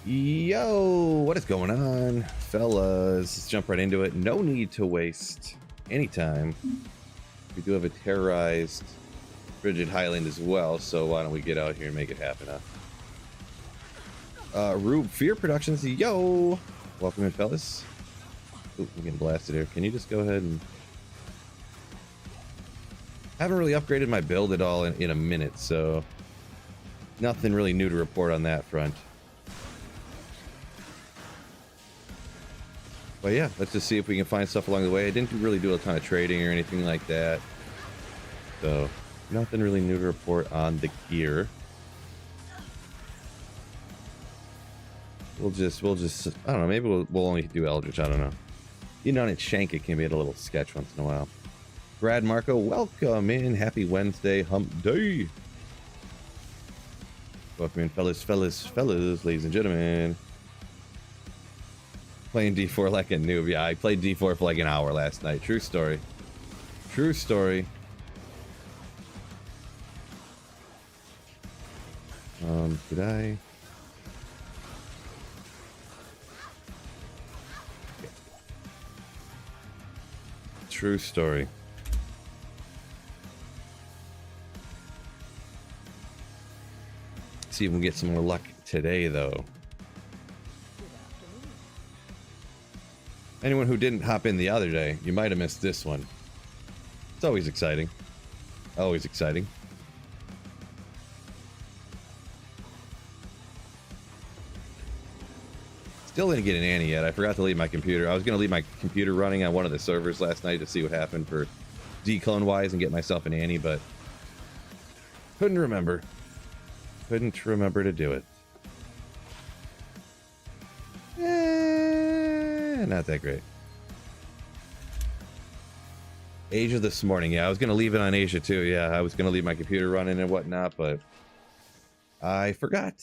Yo, what is going on, fellas? Let's jump right into it. No need to waste any time. We do have a terrorized Frigid Highland as well, so why don't we get out here and make it happen, huh? Rube Fear Productions, yo! Welcome in, fellas. Ooh, I'm getting blasted here. Can you just go ahead and... I haven't really upgraded my build at all in a minute, so... nothing really new to report on that front. But yeah, let's just see if we can find stuff along the way. I didn't really do a ton of trading or anything like that. So, nothing really new to report on the gear. We'll just, I don't know, maybe we'll only do Eldritch, I don't know. You know, on Enchant, it can be a little sketch once in a while. Brad Marco, welcome in. Happy Wednesday, hump day. Welcome in, fellas, ladies and gentlemen. Playing D4 like a noob. Yeah, I played D4 for like an hour last night. True story. True story. Did I? Okay. True story. See if we can get some more luck today, though. Anyone who didn't hop in the other day, you might have missed this one. It's always exciting. Always exciting. Still didn't get an Annie yet. I forgot to leave my computer. I was going to leave my computer running on one of the servers last night to see what happened for declone wise and get myself an Annie, but couldn't remember. Couldn't remember to do it. Not that great. Asia this morning. Yeah, I was going to leave it on Asia too. Yeah, I was going to leave my computer running and whatnot, but I forgot.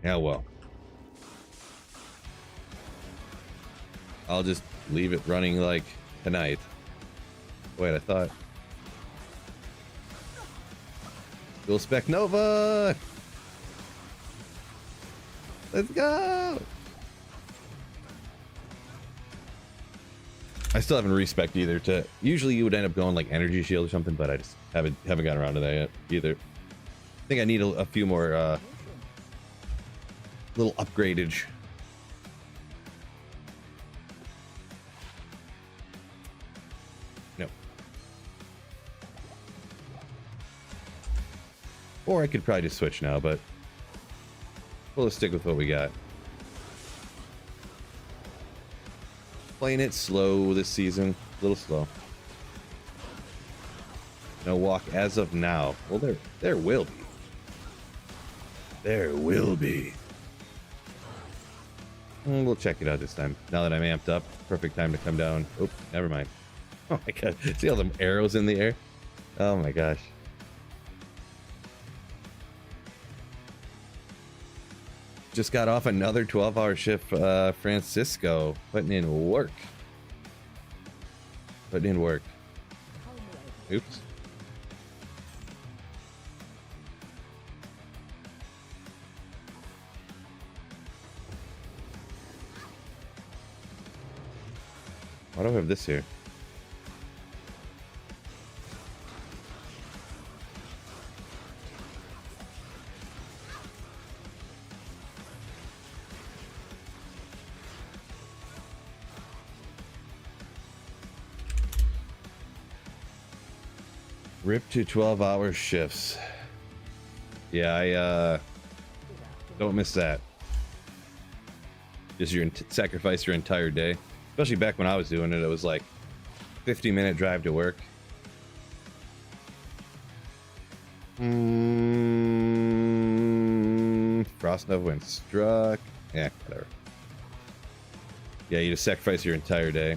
Yeah, well. I'll just leave it running like tonight. Wait, I thought... Dual Spec Nova! Let's go! I still haven't respec either. Usually you would end up going like Energy Shield or something, but I just haven't gotten around to that yet either. I think I need a few more little upgradage. No. Or I could probably just switch now, but we'll stick with what we got. Playing it slow this season, a little slow. No walk as of now. Well, there will be. There will be. We'll check it out this time. Now that I'm amped up, perfect time to come down. Oh, never mind. Oh my god, see all them arrows in the air? Oh my gosh. Just got off another 12-hour shift, Francisco, putting in work. Oops. Why do I have this here? Rip to 12-hour shifts. Yeah, I don't miss that. Just sacrifice your entire day. Especially back when I was doing it, it was like 50-minute drive to work. Frostnova when struck. Yeah, whatever. Yeah, you just sacrifice your entire day.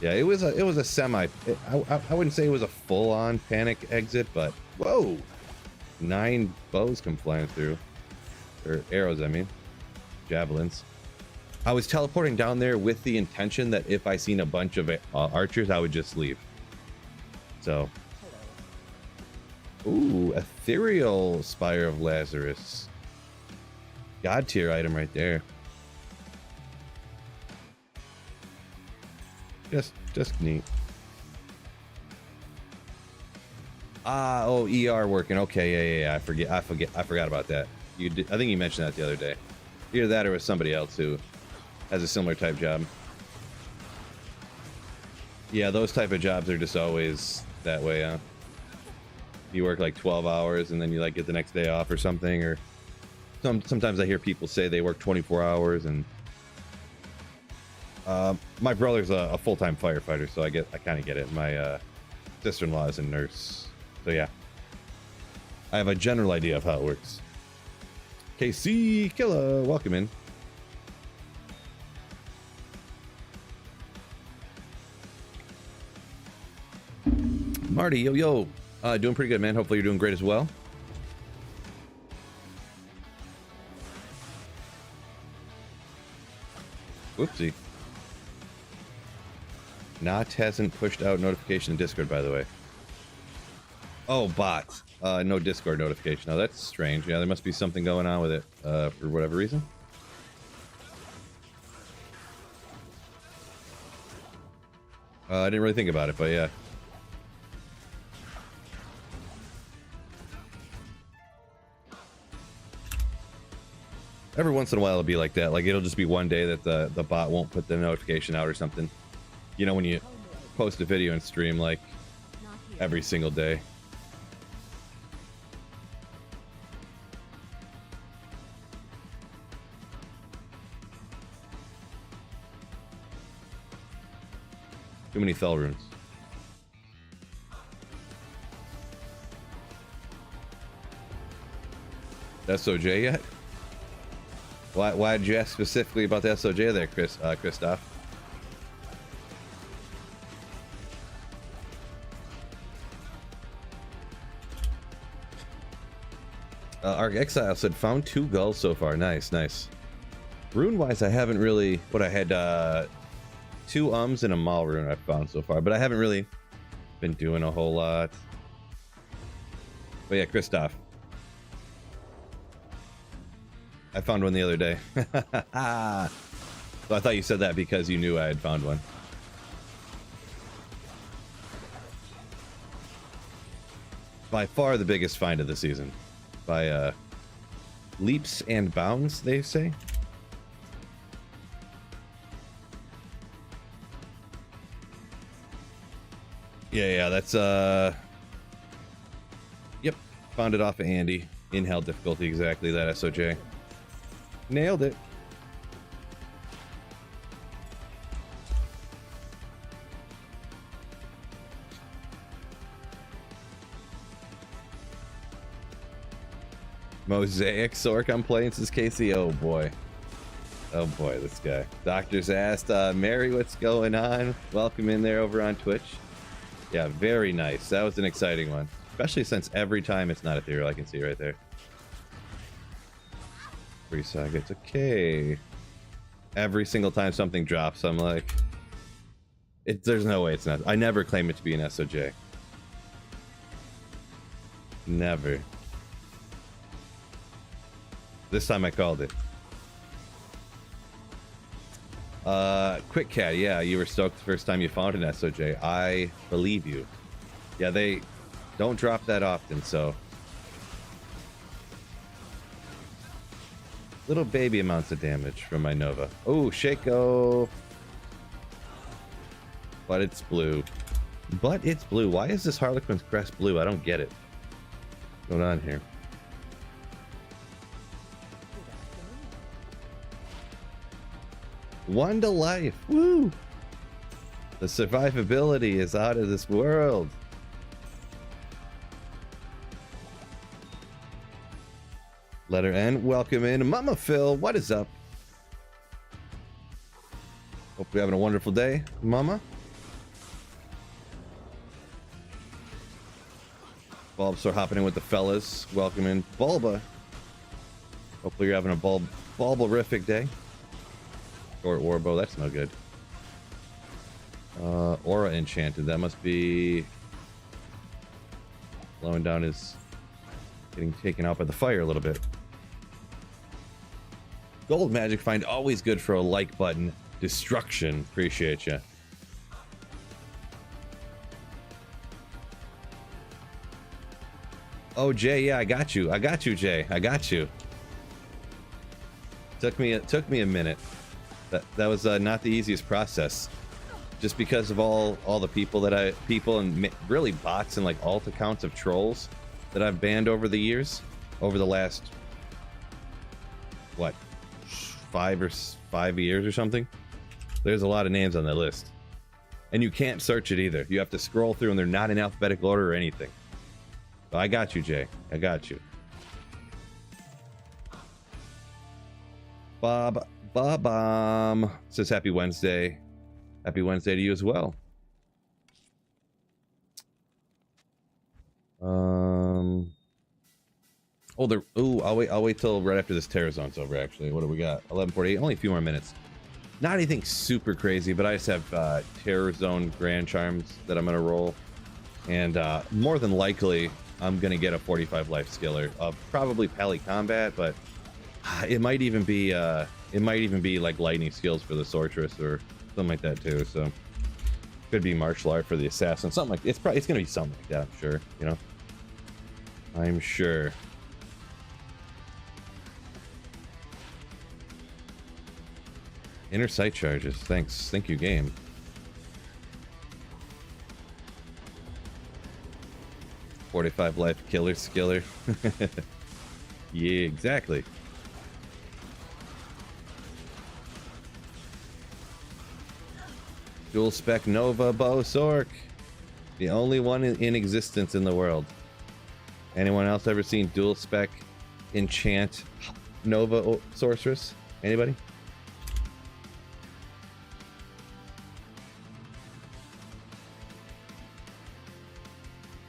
Yeah, it was a semi. I wouldn't say it was a full-on panic exit, but whoa, 9 bows come flying through, or arrows, I mean, javelins. I was teleporting down there with the intention that if I seen a bunch of archers, I would just leave. So, ooh, ethereal Spire of Lazarus. God tier item right there. Just neat. Ah, oh, ER working. Okay, yeah. I forgot about that. You did, I think you mentioned that the other day. Either that or with somebody else who has a similar type job. Yeah, those type of jobs are just always that way, huh? You work like 12 hours and then you like get the next day off or something, or sometimes I hear people say they work 24 hours. And my brother's a full-time firefighter, so I kind of get it. My sister-in-law is a nurse, so yeah, I have a general idea of how it works. KC Killer, welcome in. Marty, yo, doing pretty good, man. Hopefully you're doing great as well. Whoopsie. Not hasn't pushed out notification in Discord, by the way. Oh, bot. No Discord notification. Oh, that's strange. Yeah, there must be something going on with it for whatever reason. I didn't really think about it, but yeah. Every once in a while it'll be like that. Like it'll just be one day that the bot won't put the notification out or something. You know, when you post a video and stream like every single day. Too many fell runes. SOJ yet? Why did you ask specifically about the SOJ there, Christoph? Arc Exile said found 2 gulls so far. Nice. Rune wise, I haven't really. What I had 2 ums and a Maul rune I've found so far, but I haven't really been doing a whole lot. But yeah, Christoph. I found one the other day. So I thought you said that because you knew I had found one. By far the biggest find of the season. By leaps and bounds, they say. Yeah, that's yep, found it off of Andy. In hell difficulty, exactly that SOJ. Nailed it. Mosaic Sorc I'm playing since Casey. Oh boy, this guy. Doctor's asked Mary what's going on. Welcome in there over on Twitch. Yeah, very nice. That was an exciting one, especially since every time it's not ethereal. I can see right there. 3 seconds. Okay. Every single time something drops, I'm like, there's no way it's not. I never claim it to be an SOJ. Never. This time I called it. Quick Cat, yeah, you were stoked the first time you found an SOJ. I believe you. Yeah, they don't drop that often, so. Little baby amounts of damage from my Nova. Oh, Shaco. But it's blue. Why is this Harlequin's crest blue? I don't get it. What's going on here? One to life. Woo! The survivability is out of this world. Letter N, welcome in. Mama Phil, what is up? Hope you're having a wonderful day, Mama. Bulbasaur hopping in with the fellas. Welcome in, Bulba. Hopefully you're having a bulbarific day. Short Warbow, that's no good. Aura Enchanted, that must be Slowing down is getting taken out by the fire a little bit. Gold magic find always good for a like button. Destruction. Appreciate you. Oh, Jay, yeah, I got you. I got you, Jay. I got you. Took me a minute. That was not the easiest process. Just because of all the people and really bots and like alt accounts of trolls that I've banned over the years, over the last what, 5 years or something. There's a lot of names on that list, and you can't search it either. You have to scroll through, and they're not in alphabetical order or anything. So I got you, Jay. I got you. Bob says happy Wednesday. Happy Wednesday to you as well. I'll wait till right after this terror zone's over. Actually, what do we got? 11:48. Only a few more minutes. Not anything super crazy, but I just have terror zone grand charms that I'm gonna roll, and more than likely I'm gonna get a 45 life skiller. Probably pally combat, but it might even be like lightning skills for the sorceress or something like that too. So could be martial art for the assassin, something like it's gonna be something like that. I'm sure, you know. I'm sure. Inner sight charges. Thanks. Thank you, game. $45 life killer skiller. Yeah, exactly. Dual spec Nova bow Sorc. The only one in existence in the world. Anyone else ever seen dual spec Enchant Nova sorceress? Anybody?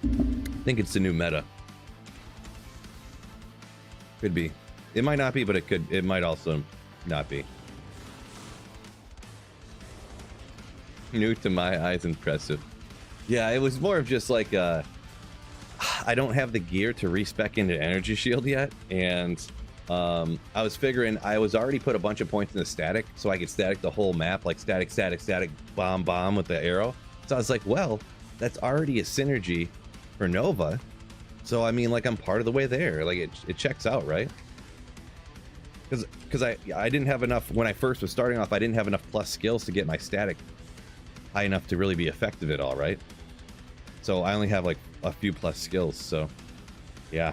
I think it's the new meta. Could be. It might not be, but it might also not be. New to my eyes, impressive. Yeah, it was more of just like I don't have the gear to respec into energy shield yet, and I was figuring I was already put a bunch of points in the static, so I could static the whole map, like static, bomb with the arrow. So I was like, well, that's already a synergy for Nova, so I mean, like, I'm part of the way there. Like, it checks out, right? Because I didn't have enough when I first was starting off. I didn't have enough plus skills to get my static high enough to really be effective at all, right? So I only have like a few plus skills, so yeah,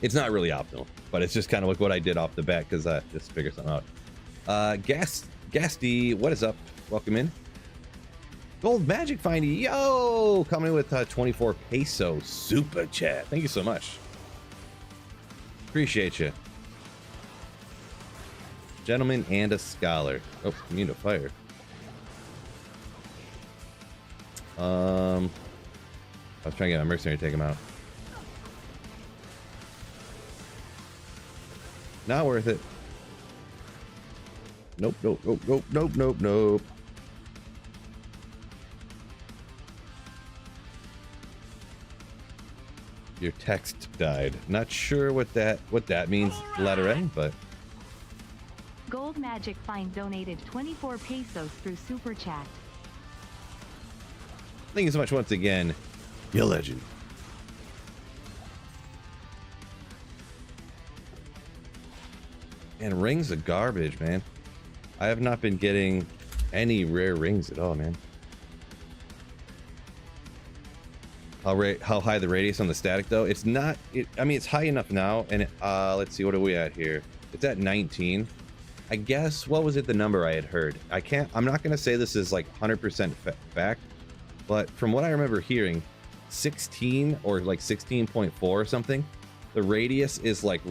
it's not really optimal, but it's just kind of like what I did off the bat because I just figured something out. Gasty, what is up? Welcome in. Gold magic findy, yo, coming with 24 peso super chat. Thank you so much. Appreciate you, gentleman and a scholar. Oh, you need a fire. I was trying to get my mercenary to take him out. Not worth it. Nope. Your text died. Not sure what that means, letter N, but Gold Magic Find donated 24 pesos through Super Chat. Thank you so much once again. You legend. And rings are garbage, man. I have not been getting any rare rings at all, man. How high the radius on the static though? It's not. I mean, it's high enough now. And let's see, what are we at here? It's at 19. I guess. What was it? The number I had heard. I'm not gonna say this is like 100% fact, but from what I remember hearing, 16 or like 16.4 or something, the radius is like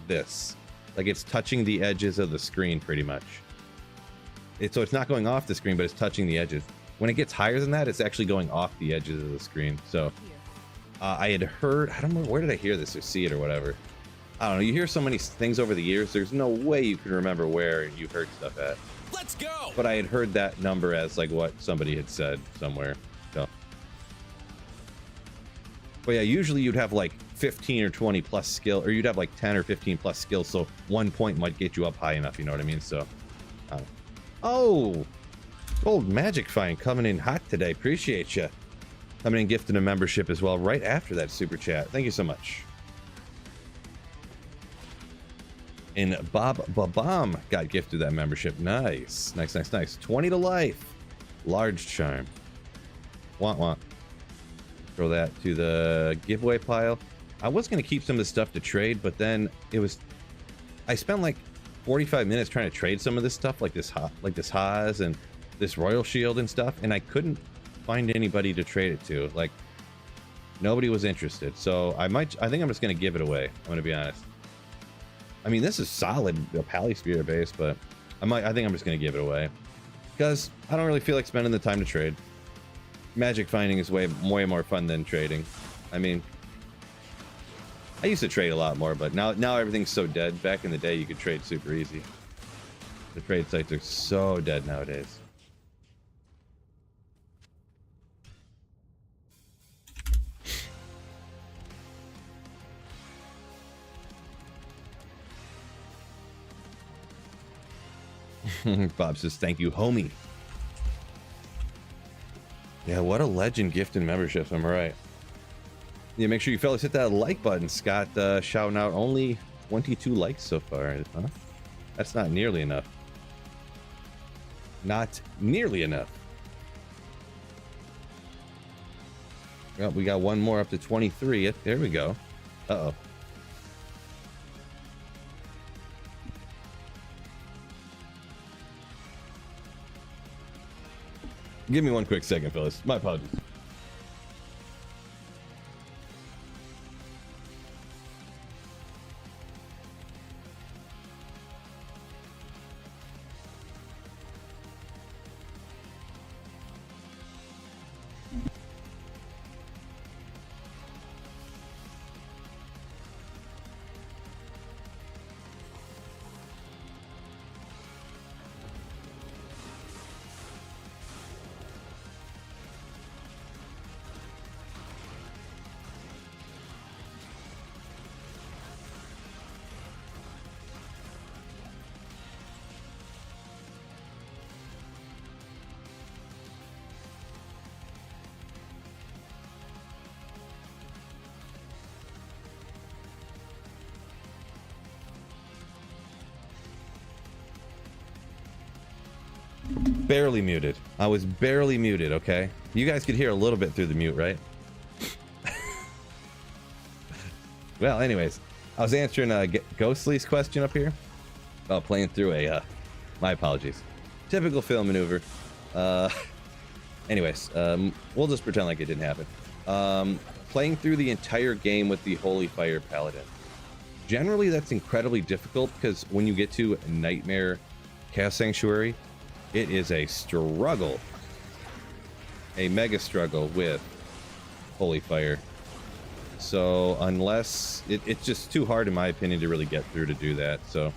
this. Like it's touching the edges of the screen pretty much. So it's not going off the screen, but it's touching the edges. When it gets higher than that, it's actually going off the edges of the screen. So I had heard, I don't know, where did I hear this or see it or whatever? I don't know. You hear so many things over the years, there's no way you can remember where you heard stuff at. Let's go. But I had heard that number as like what somebody had said somewhere. So But yeah, usually you'd have like 15 or 20 plus skill, or you'd have like 10 or 15 plus skills, so 1 point might get you up high enough, you know what I mean? So, oh, Gold Magic Find coming in hot today. Appreciate you. Coming in gifting a membership as well right after that super chat. Thank you so much. And Bob Babam got gifted that membership. Nice. Nice, nice, nice. 20 to life. Large charm. Want, want. Throw that to the giveaway pile. I was going to keep some of the stuff to trade, but then it was... I spent like 45 minutes trying to trade some of this stuff, like this Haas and this Royal Shield and stuff, and I couldn't find anybody to trade it to. Like, nobody was interested. So I think I'm just going to give it away. I'm going to be honest. I mean, this is solid, a Pally Spear base, but I think I'm just going to give it away because I don't really feel like spending the time to trade. Magic finding is way more fun than trading. I mean, I used to trade a lot more, but now everything's so dead. Back in the day, you could trade super easy. The trade sites are so dead nowadays. Bob says, thank you, homie. Yeah, what a legend gift and memberships, am I right? Yeah, make sure you fellas hit that like button. Scott shouting out only 22 likes so far. Huh? That's not nearly enough. Not nearly enough. Well, we got one more up to 23. There we go. Uh-oh. Give me one quick second, fellas. My apologies. Barely muted. I was barely muted, okay? You guys could hear a little bit through the mute, right? Well, anyways, I was answering Ghostly's question up here. Playing through a... my apologies. Typical fail maneuver. Anyways, we'll just pretend like it didn't happen. Playing through the entire game with the Holy Fire Paladin. Generally, that's incredibly difficult because when you get to Nightmare Chaos Sanctuary, it is a struggle. A mega struggle with Holy Fire. So unless... It's just too hard, in my opinion, to really get through to do that. So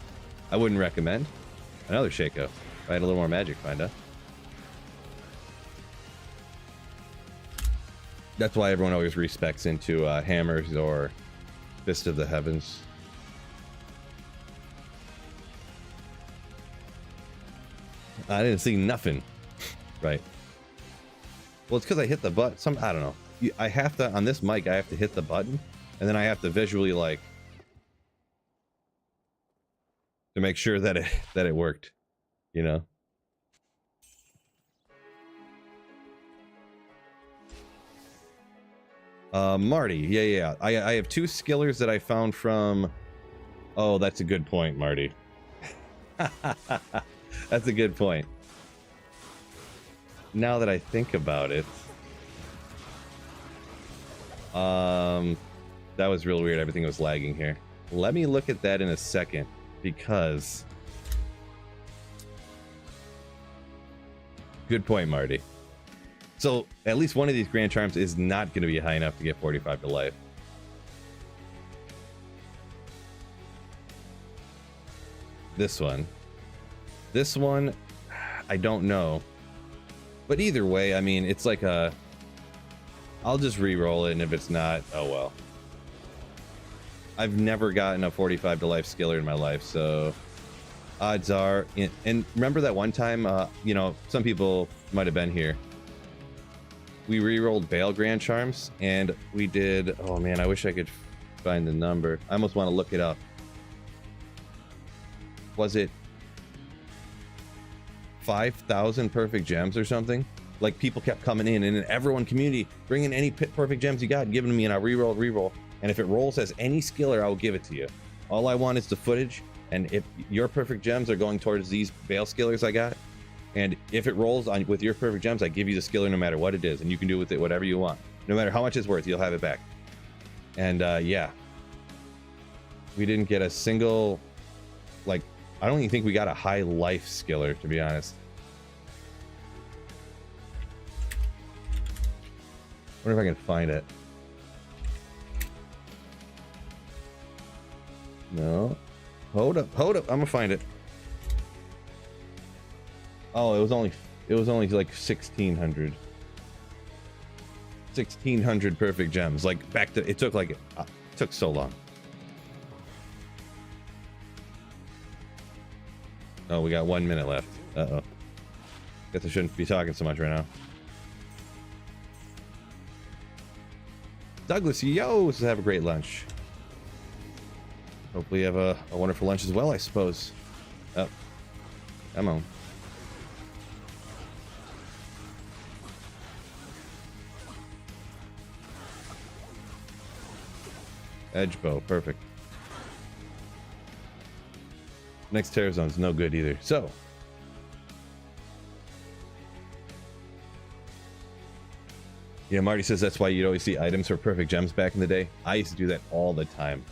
I wouldn't recommend. Another Shaco. I had a little more magic find out. That's why everyone always respecs into hammers or Fist of the Heavens. I didn't see nothing. Right. Well, it's because I hit the button. I don't know. I have to, on this mic, I have to hit the button, and then I have to visually, like, to make sure that it worked, you know? Marty, yeah. I have 2 skillers that I found from... Oh, that's a good point, Marty. That's a good point. Now that I think about it, that was real weird. Everything was lagging here. Let me look at that in a second, because good point, Marty. So at least one of these Grand Charms is not going to be high enough to get 45 to life. This one, I don't know. But either way, I mean, it's like a... I'll just re-roll it, and if it's not, oh well. I've never gotten a 45 to life skiller in my life, so odds are. And remember that one time, you know, some people might have been here. We re-rolled Bale Grand Charms, and we did. Oh man, I wish I could find the number. I almost want to look it up. Was it 5,000 perfect gems or something? Like, people kept coming in, and everyone community bringing any perfect gems you got, giving them me, and I re-roll. And if it rolls as any skiller, I will give it to you. All I want is the footage, and if your perfect gems are going towards these Bale skillers I got, and if it rolls on with your perfect gems, I give you the skiller no matter what it is, and you can do with it whatever you want. No matter how much it's worth, you'll have it back. And yeah, we didn't get a single, like, I don't even think we got a high life skiller, to be honest. Wonder if I can find it. No. Hold up. I'm gonna find it. Oh, it was only like 1,600. 1,600 perfect gems. Like, back to, it took like, it took so long. Oh, we got 1 minute left. Uh-oh. Guess I shouldn't be talking so much right now. Douglas, yo, let's have a great lunch. Hopefully you have a wonderful lunch as well, I suppose. Oh, come on. Edge bow, perfect. Next terror zone's no good either. So, yeah, Marty says that's why you'd always see items for perfect gems back in the day. I used to do that all the time.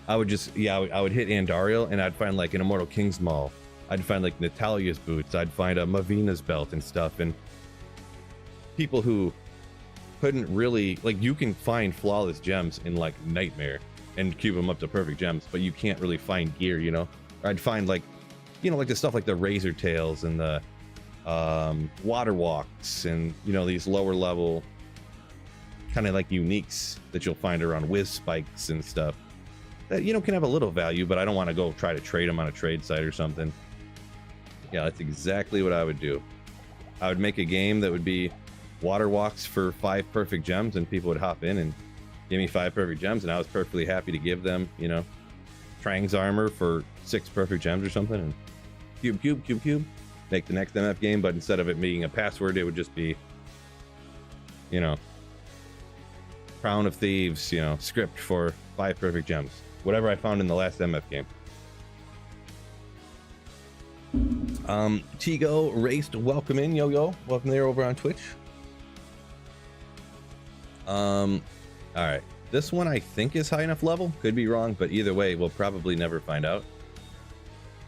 I would just, yeah, I would hit Andariel, and I'd find like an Immortal King's Maul. I'd find like Natalia's boots. I'd find a Mavina's belt and stuff. And people who couldn't really, like, you can find flawless gems in like Nightmare and cube them up to perfect gems, but you can't really find gear, you know? Or I'd find, like, you know, like the stuff like the Razor Tails and the Water Walks and, you know, these lower level kind of like uniques that you'll find around Whiz Spikes and stuff that, you know, can have a little value, but I don't want to go try to trade them on a trade site or something. Yeah, that's exactly what I would do. I would make a game that would be Water Walks for 5 perfect gems, and people would hop in and give me 5 perfect gems, and I was perfectly happy to give them, you know, Trang's armor for 6 perfect gems or something, and cube, make the next MF game, but instead of it being a password, it would just be, you know, Crown of Thieves, you know, script for 5 perfect gems. Whatever I found in the last MF game. Tigo Raced, welcome in, yo. Welcome there over on Twitch. Alright. This one I think is high enough level. Could be wrong, but either way, we'll probably never find out.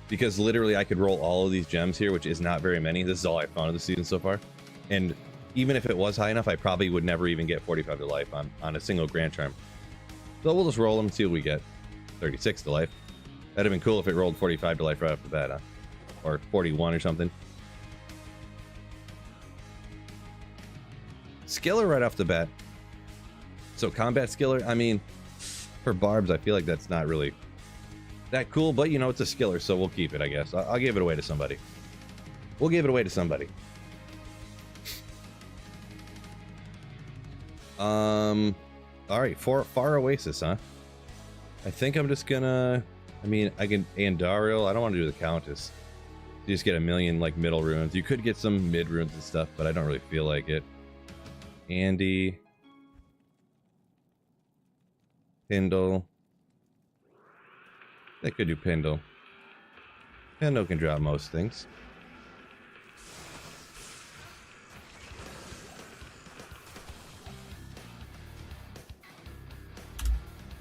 Because literally I could roll all of these gems here, which is not very many. This is all I found of the season so far. And even if it was high enough, I probably would never even get 45 to life on a single Grand Charm. So we'll just roll them and see what we get. 36 to life. That'd have been cool if it rolled 45 to life right off the bat, huh? Or 41 or something. Skiller right off the bat. So combat skiller, I mean, for barbs, I feel like that's not really that cool, but you know, it's a skiller, so we'll keep it, I guess. I'll give it away to somebody. We'll give it away to somebody. All right, Far Oasis, huh? I think I'm just gonna, I mean, I can Andariel. I don't want to do the Countess. You just get a million like middle runes. You could get some mid runes and stuff, but I don't really feel like it. Andy, Pindle. They could do Pindle. Pindle can drop most things.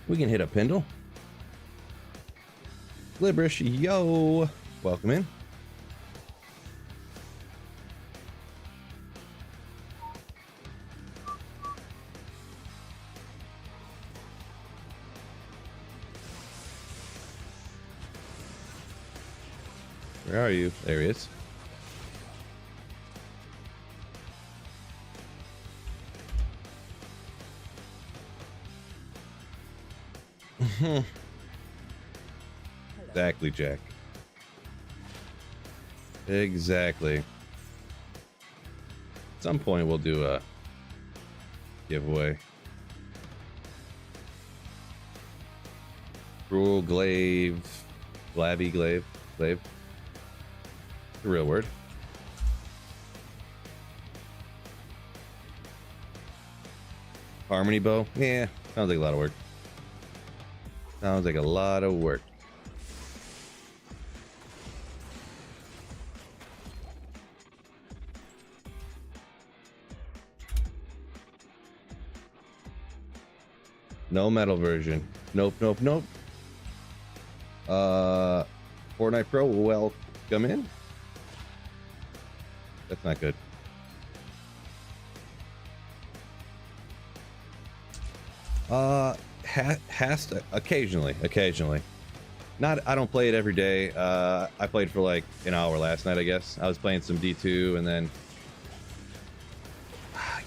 We can hit a Pindle. Librish, yo! Welcome in. Where are you? There he is. Exactly, Jack. Exactly. At some point we'll do a giveaway. Cruel glaive. Glabby glaive. Glaive. The real word. Harmony bow. Yeah. Sounds like a lot of work. Sounds like a lot of work. No metal version. Nope, nope, nope. Fortnite Pro, welcome in. That's not good. Has to occasionally. Not, I don't play it every day. I played for like an hour last night, I guess. I was playing some D2 and then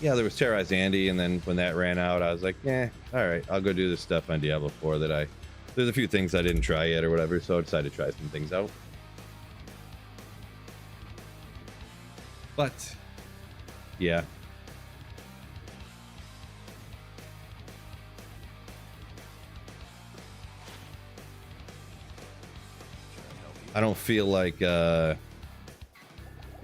yeah, there was Terrorize Andy, and then when that ran out, I was like, all right, I'll go do this stuff on Diablo 4 that there's a few things I didn't try yet or whatever, so I decided to try some things out. But, yeah. I don't feel like, it's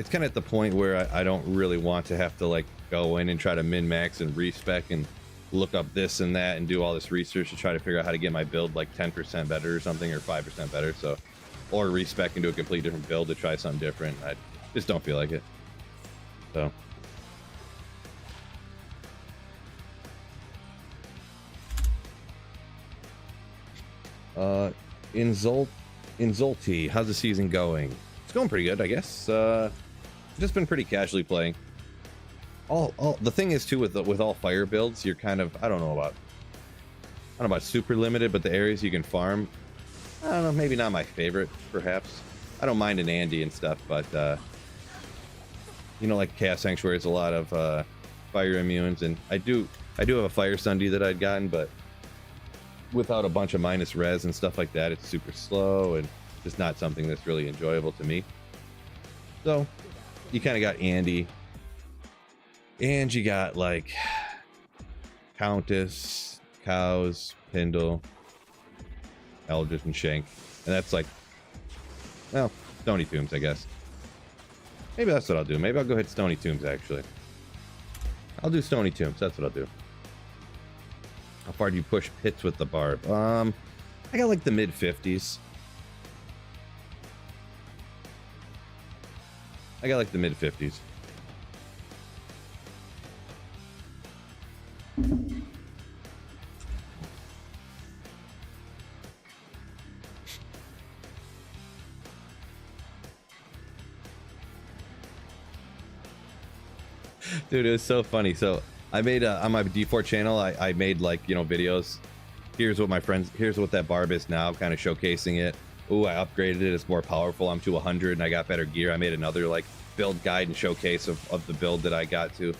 kind of at the point where I don't really want to have to like go in and try to min-max and respec and look up this and that and do all this research to try to figure out how to get my build like 10% better or something, or 5% better. So, or respec into a completely different build to try something different. I just don't feel like it. So. Inzulti, how's the season going? It's going pretty good, I guess. Just been pretty casually playing. All the thing is too with all fire builds, you're kind of I don't know about super limited, but the areas you can farm, I don't know, maybe not my favorite, perhaps. I don't mind an Andy and stuff, but you know, like Chaos Sanctuary is a lot of fire immunes, and I do have a Fire Sunday that I'd gotten, but without a bunch of minus res and stuff like that, it's super slow and just not something that's really enjoyable to me. So you kind of got Andy, and you got like Countess, Cows, Pindle, Eldritch, and Shank, and that's like, well, Stoney Tombs, I guess. Maybe that's what I'll do. Maybe I'll go hit Stoney Tombs, actually. I'll do Stoney Tombs. That's what I'll do. How far do you push pits with the barb? I got like the mid 50s. I got like the mid 50s. Dude, it was so funny. So I made on my D4 channel, I made like, you know, videos. Here's what that barb is now, kind of showcasing it. Ooh, I upgraded it, it's more powerful. I'm to 100 and I got better gear. I made another like build guide and showcase of the build that I got to.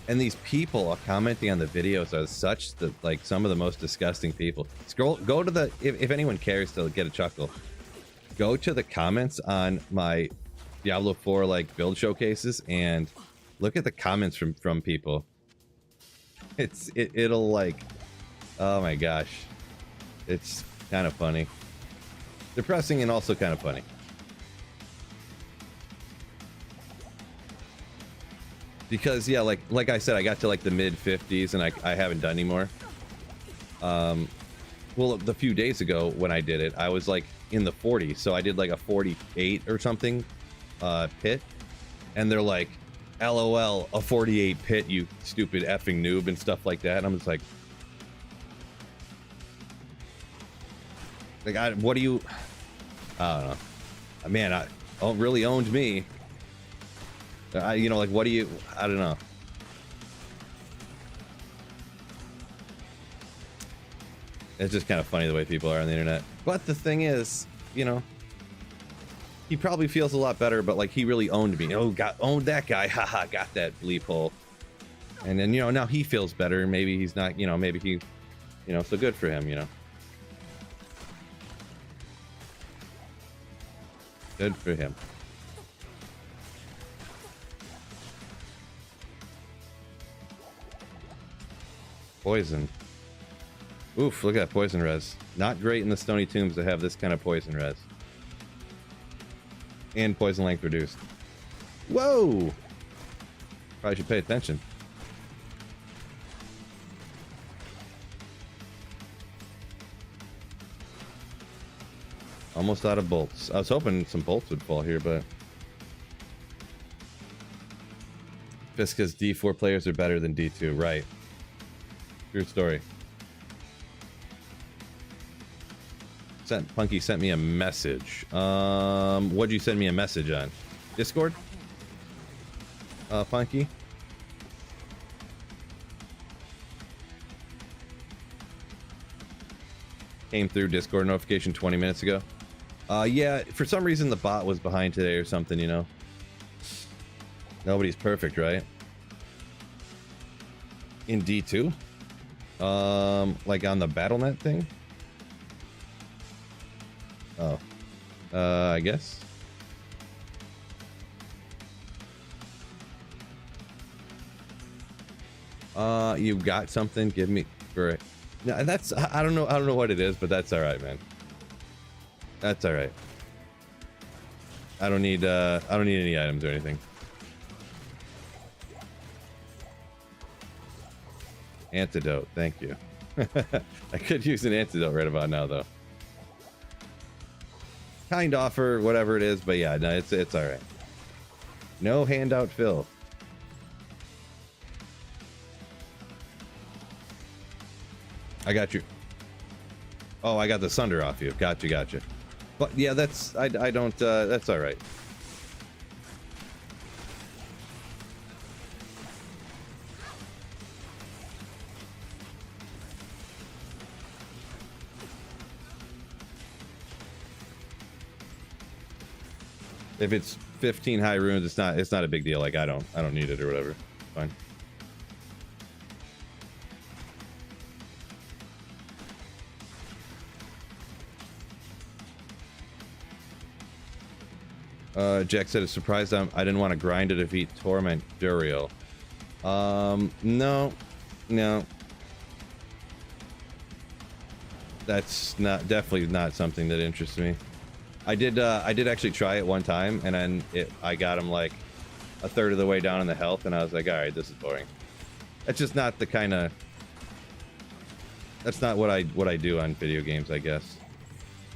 And these people commenting on the videos are such that like some of the most disgusting people. Go to the, if anyone cares to get a chuckle, go to the comments on my Diablo 4 like build showcases and look at the comments from people. It'll like, oh my gosh, it's kind of funny, depressing, and also kind of funny. Because yeah, like I said, I got to like the mid 50s and I haven't done anymore. Well, the few days ago when I did it, I was like in the 40s, so I did like a 48 or something pit, and they're like, LOL, a 48 pit, you stupid effing noob, and stuff like that. And I'm just like, what do you, I don't know, man, really owned me. You know, like, what do you, I don't know. It's just kind of funny the way people are on the internet. But the thing is, you know, he probably feels a lot better, but like, he really owned me. Oh, owned that guy. Haha, got that bleep hole. And then, you know, now he feels better. Maybe he's not, you know, maybe he, you know, so good for him, you know. Good for him. Poison. Oof, look at that poison res. Not great in the Stony Tombs to have this kind of poison res. And poison length reduced. Whoa! Probably should pay attention. Almost out of bolts. I was hoping some bolts would fall here, but... Fiska's D4 players are better than D2, right. True story. Punky sent me a message. What'd you send me a message on? Discord? Punky? Came through Discord notification 20 minutes ago. Yeah, for some reason the bot was behind today or something, you know. Nobody's perfect, right? In D2? Like on the BattleNet thing? Oh. I guess. You got something? Give me for it. No, that's I don't know what it is, but that's all right, man. That's all right. I don't need any items or anything. Antidote, thank you. I could use an antidote right about now, though. Kind offer, whatever it is, but yeah, no, it's all right. No handout fill. I got you. Oh, I got the Sunder off you. Gotcha. But yeah, that's I don't. That's all right. If it's 15 high runes, it's not a big deal. Like I don't need it or whatever. Fine. Jack said it's surprised I didn't want to grind to defeat Torment Duriel. No. That's definitely not something that interests me. I did actually try it one time, and then I got him like a third of the way down in the health, and I was like, all right, this is boring. That's just not the kind of. That's not what I do on video games, I guess.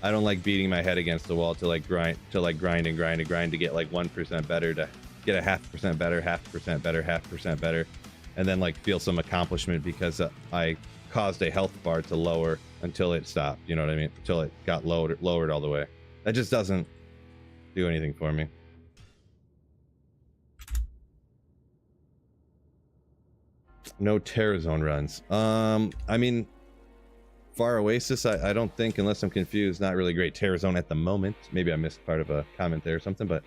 I don't like beating my head against the wall to grind to get like 1% better, to get a 0.5% better, 0.5% better, 0.5% better, and then like feel some accomplishment because I caused a health bar to lower until it stopped. You know what I mean? Until it got lowered all the way. That just doesn't do anything for me. No Terror Zone runs. I mean, Far Oasis, I don't think, unless I'm confused, not really great Terror Zone at the moment. Maybe I missed part of a comment there or something, but...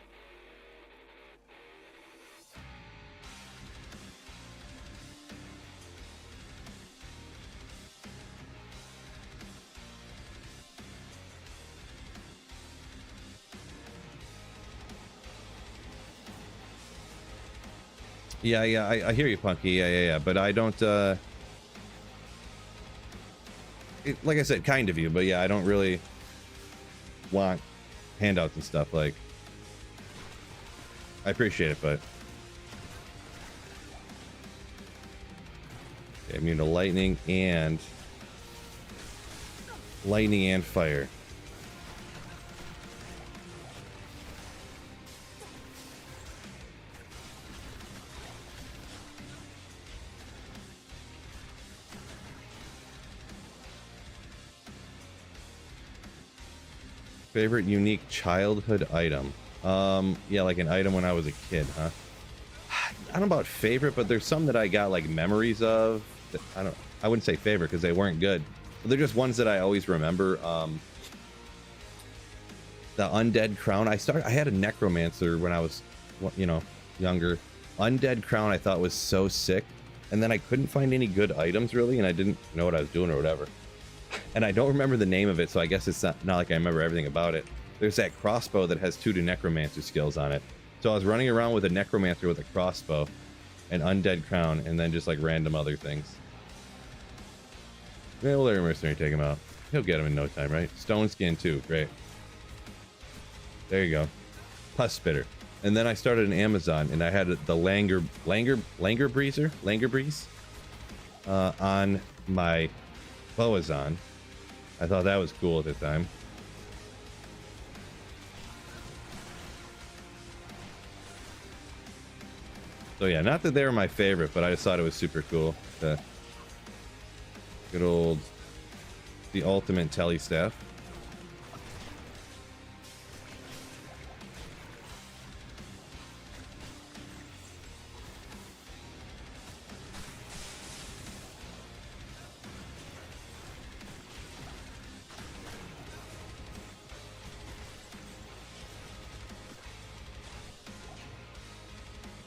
Yeah, I hear you, Punky. Yeah. But I don't, like I said, kind of you, but yeah, I don't really want handouts and stuff. Like, I appreciate it, but... Okay, immune to lightning and fire. Favorite unique childhood item? Yeah, like an item when I was a kid, huh? I don't know about favorite, but there's some that I got like memories of. That I wouldn't say favorite because they weren't good, but they're just ones that I always remember. The Undead Crown. I had a Necromancer when I was, younger. Undead Crown I thought was so sick, and then I couldn't find any good items really, and I didn't know what I was doing or whatever. And I don't remember the name of it, so I guess it's not like I remember everything about it. there's that crossbow that has 2 necromancer skills on it. So I was running around with a necromancer with a crossbow, an undead crown, and then just like random other things. Yeah, we'll let our mercenary take him out. He'll get him in no time, right? Stone skin too, great. There you go. Pus spitter. And then I started an Amazon, and I had the Langer Breeze on my Boazon. I thought that was cool at the time. So yeah, not that they were my favorite, but I just thought it was super cool. The good old, the ultimate telly staff.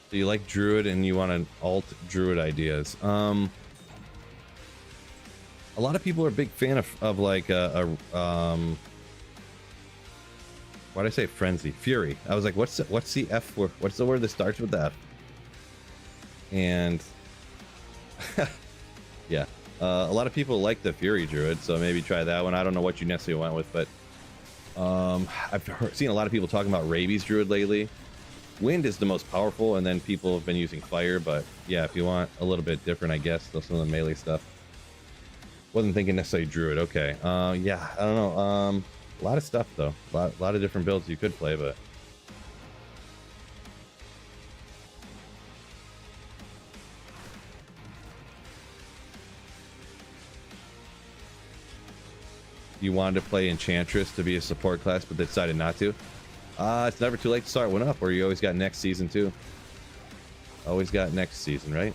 So you like Druid and you want an alt Druid ideas. A lot of people are a big fan of like why'd I say frenzy? Fury. I was like, what's the F word? What's the word that starts with F? And yeah, a lot of people like the Fury Druid, so maybe try that one. I don't know what you necessarily went with, but I've seen a lot of people talking about Rabies Druid lately. Wind is the most powerful, and then people have been using fire, but yeah, if you want a little bit different, I guess, some of the melee stuff. Wasn't thinking necessarily Druid. Okay. Yeah, I don't know. A lot of stuff, though. A lot of different builds you could play, but... You wanted to play Enchantress to be a support class, but decided not to? It's never too late to start one up, or you always got next season too. Always got next season, right?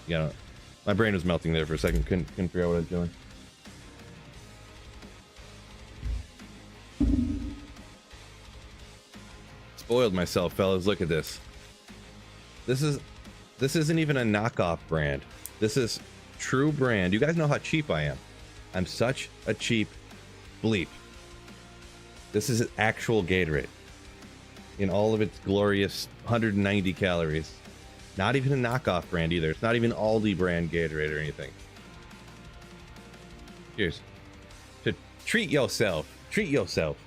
Yeah, my brain was melting there for a second. Couldn't figure out what I was doing. Spoiled myself, fellas. Look at this. This isn't even a knockoff brand. This is true brand. You guys know how cheap I am. I'm such a cheap bleep. This is actual Gatorade in all of its glorious 190 calories. Not even a knockoff brand either. It's not even Aldi brand Gatorade or anything. Cheers. To treat yourself. Treat yourself.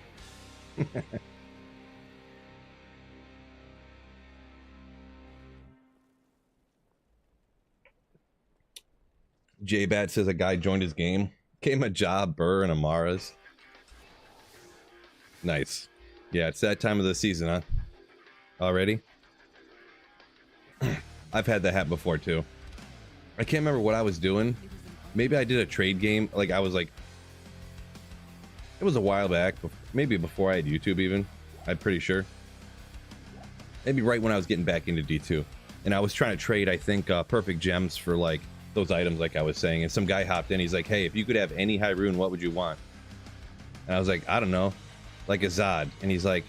J-Bat says a guy joined his game. Gave him a job, Burr and Amara's. Nice. Yeah, it's that time of the season, huh? Already? I've had that happen before, too. I can't remember what I was doing. Maybe I did a trade game. Like, I was like... It was a while back. Maybe before I had YouTube, even. I'm pretty sure. Maybe right when I was getting back into D2. And I was trying to trade, I think, perfect gems for, like, those items, like I was saying. And some guy hopped in. He's like, hey, if you could have any high rune, what would you want? And I was like, I don't know. Like a Zod. And he's like,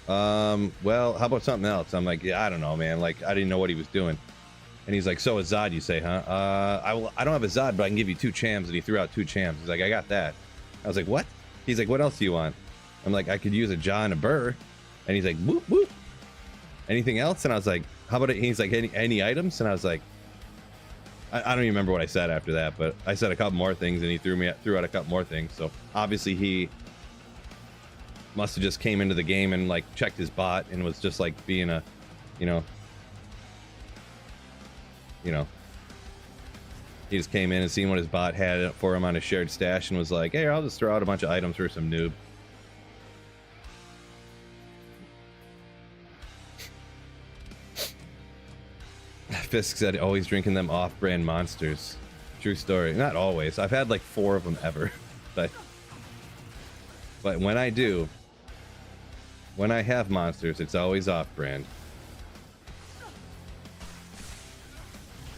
well, how about something else? I'm like, yeah, I don't know, man. Like, I didn't know what he was doing. And he's like, so a Zod, you say, huh? I don't have a Zod, but I can give you 2 Chams. And he threw out 2 Chams. He's like, I got that. I was like, what? He's like, what else do you want? I'm like, I could use a Jaw and a Burr. And he's like, whoop, whoop. Anything else? And I was like, how about it? He's like, any items? And I was like, I don't even remember what I said after that, but I said a couple more things, and he threw out a couple more things. So obviously he must have just came into the game and like checked his bot and was just like being a, you know, he just came in and seen what his bot had for him on a shared stash and was like, hey, I'll just throw out a bunch of items for some noob. Fisk said always drinking them off-brand monsters. True story. Not always. I've had like 4 of them ever. But when I do, when I have monsters, it's always off-brand.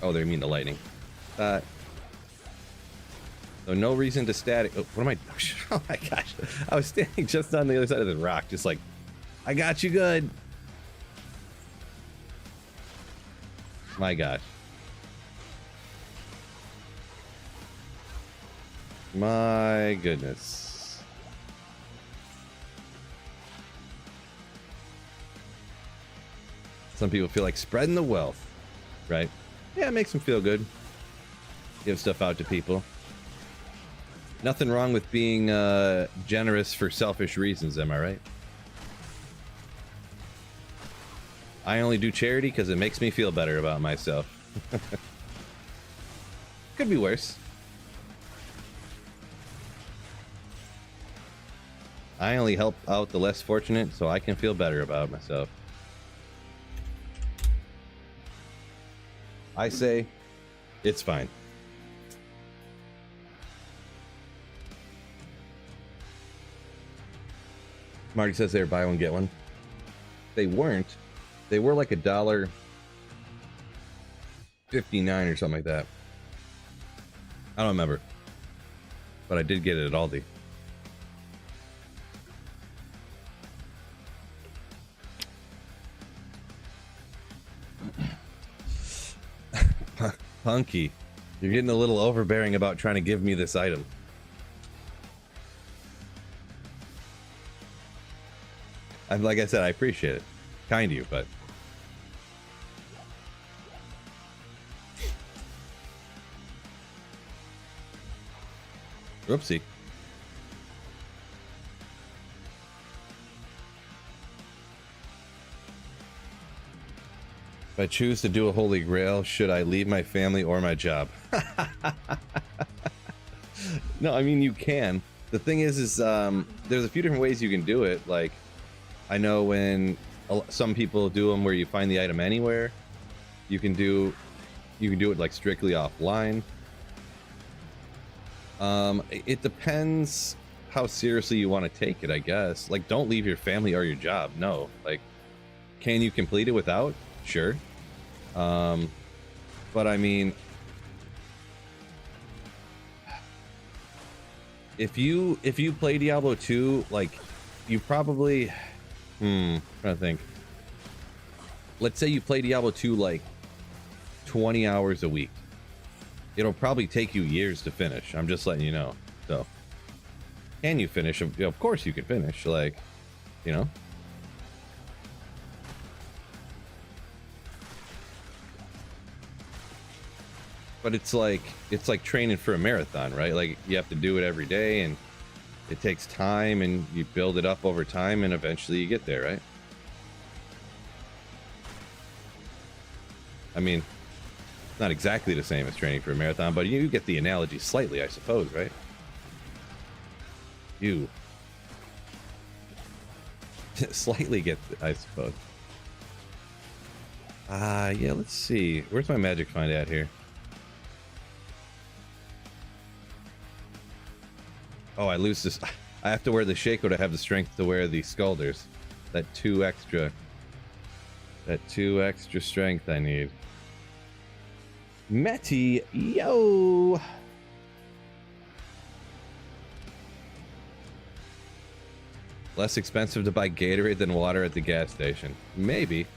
Oh, they mean the lightning. So no reason to static. Oh, what am I? Oh my gosh. I was standing just on the other side of the rock, just like I got you good. My gosh. My goodness. Some people feel like spreading the wealth, right? Yeah, it makes them feel good. Give stuff out to people. Nothing wrong with being generous for selfish reasons, am I right? I only do charity because it makes me feel better about myself. Could be worse. I only help out the less fortunate so I can feel better about myself. I say, it's fine. Marty says they were buy one, get one. They weren't. They were like $1.59 or something like that. I don't remember. But I did get it at Aldi. Punky, you're getting a little overbearing about trying to give me this item. Like I said, I appreciate it. Kind of you, but... Oopsie. If I choose to do a holy grail, should I leave my family or my job? No, I mean, you can. The thing is there's a few different ways you can do it. Like, I know when some people do them where you find the item anywhere. You can do it like strictly offline. It depends how seriously you want to take it, I guess. Like, don't leave your family or your job. No. Like, can you complete it without? Sure. But I mean, if you play Diablo 2, like, you probably trying to think. Let's say you play Diablo 2 like 20 hours a week. It'll probably take you years to finish. I'm just letting you know. So, can you finish? Of course you can finish. Like, you know. But it's like training for a marathon, right? Like, you have to do it every day, and it takes time, and you build it up over time, and eventually you get there, right? I mean, not exactly the same as training for a marathon, but you get the analogy slightly, I suppose, right? You slightly get, I suppose. Yeah, let's see. Where's my magic find at here? Oh, I lose this. I have to wear the Shaco to have the strength to wear the Scalders. That two extra strength I need. Metty, yo! Less expensive to buy Gatorade than water at the gas station. Maybe.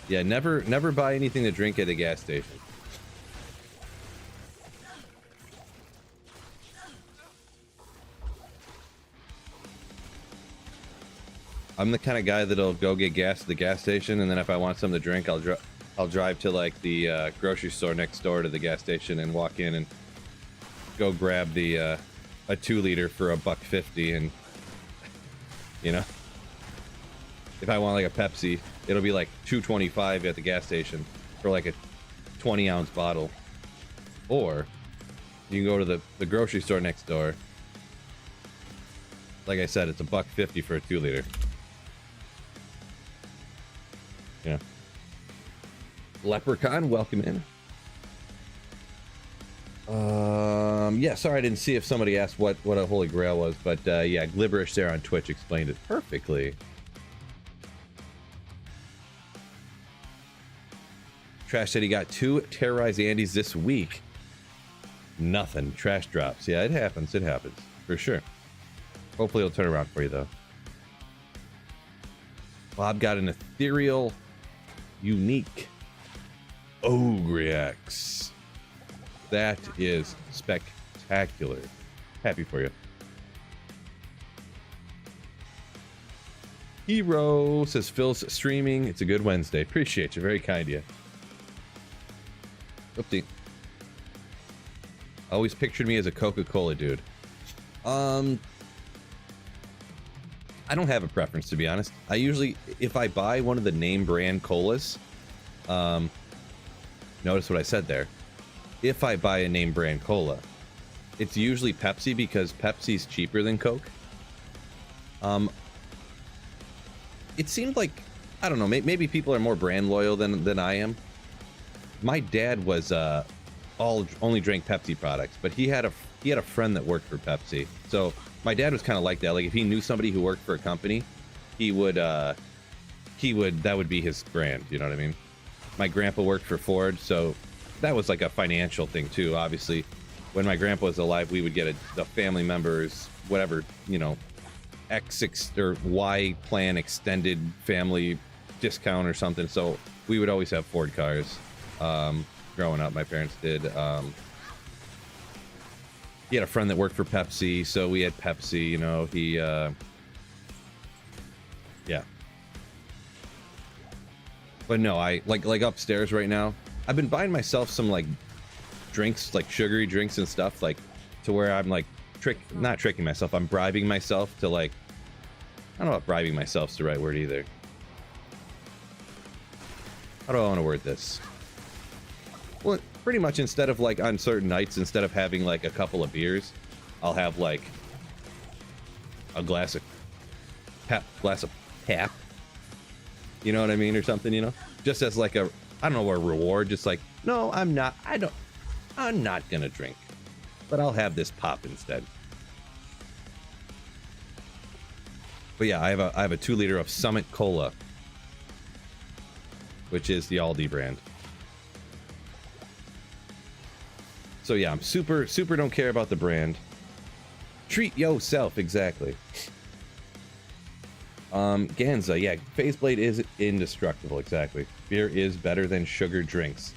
Yeah, never buy anything to drink at a gas station. I'm the kind of guy that'll go get gas at the gas station, and then if I want something to drink, I'll drive to like the grocery store next door to the gas station and walk in and go grab the a 2-liter for $1.50, and you know, if I want like a Pepsi, it'll be like $2.25 at the gas station for like a 20-ounce bottle. Or you can go to the grocery store next door. Like I said, it's $1.50 for a 2-liter. Yeah. Leprechaun, welcome in. Yeah, sorry I didn't see if somebody asked what a Holy Grail was, but yeah, Glibberish there on Twitch explained it perfectly. Trash said he got 2 Terrorize Andys this week. Nothing. Trash drops. Yeah, it happens. It happens. For sure. Hopefully it'll turn around for you, though. Bob got an ethereal, unique Ogrex. That is spectacular. Happy for you. Hero says Phil's streaming. It's a good Wednesday. Appreciate you. Very kind of you. Oopsie. Always pictured me as a Coca-Cola dude. I don't have a preference, to be honest. I usually, if I buy one of the name brand colas, notice what I said there. If I buy a name brand cola, it's usually Pepsi because Pepsi's cheaper than Coke. It seemed like, I don't know, maybe people are more brand loyal than I am. My dad was only drank Pepsi products, but he had a friend that worked for Pepsi. So my dad was kind of like that. Like if he knew somebody who worked for a company, that would be his brand. You know what I mean? My grandpa worked for Ford, so that was like a financial thing too. Obviously, when my grandpa was alive, we would get the family members, whatever, you know, X or Y plan extended family discount or something. So we would always have Ford cars. Growing up, my parents did. He had a friend that worked for Pepsi, so we had Pepsi. You know, yeah. But no, I like upstairs right now. I've been buying myself some like drinks, like sugary drinks and stuff, like to where I'm like not tricking myself. I'm bribing myself to like. I don't know if bribing myself is the right word either. How do I want to word this? Well, pretty much instead of like on certain nights, instead of having like a couple of beers, I'll have like a glass of pep. You know what I mean, or something. You know, just as like a, I don't know, a reward. Just like, no, I'm not gonna drink, but I'll have this pop instead. But yeah, I have a 2 liter of Summit Cola, which is the Aldi brand. So yeah, I'm super don't care about the brand. Treat yourself, exactly. Ganza, yeah, Phase Blade is indestructible, exactly. Beer is better than sugar drinks.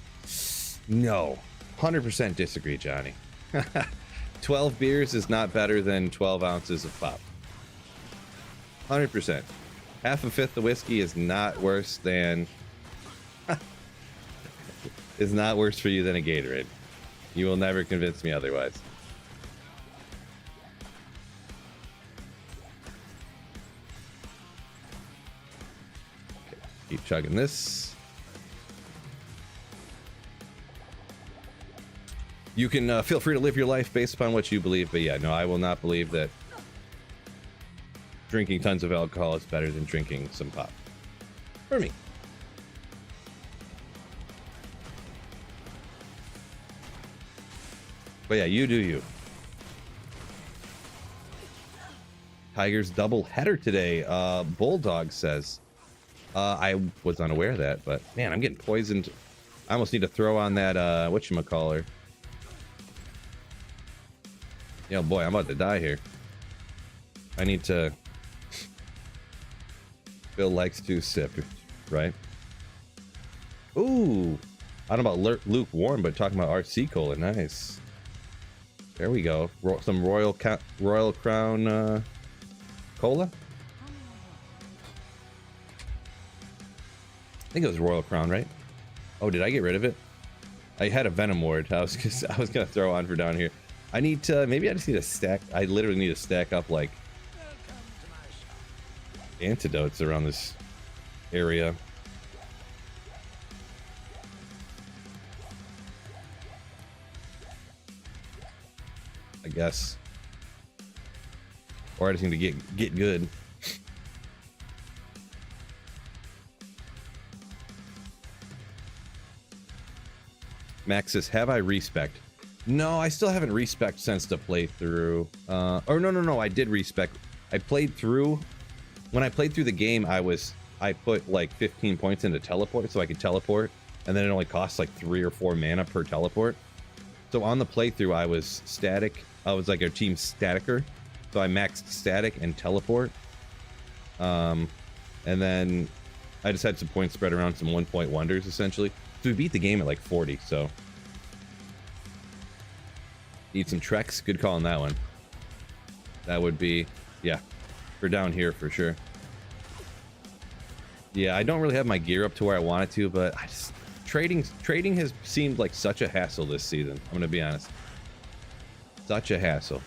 No, 100% disagree, Johnny. 12 beers is not better than 12 ounces of pop. 100%. Half a fifth of whiskey is not worse than is not worse for you than a Gatorade. You will never convince me otherwise. Okay, keep chugging this. You can feel free to live your life based upon what you believe, but yeah, no, I will not believe that drinking tons of alcohol is better than drinking some pop. For me. But yeah, you do you. Tigers double header today. Bulldog says. I was unaware of that, but man, I'm getting poisoned. I almost need to throw on that whatchamacallit. Yo, boy, I'm about to die here. I need to. Bill likes to sip, right? Ooh, I don't know about lukewarm, but talking about RC Cola, nice. There we go. Some Royal Crown Cola. I think it was Royal Crown, right? Oh, did I get rid of it? I had a Venom Ward. I was gonna throw on for down here. I need to. Maybe I just need to stack. I literally need to stack up like antidotes around this area. I guess. Or I just need to get good. Max says, have I respect? No, I still haven't respect since the playthrough. Or no, I did respect. I played through. When I played through the game, I put like 15 points into teleport so I could teleport, and then it only costs like 3 or 4 mana per teleport. So on the playthrough, I was static. I was like a team staticer, so I maxed static and teleport. And and then I just had some points spread around some 1-point wonders essentially. So we beat the game at like 40. So need some treks. Good call on that one. That would be, yeah, for down here for sure. Yeah, I don't really have my gear up to where I want it to, but I just trading has seemed like such a hassle this season. I'm gonna be honest. Such a hassle.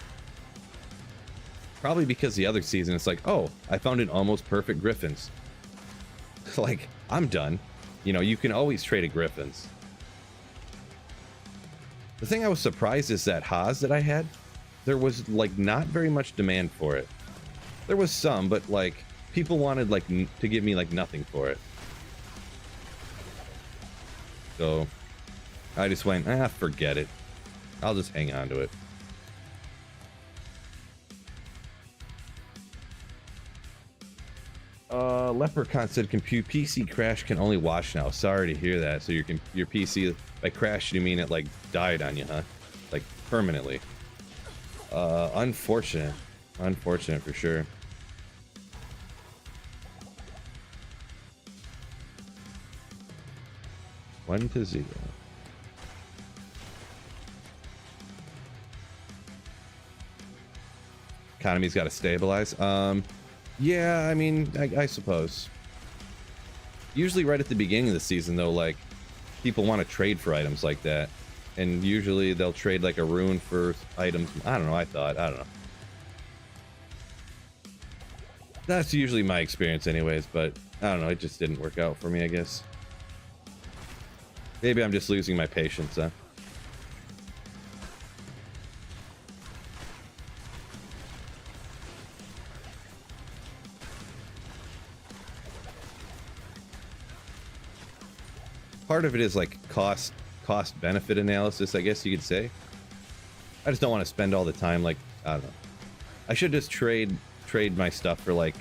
Probably because the other season it's like, oh, I found an almost perfect Griffins. Like, I'm done. You know, you can always trade a Griffins. The thing I was surprised is that Haas that I had, there was like not very much demand for it. There was some, but like people wanted like to give me like nothing for it. So I just went, forget it. I'll just hang on to it. Leprechaun said compute PC crash can only watch now. Sorry to hear that. So your PC, by crash you mean it like died on you, huh? Like permanently. Unfortunate. Unfortunate for sure. One to 0. Economy's got to stabilize. Yeah, I mean, I suppose. Usually right at the beginning of the season, though, like, people want to trade for items like that. And usually they'll trade, like, a rune for items. I don't know, I don't know. That's usually my experience anyways, but I don't know, it just didn't work out for me, I guess. Maybe I'm just losing my patience, huh? Part of it is like cost benefit analysis, I guess you could say. I just don't want to spend all the time, like, I don't know. I should just trade my stuff for like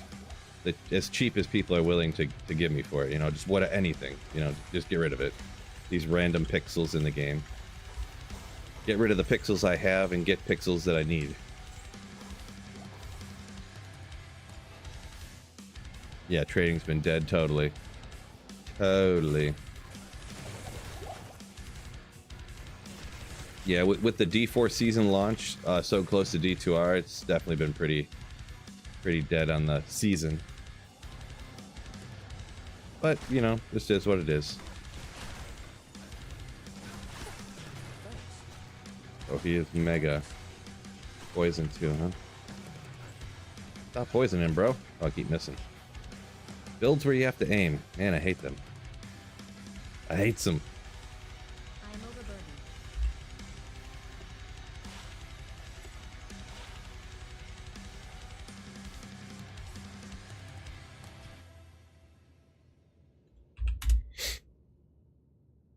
as cheap as people are willing to give me for it, you know, just anything, you know, just get rid of it. These random pixels in the game. Get rid of the pixels I have and get pixels that I need. Yeah, trading's been dead totally. Totally. Yeah, with the D4 season launch so close to D2R, it's definitely been pretty dead on the season. But, you know, this is what it is. Oh, he is mega poison too, huh? Stop poisoning, bro. Oh, I'll keep missing. Builds where you have to aim. Man, I hate them. I hate them. I'm overburdened.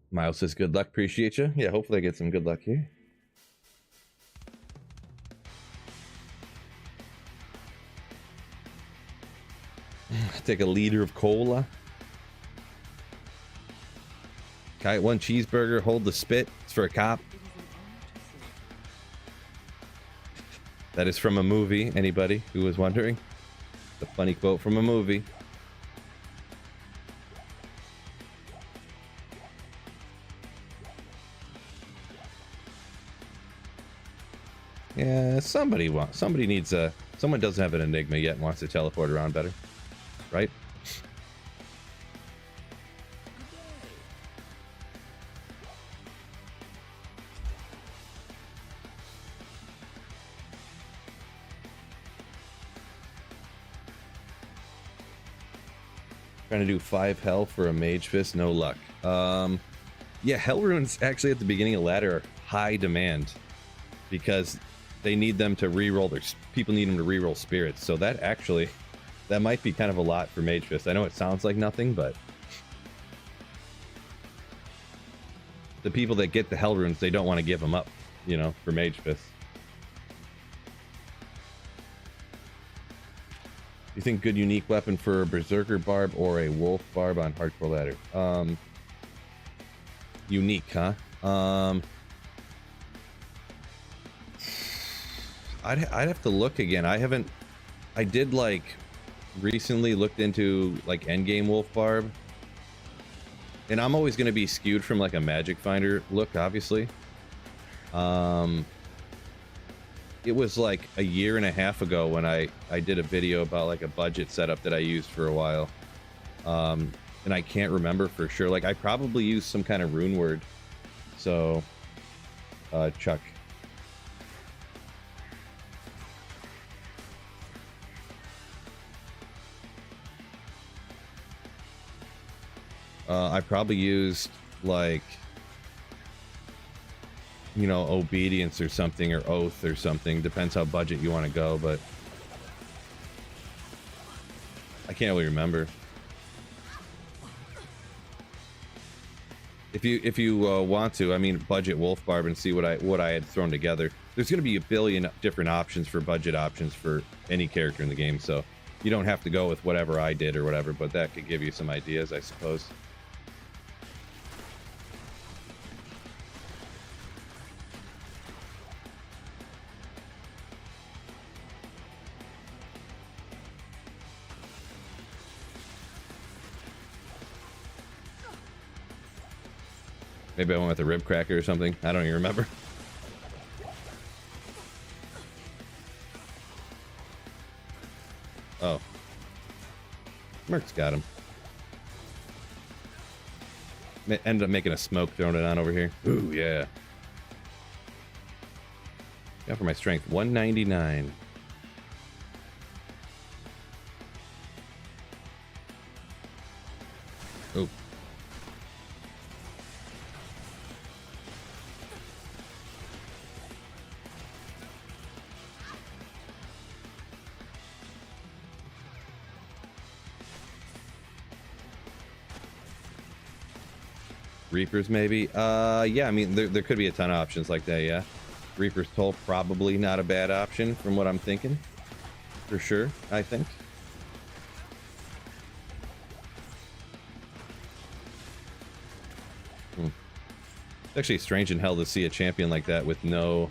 Miles says good luck. Appreciate you. Yeah, hopefully I get some good luck here. Take a liter of cola. Kite one cheeseburger. Hold the spit. It's for a cop. That is from a movie. Anybody who was wondering? A funny quote from a movie. Yeah, somebody needs a. Someone doesn't have an enigma yet and wants to teleport around better, right? Trying to do 5 hell for a mage fist, no luck. Yeah, hell runes actually at the beginning of ladder are high demand because they need them to reroll their people need them to reroll spirits. So that might be kind of a lot for mage fist. I know it sounds like nothing, but the people that get the hell runes, they don't want to give them up, you know, for mage fist. You think good unique weapon for a berserker barb or a wolf barb on hardcore ladder? Unique, huh? I'd have to look again. I did like recently looked into like endgame wolf barb, and I'm always going to be skewed from like a magic finder look, obviously. It was like a year and a half ago when I did a video about like a budget setup that I used for a while, and I can't remember for sure. Like I probably used some kind of rune word. So Chuck, I probably used like, you know, obedience or something, or oath or something. Depends how budget you want to go, but I can't really remember. If you want to, I mean, budget wolf barb and see what I had thrown together. There's going to be a billion different options for budget options for any character in the game, so you don't have to go with whatever I did or whatever, but that could give you some ideas, I suppose. Maybe I went with a rib cracker or something. I don't even remember. Oh. Merc's got him. Ended up making a smoke, throwing it on over here. Ooh, yeah. Got for my strength, 199. Oh. Reapers, maybe? Yeah, I mean, there could be a ton of options like that, yeah. Reaper's Toll, probably not a bad option from what I'm thinking. For sure, I think. It's actually strange in hell to see a champion like that with no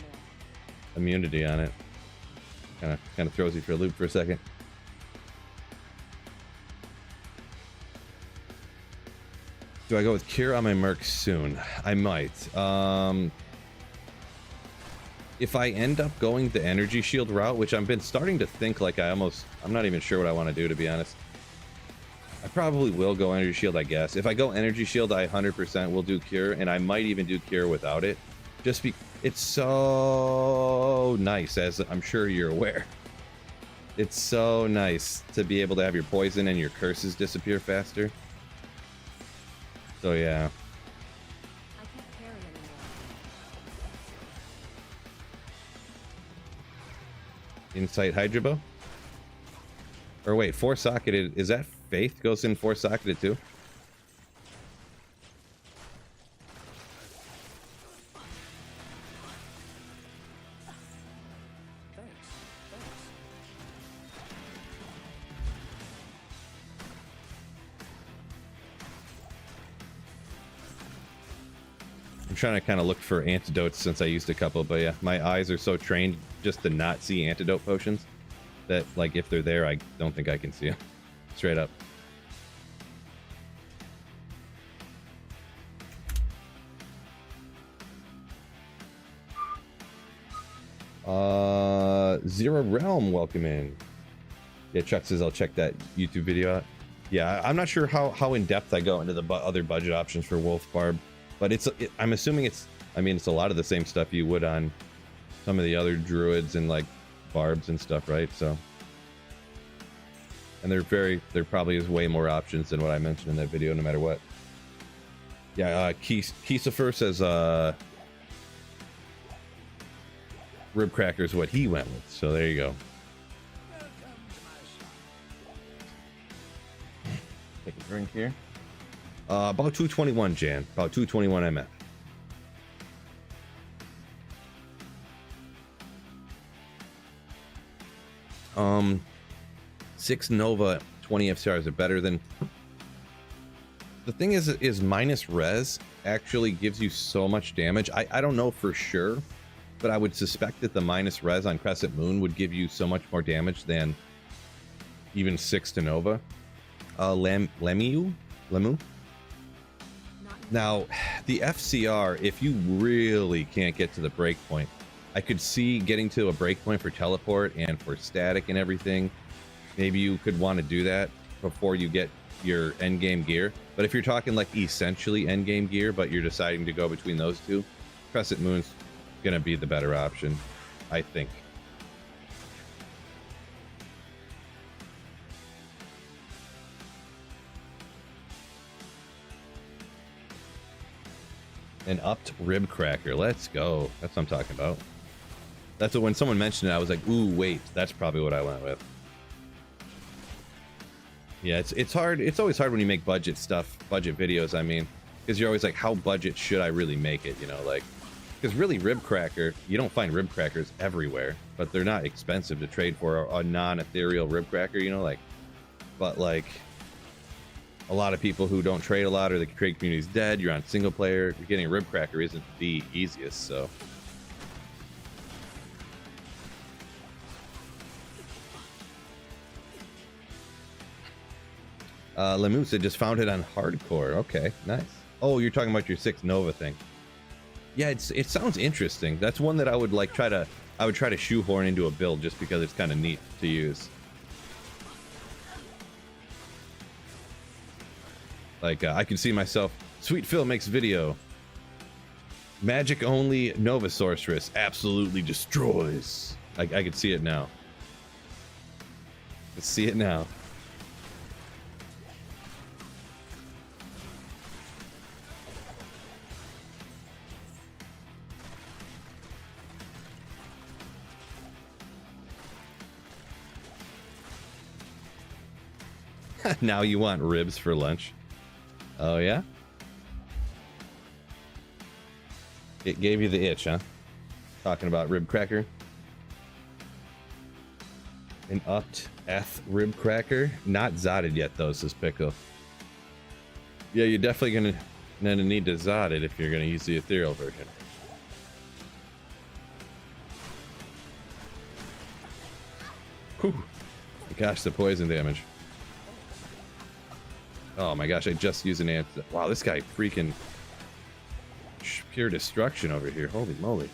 immunity on it. Kind of throws you for a loop for a second. Do I go with Cure on my Merc soon? I might. If I end up going the Energy Shield route, which I've been starting to think like I'm not even sure what I want to do, to be honest. I probably will go Energy Shield, I guess. If I go Energy Shield, I 100% will do Cure, and I might even do Cure without it. Just it's so nice, as I'm sure you're aware. It's so nice to be able to have your poison and your curses disappear faster. So yeah. I can't carry anymore. Insight Hydrobo? Or wait, 4-socketed, is that Faith goes in 4-socketed too? I'm trying to kind of look for antidotes since I used a couple, but yeah, my eyes are so trained just to not see antidote potions that, like, if they're there, I don't think I can see them. Straight up. Zero Realm, welcome in. Yeah, Chuck says I'll check that YouTube video out. Yeah, I'm not sure how in depth I go into the other budget options for Wolf Barb, but I'm assuming it's a lot of the same stuff you would on some of the other druids and like barbs and stuff, right? So, and there probably is way more options than what I mentioned in that video, no matter what. Yeah, Kisifer says rib cracker is what he went with, so there you go. Take a drink here. About 221, Jan. About 221 MF. 6 Nova 20 FCRs are better than. The thing is minus res actually gives you so much damage. I don't know for sure, but I would suspect that the minus res on Crescent Moon would give you so much more damage than even 6 to Nova. Lemu? Not Now, the FCR, if you really can't get to the breakpoint, I could see getting to a breakpoint for teleport and for static and everything. Maybe you could want to do that before you get your endgame gear. But if you're talking like essentially endgame gear, but you're deciding to go between those two, Crescent Moon's going to be the better option, I think. An upped rib cracker. Let's go. That's what I'm talking about. That's what, when someone mentioned it, I was like, ooh, wait, that's probably what I went with. Yeah, it's hard. It's always hard when you make budget stuff, budget videos, I mean, because you're always like, how budget should I really make it? You know, like, because really rib cracker, you don't find rib crackers everywhere, but they're not expensive to trade for a non-ethereal rib cracker, you know, like, but like, a lot of people who don't trade a lot or the trade community's dead, you're on single player, you're getting a rib cracker isn't the easiest, so. Lemusa just found it on hardcore. Okay, nice. Oh, you're talking about your 6 Nova thing. Yeah, it sounds interesting. That's one that I would like I would try to shoehorn into a build just because it's kind of neat to use. Like, I can see myself, Sweet Phil makes video. Magic only Nova Sorceress absolutely destroys. I can see it now. Let's see it now. Now you want ribs for lunch. Oh, yeah? It gave you the itch, huh? Talking about rib cracker. An upped F rib cracker. Not zotted yet, though, says Pickle. Yeah, you're definitely gonna need to zot it if you're gonna use the ethereal version. Whew. Gosh, the poison damage. Oh my gosh, I just used an ant. Wow, this guy freaking pure destruction over here. Holy moly.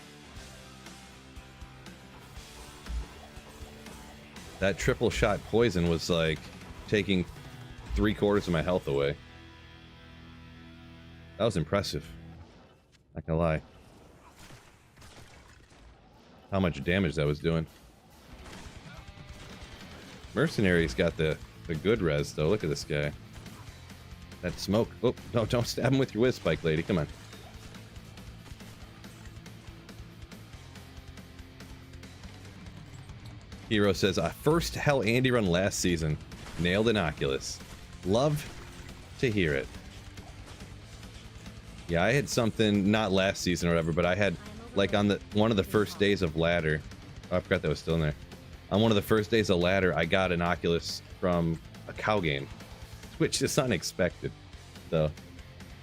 That triple shot poison was like taking 3/4 of my health away. That was impressive. Not gonna lie. How much damage that was doing. Mercenary's got the good res though. Look at this guy. That smoke. Oh, no, don't stab him with your whiz spike, lady. Come on. Hero says, first Hell Andy run last season. Nailed an Oculus. Love to hear it. Yeah, I had something, not last season or whatever, but I had, like, on the one of the first days of ladder. Oh, I forgot that was still in there. On one of the first days of ladder, I got an Oculus from a cow game. Which is unexpected, though.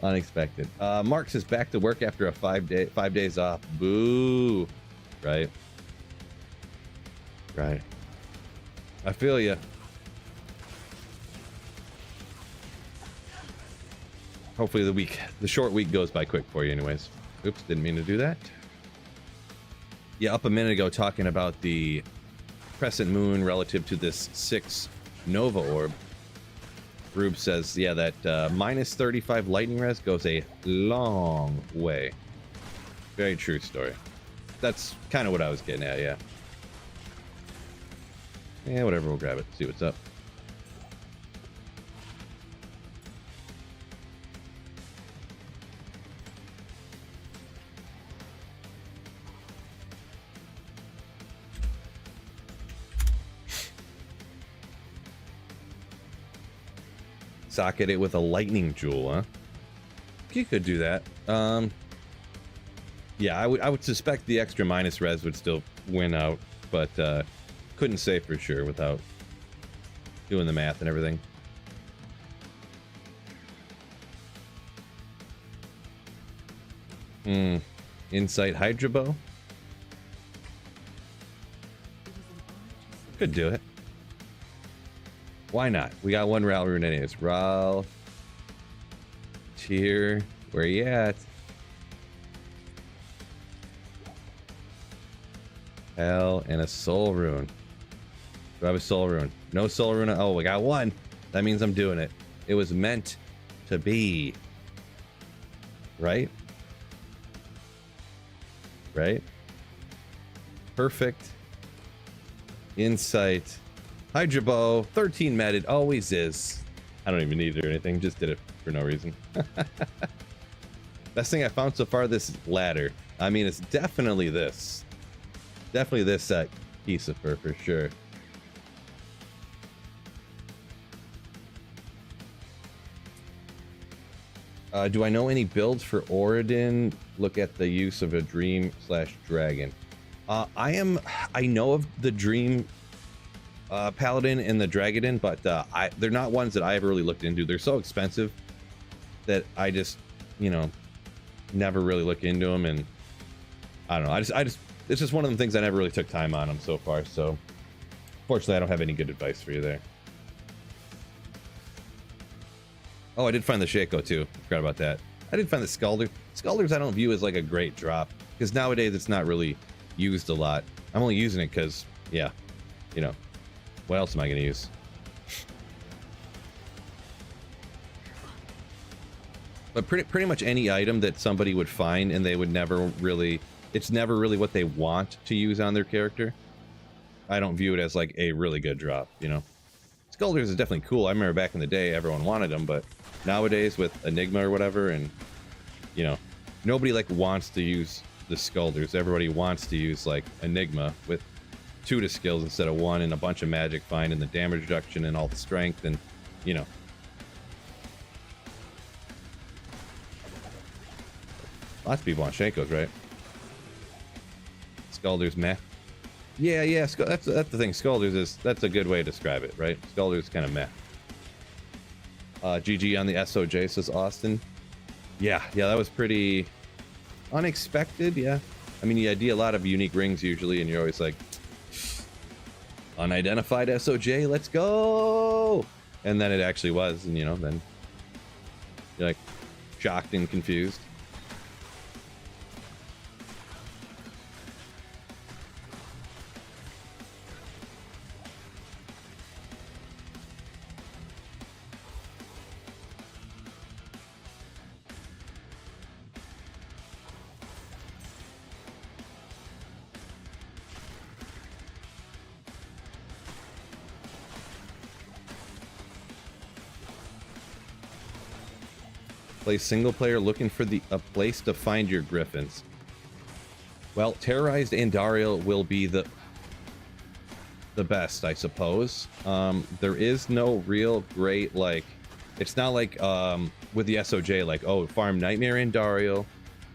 Unexpected. Mark says back to work after a 5 days off. Boo. Right. Right. I feel ya. Hopefully the short week goes by quick for you anyways. Oops, didn't mean to do that. Yeah, up a minute ago talking about the Crescent Moon relative to this 6 Nova Orb. Rube says, yeah, that minus 35 lightning res goes a long way. Very true story. That's kind of what I was getting at, yeah. Yeah, whatever, we'll grab it, see what's up. Socket it with a lightning jewel, huh? You could do that. Yeah, I would suspect the extra minus res would still win out, but couldn't say for sure without doing the math and everything. Insight Hydra Bow? Could do it. Why not? We got one Ral rune anyways. Ral. Tier. Where you at? Hell, and a soul rune. Do I have a soul rune? No soul rune. Oh, we got one. That means I'm doing it. It was meant to be. Right? Right? Perfect. Insight. Hydra bow. 13 med. It always is. I don't even need it or anything. Just did it for no reason. Best thing I found so far, this ladder. I mean, it's definitely this. Definitely this piece of fur for sure. Do I know any builds for Oridon? Look at the use of a dream / dragon. I know of the dream paladin and the dragon, but they're not ones that I ever really looked into. They're so expensive that I just, you know, never really look into them, and I don't know. I just it's just one of the things I never really took time on them so far. So, fortunately, I don't have any good advice for you there. Oh, I did find the Shaco too. Forgot about that. I did find the Scalder. Scalders I don't view as like a great drop because nowadays it's not really used a lot. I'm only using it because, yeah, you know, what else am I going to use? But pretty much any item that somebody would find and they would never really, it's never really what they want to use on their character. I don't view it as like a really good drop, you know. Scalders is definitely cool. I remember back in the day everyone wanted them, but nowadays with Enigma or whatever, and you know, nobody like wants to use the Scalders. Everybody wants to use like Enigma with 2 to skills instead of 1 and a bunch of magic find and the damage reduction and all the strength and, you know. Lots of people want Shankos, right? Scalders meh. Yeah, that's the thing. Scalders is, that's a good way to describe it, right? Scalders kind of meh. GG on the SOJ, says Austin. Yeah, that was pretty unexpected, yeah. I mean, you do a lot of unique rings usually, and you're always like, unidentified SOJ, let's go! And then it actually was, and you know, then you're like shocked and confused. Play single player looking for a place to find your griffins. Well, Terrorized Andariel will be the best, I suppose. There is no real great, like, it's not like with the SOJ, like, oh, farm Nightmare Andariel,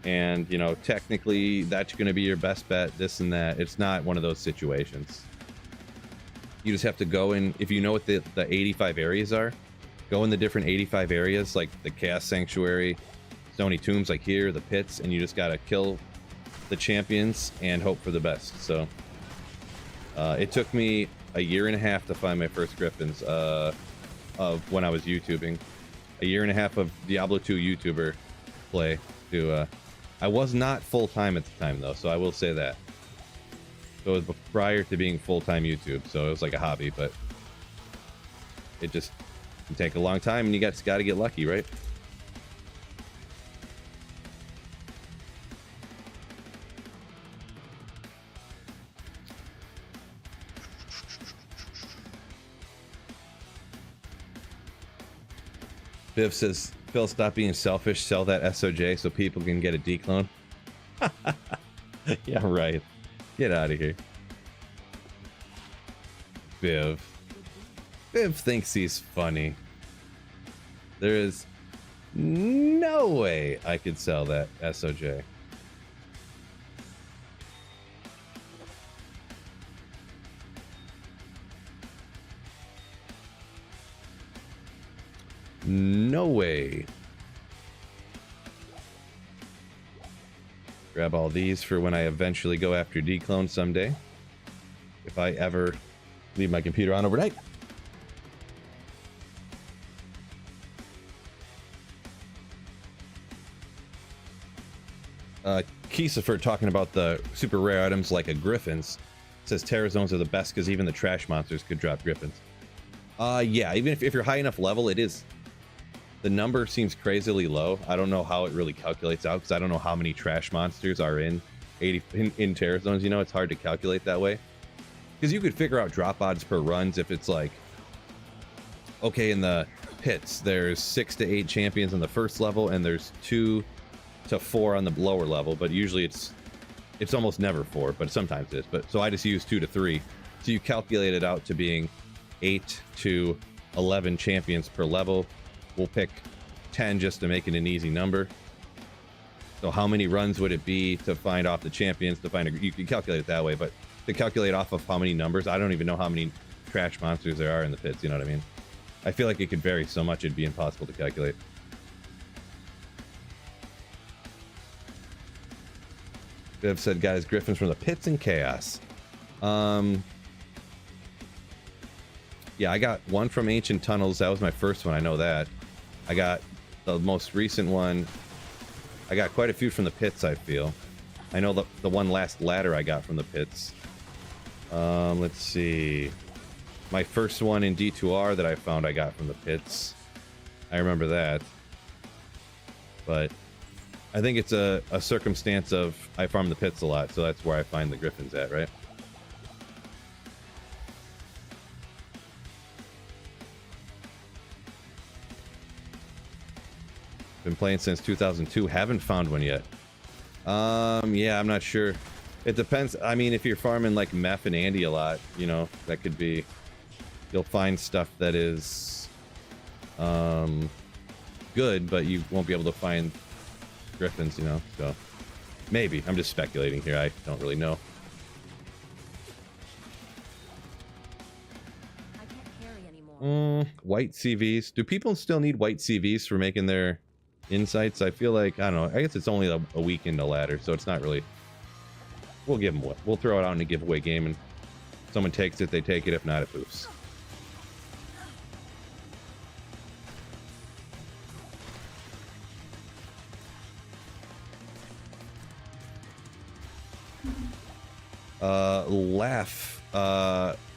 and you know, technically that's going to be your best bet, this and that. It's not one of those situations. You just have to go in, if you know what the 85 areas are, go in the different 85 areas, like the Chaos Sanctuary, Stony Tombs, like here, the pits, and you just gotta kill the champions and hope for the best. So it took me a year and a half to find my first griffins of when I was YouTubing. A year and a half of Diablo 2 YouTuber play. I was not full-time at the time though, so I will say that. So it was prior to being full-time YouTube, so it was like a hobby, but it just can take a long time, and you got to get lucky, right? Viv says, Phil, stop being selfish, sell that SOJ so people can get a declone. Yeah, right. Get out of here. Viv thinks he's funny. There is no way I could sell that SOJ. No way. Grab all these for when I eventually go after declone someday. If I ever leave my computer on overnight. Kisifer talking about the super rare items like a Griffin's. Says Terror Zones are the best because even the trash monsters could drop Griffins. Yeah, even if you're high enough level, it is. The number seems crazily low. I don't know how it really calculates out because I don't know how many trash monsters are in Terror Zones. You know, it's hard to calculate that way. Because you could figure out drop odds per runs if it's like, okay, in the pits, there's 6 to 8 champions on the first level, and there's 2 to 4 on the lower level. But usually it's almost never 4, but sometimes it is. But so I just use 2 to 3. So you calculate it out to being 8 to 11 champions per level. We'll pick 10 just to make it an easy number. So how many runs would it be to find off the champions? You can calculate it that way, but to calculate off of how many numbers, I don't even know how many trash monsters there are in the pits. You know what I mean? I feel like it could vary so much it'd be impossible to calculate. Viv said, guys, Griffins from the pits and chaos. Yeah, I got one from Ancient Tunnels. That was my first one. I know that. I got the most recent one. I got quite a few from the pits, I feel. I know the one last ladder I got from the pits. Let's see. My first one in D2R that I found I got from the pits. I remember that. But I think it's a circumstance of I farm the pits a lot, so that's where I find the Griffins at, right? Been playing since 2002. Haven't found one yet. Yeah, I'm not sure. It depends. I mean, if you're farming like Meph and Andy a lot, you know, that could be. You'll find stuff that is good, but you won't be able to find Griffins, you know. So maybe. I'm just speculating here. I don't really know. I can't carry anymore. White CVs. Do people still need white CVs for making their insights? I feel like, I don't know. I guess it's only a week into ladder, so it's not really. We'll give them what. We'll throw it out in a giveaway game, and if someone takes it, they take it. If not, it poofs.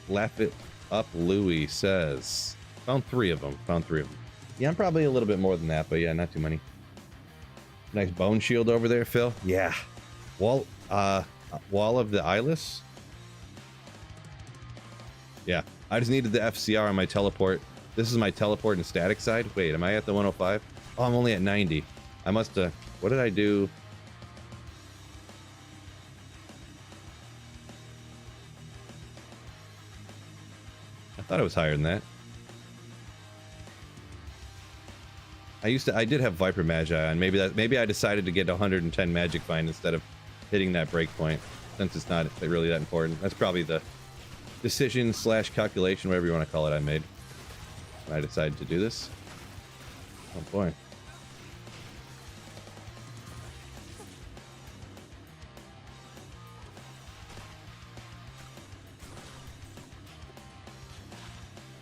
Laugh it up. Louis says, found 3 of them. Yeah, I'm probably a little bit more than that, but yeah, not too many. Nice bone shield over there, Phil. Yeah. Wall of the Eyeless. Yeah, I just needed the FCR on my teleport. This is my teleport and static side. Wait, am I at the 105? Oh, I'm only at 90. I must have. What did I do? I thought it was higher than that. I did have Viper Magi on. Maybe I decided to get 110 Magic Find instead of hitting that breakpoint, since it's not really that important. That's probably the decision / calculation, whatever you want to call it, I made when I decided to do this. Oh boy.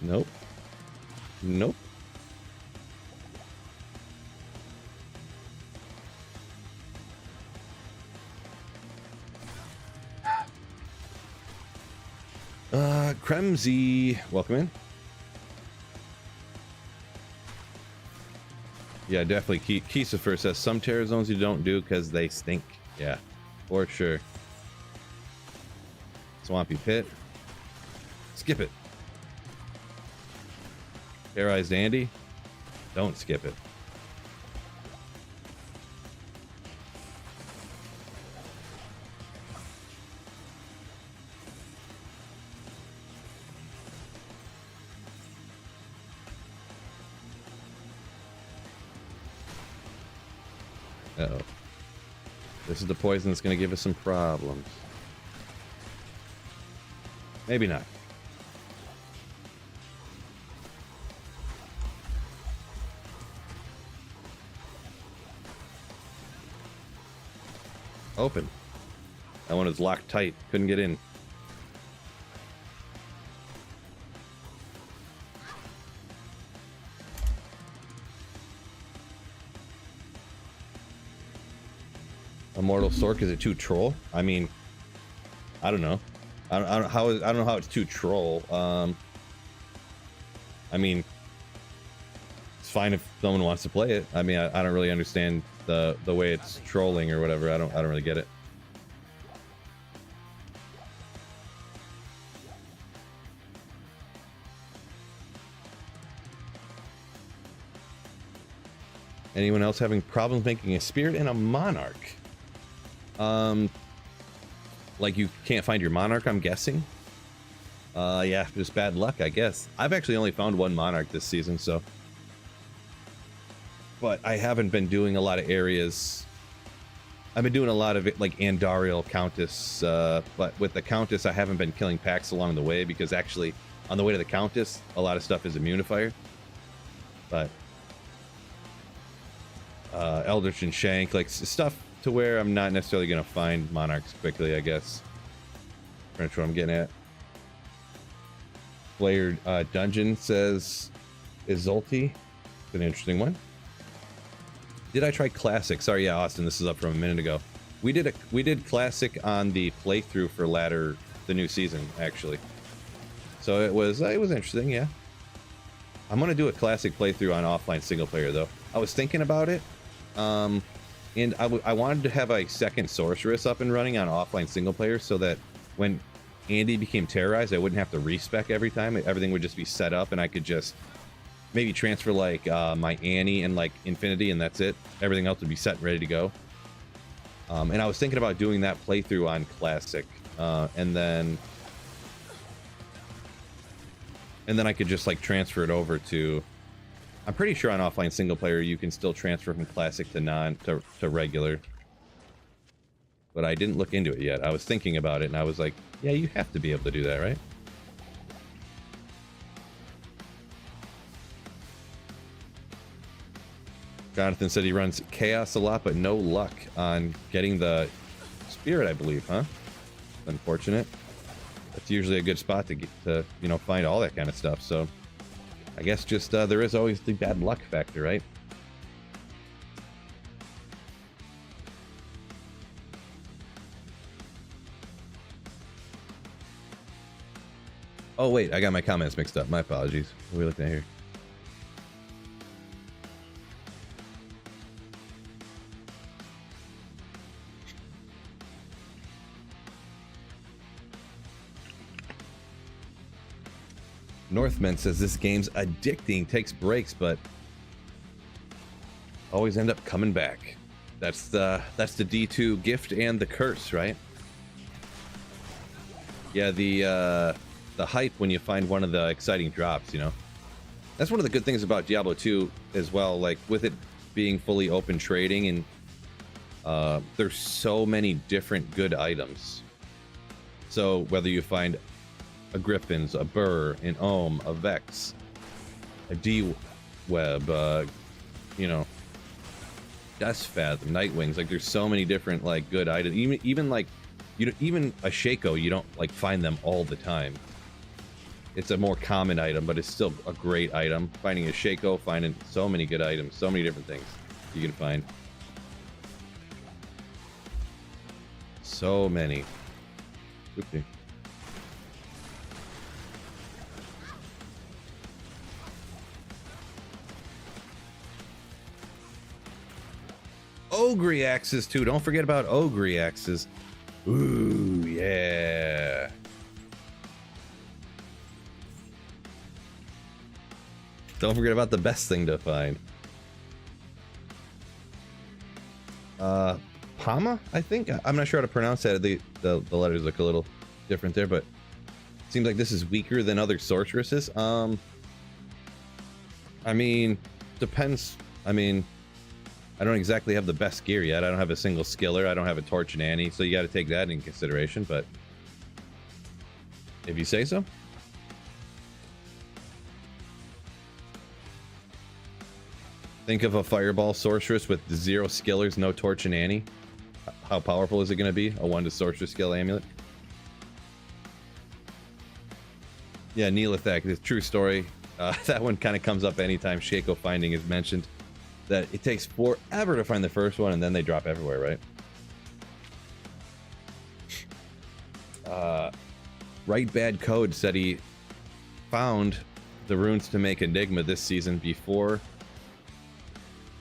Nope. Nope. Kremzy, welcome in. Yeah, definitely. Kisifer says some terror zones you don't do because they stink. Yeah, for sure. Swampy Pit. Skip it. Terrorized Andy. Don't skip it. Uh-oh. This is the poison that's going to give us some problems. Maybe not. Open. That one is locked tight. Couldn't get in. Immortal Sorc, is it too troll? I mean, I don't know. I don't know how it's too troll. I mean, it's fine if someone wants to play it. I mean, I don't really understand the way it's trolling or whatever. I don't really get it. Anyone else having problems making a spirit and a monarch? Like you can't find your monarch, I'm guessing. Yeah, just bad luck, I guess. I've actually only found one monarch this season, so. But I haven't been doing a lot of areas. I've been doing a lot of it, like Andariel, Countess, but with the Countess, I haven't been killing packs along the way because actually, on the way to the Countess, a lot of stuff is immune to fire. But Eldritch and Shank, like stuff to where I'm not necessarily gonna find monarchs quickly, I guess. That's what I'm getting at. Player Dungeon says Izulti. It's an interesting one. Did I try Classic? Sorry, yeah, Austin, this is up from a minute ago. We did Classic on the playthrough for Ladder, the new season, actually. So it was interesting, yeah. I'm gonna do a Classic playthrough on offline single player though. I was thinking about it, and I wanted to have a second Sorceress up and running on offline single player so that when Andy became terrorized, I wouldn't have to respec every time. Everything would just be set up, and I could just maybe transfer like my Annie and like Infinity, and that's it. Everything else would be set and ready to go. And I was thinking about doing that playthrough on Classic, and then I could just like transfer it over to. I'm pretty sure on offline single player you can still transfer from Classic to regular. But I didn't look into it yet. I was thinking about it, and I was like, yeah, you have to be able to do that, right? Jonathan said he runs Chaos a lot, but no luck on getting the Spirit, I believe, huh? Unfortunate. That's usually a good spot to get to, you know, find all that kind of stuff. So I guess just there is always the bad luck factor, right? Oh, wait, I got my comments mixed up. My apologies. What are we looking at here? Northman says this game's addicting, takes breaks, but always end up coming back. That's the D2 gift and the curse, right? Yeah, the hype when you find one of the exciting drops, you know. That's one of the good things about Diablo 2 as well, like with it being fully open trading, and there's so many different good items. So whether you find a Griffin's, a Burr, an Ohm, a Vex, a D-Web, you know, Death Fathom, Nightwings, like there's so many different like good items. Even like, you know, even a Shaco, you don't like find them all the time. It's a more common item, but it's still a great item. Finding a Shaco, finding so many good items, so many different things you can find. So many. Oopsie. Ogre axes too. Don't forget about Ogre axes. Ooh, yeah. Don't forget about the best thing to find. Pama, I think. I'm not sure how to pronounce that. The letters look a little different there, but it seems like this is weaker than other sorceresses. I mean, depends. I mean, I don't exactly have the best gear yet. I don't have a single skiller. I don't have a torch and Annie, so you got to take that into consideration. But if you say so. Think of a fireball sorceress with 0 skillers, no torch and Annie. How powerful is it going to be? A 1 to sorcerer skill amulet. Yeah, Neolithak, the true story. That one kind of comes up anytime Shaco finding is mentioned. That it takes forever to find the first one, and then they drop everywhere, right? Write Bad Code said he found the runes to make Enigma this season before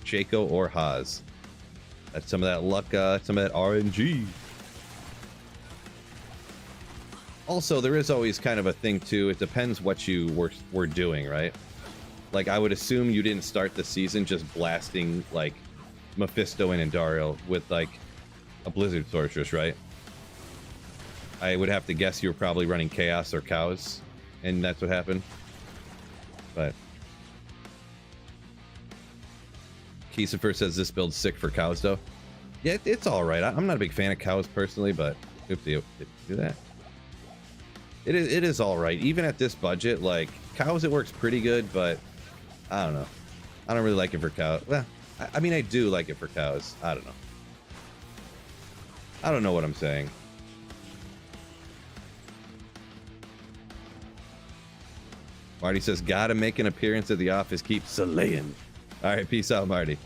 Shaco or Haas. That's some of that luck, some of that RNG. Also, there is always kind of a thing too. It depends what you were doing, right? Like, I would assume you didn't start the season just blasting like Mephisto and Andariel with like a Blizzard Sorceress, right? I would have to guess you were probably running Chaos or Cows, and that's what happened. But Kiesefer says this build's sick for Cows, though. Yeah, it's all right. I'm not a big fan of Cows personally, but if they do that, it is all right. Even at this budget, like Cows, it works pretty good, but I don't know. I don't really like it for Cows. Well, I mean, I do like it for Cows. I don't know. I don't know what I'm saying. Marty says, gotta make an appearance at the office. Keep slaying. All right, peace out, Marty.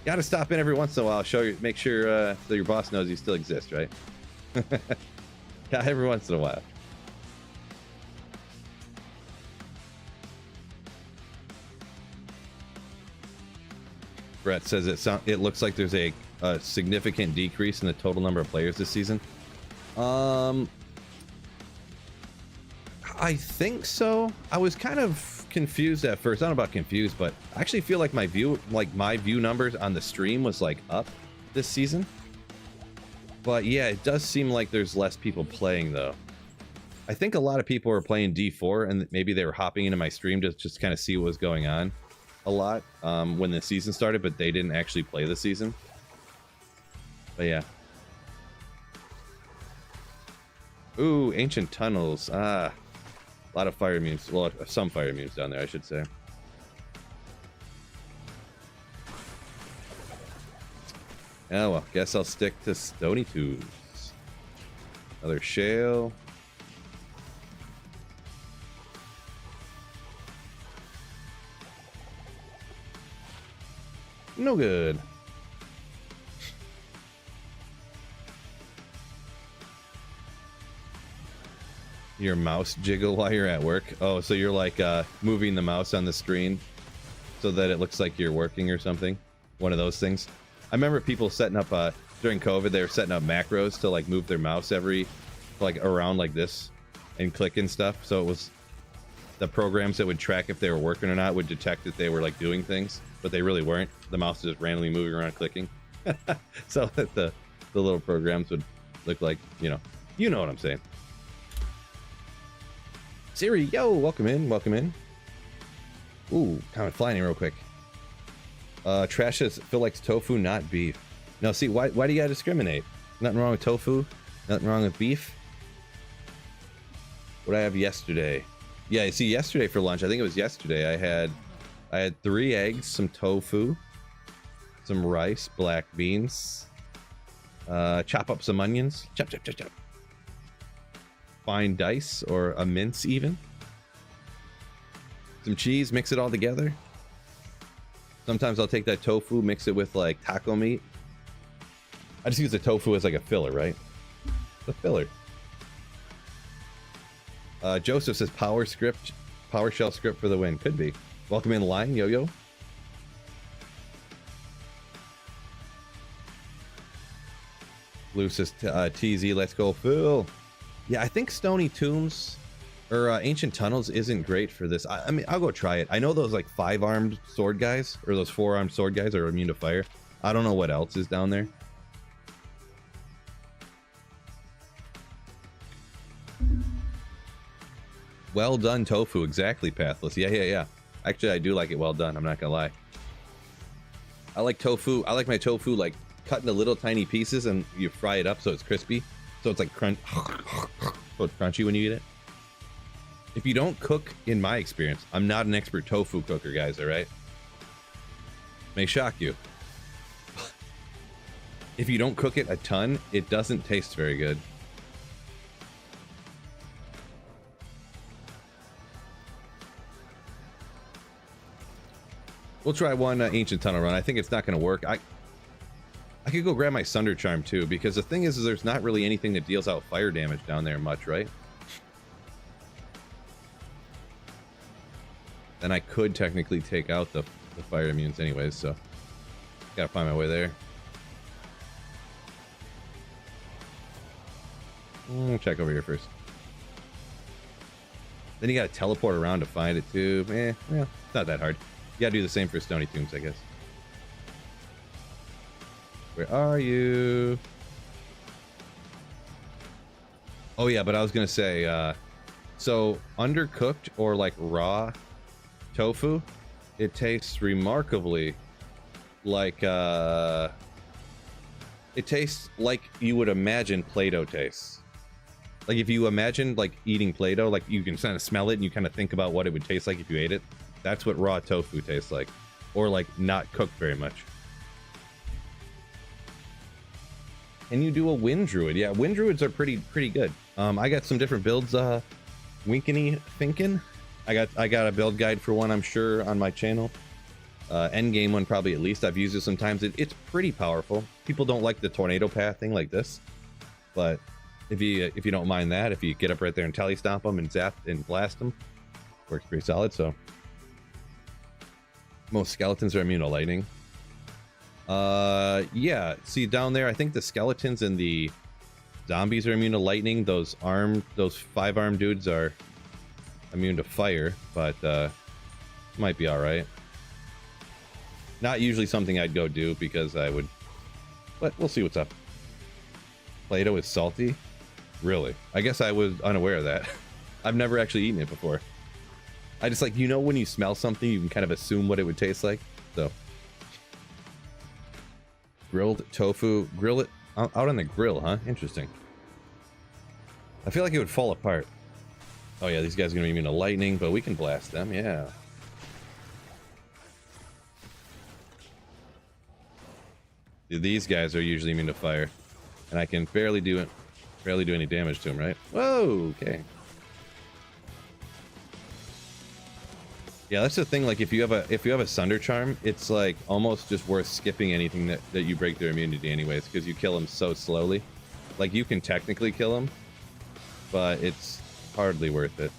Gotta stop in every once in a while. Make sure so your boss knows you still exist, right? Yeah, every once in a while. Brett says it looks like there's a significant decrease in the total number of players this season. I think so. I was kind of confused at first. I don't know about confused, but I actually feel like my view numbers on the stream was like up this season. But yeah, it does seem like there's less people playing though. I think a lot of people were playing D4 and maybe they were hopping into my stream to just kind of see what was going on a lot when the season started, but they didn't actually play the season. But yeah. Ooh, ancient tunnels. Ah. A lot of fire immunes. Well, some fire immunes down there, I should say. Oh, well, guess I'll stick to Stoney Tubes. Another shale. No good. Your mouse jiggle while you're at work. Oh, so you're like moving the mouse on the screen so that it looks like you're working or something. One of those things. I remember people setting up during COVID, they were setting up macros to like move their mouse around like this and click and stuff. So it was the programs that would track if they were working or not would detect that they were like doing things, but they really weren't. The mouse was just randomly moving around clicking. So that the little programs would look like, you know what I'm saying. Siri, yo, welcome in, welcome in. Ooh, comment flying real quick. Trash says Phil likes tofu, not beef. No, see, why do you gotta discriminate? Nothing wrong with tofu, nothing wrong with beef. What did I have yesterday? Yeah, see, yesterday for lunch, I think it was yesterday, I had 3 eggs, some tofu, some rice, black beans, chop up some onions, chop, chop, chop, chop. Fine dice or a mince even. Some cheese, mix it all together. Sometimes I'll take that tofu, mix it with like taco meat. I just use the tofu as like a filler, right? The filler. Joseph says PowerShell script for the win. Could be. Welcome in line, yo-yo. Blue says TZ, let's go Phil. Yeah, I think Stony Tombs or Ancient Tunnels isn't great for this. I mean, I'll go try it. I know those like 5-armed sword guys or those 4-armed sword guys are immune to fire. I don't know what else is down there. Well done tofu, exactly, Pathless. Yeah. Actually, I do like it well done. I'm not gonna lie. I like tofu. I like my tofu like cut into little tiny pieces and you fry it up so it's crispy. So it's like crunch, so it's crunchy when you eat it. If you don't cook, in my experience, I'm not an expert tofu cooker, guys, all right? May shock you. If you don't cook it a ton, it doesn't taste very good. We'll try one Ancient Tunnel run. I think it's not going to work. I could go grab my Sunder Charm too, because the thing is there's not really anything that deals out fire damage down there much, right? Then I could technically take out the fire immunes anyways, so gotta find my way there. Check over here first. Then you gotta teleport around to find it too. Well, it's not that hard. You gotta do the same for Stony Tombs, I guess. Where are you? Oh yeah, but I was gonna say, so undercooked or like raw tofu, it tastes remarkably like, it tastes like you would imagine Play-Doh tastes. Like if you imagine like eating Play-Doh, like you can kind of smell it and you kind of think about what it would taste like if you ate it. That's what raw tofu tastes like, or like not cooked very much. And you do a Wind Druid. Yeah, Wind Druids are pretty good. I got some different builds, winkiny thinking. I got a build guide for one, I'm sure, on my channel. End game one probably at least. I've used it sometimes. It's pretty powerful. People don't like the tornado path thing like this, but if you don't mind that, if you get up right there and tally stomp them and zap and blast them, works pretty solid. So most skeletons are immune to lightning. Yeah, see down there, I think the skeletons and the zombies are immune to lightning. Those 5-armed dudes are immune to fire, but might be all right. Not usually something I'd go do because I would, but we'll see what's up. Play-Doh is salty? Really? I guess I was unaware of that. I've never actually eaten it before. I just like, you know, when you smell something, you can kind of assume what it would taste like. So grilled tofu, grill it out on the grill, huh? Interesting. I feel like it would fall apart. Oh yeah, these guys are gonna be immune to lightning, but we can blast them, yeah. These guys are usually immune to fire, and I can barely do any damage to them, right? Whoa, okay. Yeah, that's the thing. Like, if you have a Sunder Charm, it's like almost just worth skipping anything that you break their immunity anyways, because you kill them so slowly. Like, you can technically kill them, but it's hardly worth it.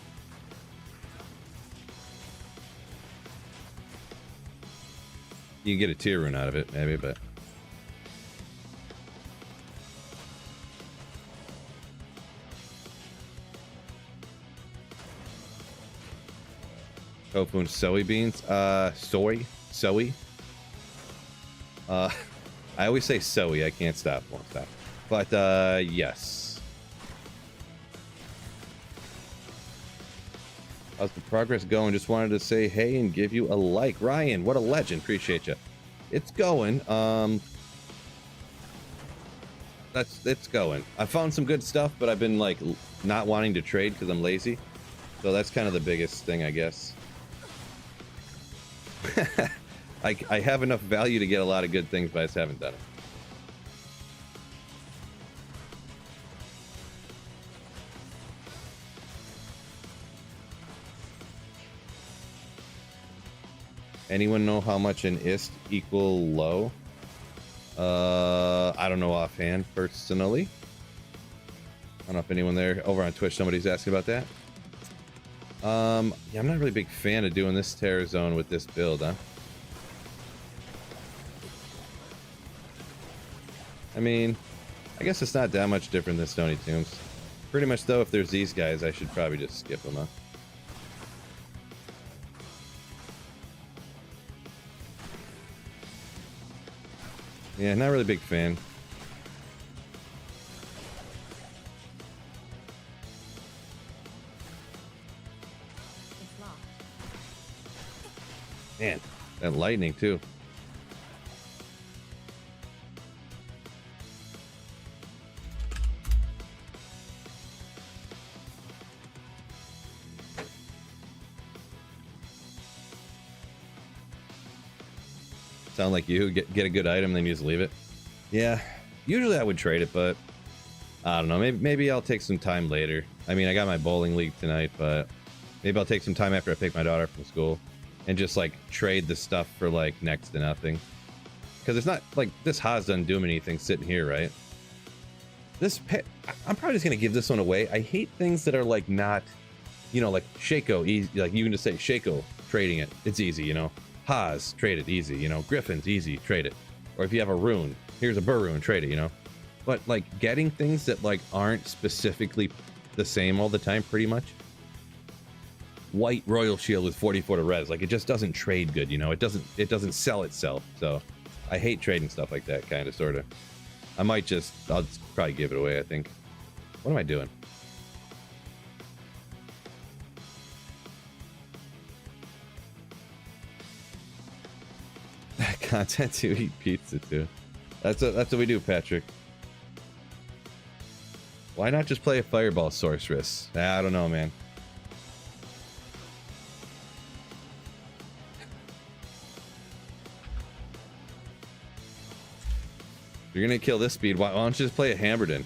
You can get a tier rune out of it, maybe, but tofu and soybeans. Soy. I always say soy. I can't stop. Won't stop. But yes. How's the progress going? Just wanted to say hey and give you a like. Ryan, what a legend. Appreciate you. It's going. It's going. I found some good stuff, but I've been like not wanting to trade because I'm lazy. So that's kind of the biggest thing, I guess. I have enough value to get a lot of good things, but I just haven't done it. Anyone know how much an ist equal low? I don't know offhand, personally. I don't know if anyone there over on Twitch, somebody's asking about that. Yeah, I'm not really a big fan of doing this terror zone with this build, huh? I mean, I guess it's not that much different than Stony Tombs. Pretty much, though, if there's these guys, I should probably just skip them, huh? Yeah, not really a big fan. It's locked. Man, that lightning, too. Sound like you get a good item, then you just leave it. Yeah, usually I would trade it, but I don't know. Maybe I'll take some time later. I mean, I got my bowling league tonight, but maybe I'll take some time after I pick my daughter from school and just like trade the stuff for like next to nothing. because it's not like this Haas doesn't do anything sitting here, right? This pet, I'm probably just gonna give this one away. I hate things that are like not, you know, like Shaco, easy, like you can just say Shaco, trading it, it's easy, you know. Haas, trade it, easy, you know. Griffin's easy, trade it. Or if you have a rune, here's a burr rune, trade it, you know. But like getting things that like aren't specifically the same all the time, pretty much. White Royal Shield with 44 to res, like it just doesn't trade good, you know. It doesn't sell itself. So I hate trading stuff like that, kind of, sort of. I'll just probably give it away, I think. What am I doing? Content to eat pizza too. That's what we do, Patrick. Why not just play a Fireball Sorceress? I don't know, man. If you're gonna kill this speed, why don't you just play a Hammerden?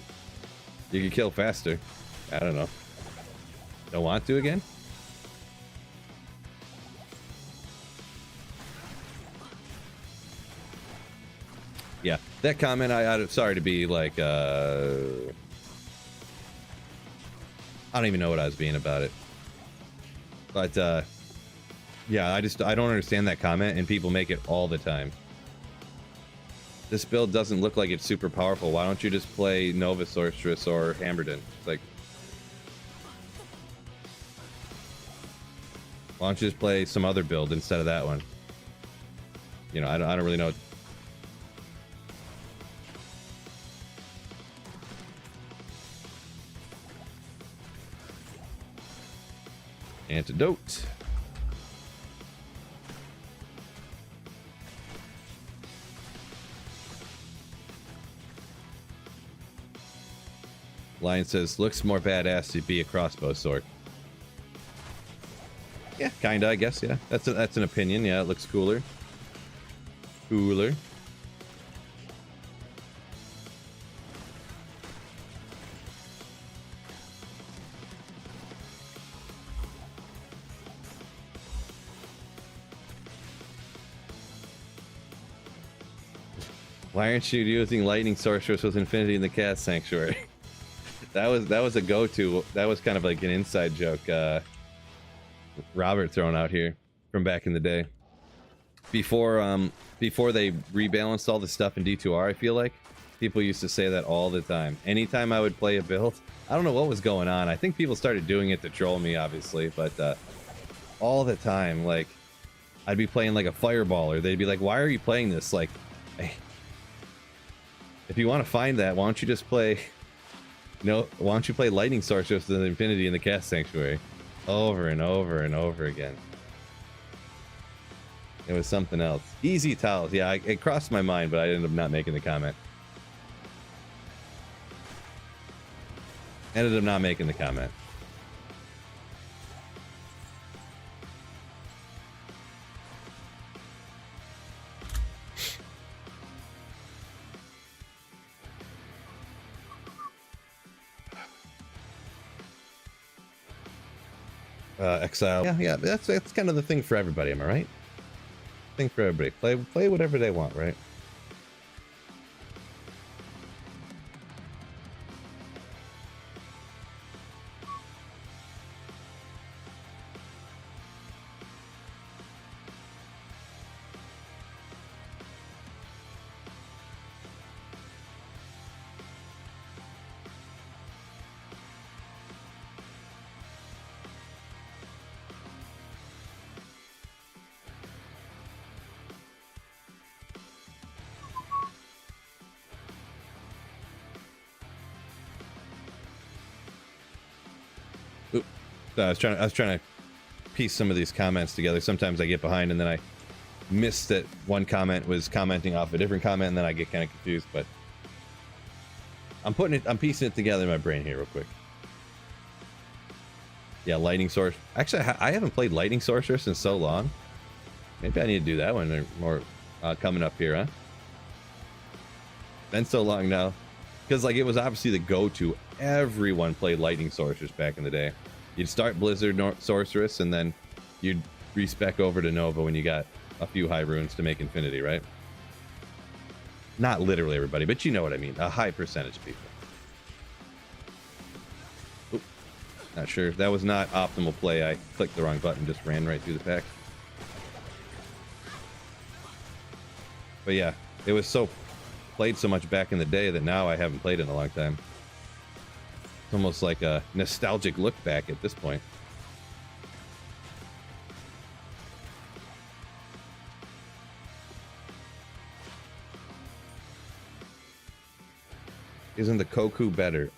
You can kill faster. I don't know. Don't want to again? Yeah, that comment, I'm sorry to be like, I don't even know what I was being about it. But, yeah, I don't understand that comment, and people make it all the time. This build doesn't look like it's super powerful. Why don't you just play Nova Sorceress or Hammerden? It's like, why don't you just play some other build instead of that one? You know, I don't really know. Antidote. Lion says, looks more badass to be a crossbow sword. Yeah, kinda, I guess, yeah. That's an opinion, yeah, it looks cooler. Cooler. Why aren't you using Lightning Sorceress with Infinity in the Cast Sanctuary? that was a go-to. That was kind of like an inside joke Robert throwing out here from back in the day. Before they rebalanced all the stuff in D2R, I feel like people used to say that all the time. Anytime I would play a build, I don't know what was going on. I think people started doing it to troll me, obviously, but all the time, like, I'd be playing like a Fireball, or they'd be like, why are you playing this? Like, hey, if you want to find that, why don't you just play... No, why don't you play Lightning Sorceress with Infinity in the Cast Sanctuary? Over and over and over again. It was something else. Easy Tiles. Yeah, it crossed my mind, but I ended up not making the comment. Ended up not making the comment. Exile. Yeah, that's kind of the thing for everybody, am I right? Thing for everybody. Play whatever they want, right? I was trying to piece some of these comments together. Sometimes I get behind and then I miss that one comment was commenting off a different comment, and then I get kind of confused. But I'm piecing it together in my brain here real quick. Yeah, Lightning Source. Actually, I haven't played Lightning Sorceress in so long. Maybe I need to do that one more coming up here, huh? Been so long now, because like it was obviously the go-to. Everyone played Lightning Sorceress back in the day. You'd start Blizzard Sorceress, and then you'd respec over to Nova when you got a few high runes to make Infinity, right? Not literally everybody, but you know what I mean. A high percentage of people. Oop, not sure. That was not optimal play. I clicked the wrong button, just ran right through the pack. But yeah, it was played so much back in the day that now I haven't played in a long time. It's almost like a nostalgic look back at this point. Isn't the Koku better?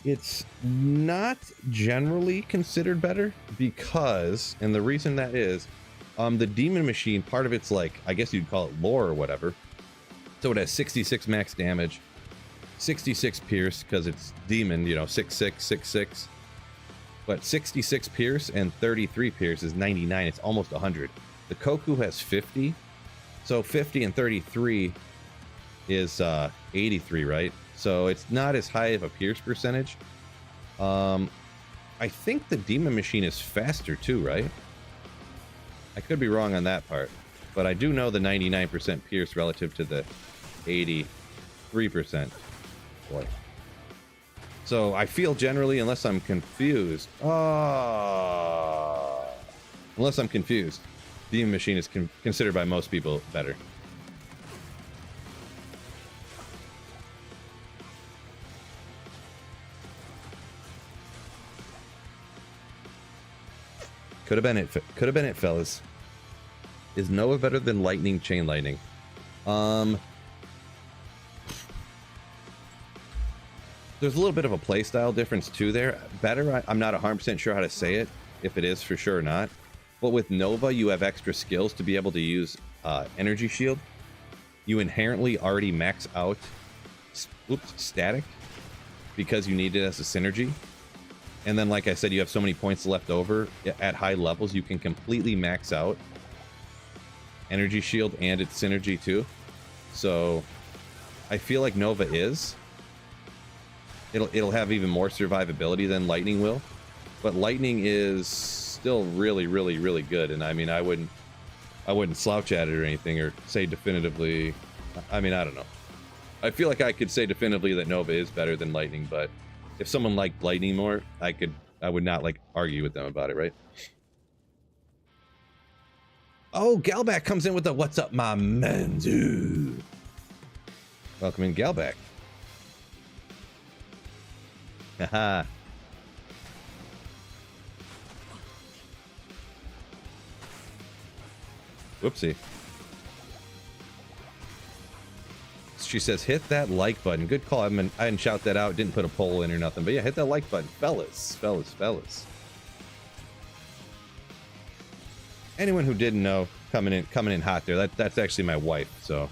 It's not generally considered better because, and the reason that is, the Demon Machine, part of it's like, I guess you'd call it lore or whatever. So it has 66 max damage, 66 pierce because it's demon, you know, 6'6", 6'6". But 66 pierce and 33 pierce is 99. It's almost 100. The Koku has 50. So 50 and 33 is 83, right? So it's not as high of a pierce percentage. I think the Demon Machine is faster too, right? I could be wrong on that part, but I do know the 99% pierce relative to the 83%. Boy. So I feel generally, unless I'm confused, Demon Machine is considered by most people better. Could have been it. Could have been it, fellas. Is Nova better than Lightning Chain Lightning? There's a little bit of a playstyle difference too there. Better, I'm not 100% sure how to say it, if it is for sure or not. But with Nova, you have extra skills to be able to use Energy Shield. You inherently already max out static because you need it as a synergy. And then, like I said, you have so many points left over at high levels, you can completely max out Energy Shield and its synergy too. So I feel like Nova is. It'll have even more survivability than Lightning will. But Lightning is still really, really, really good. And I mean, I wouldn't slouch at it or anything or say definitively. I mean, I don't know. I feel like I could say definitively that Nova is better than Lightning, but if someone liked Lightning more, I would not like argue with them about it, right? Oh, Galback comes in with the "What's up, my man, dude?" Welcome in, Galback. Haha. Whoopsie. She says, hit that like button. Good call. I didn't shout that out. Didn't put a poll in or nothing. But yeah, hit that like button. Fellas. Anyone who didn't know, coming in hot there, that's actually my wife. So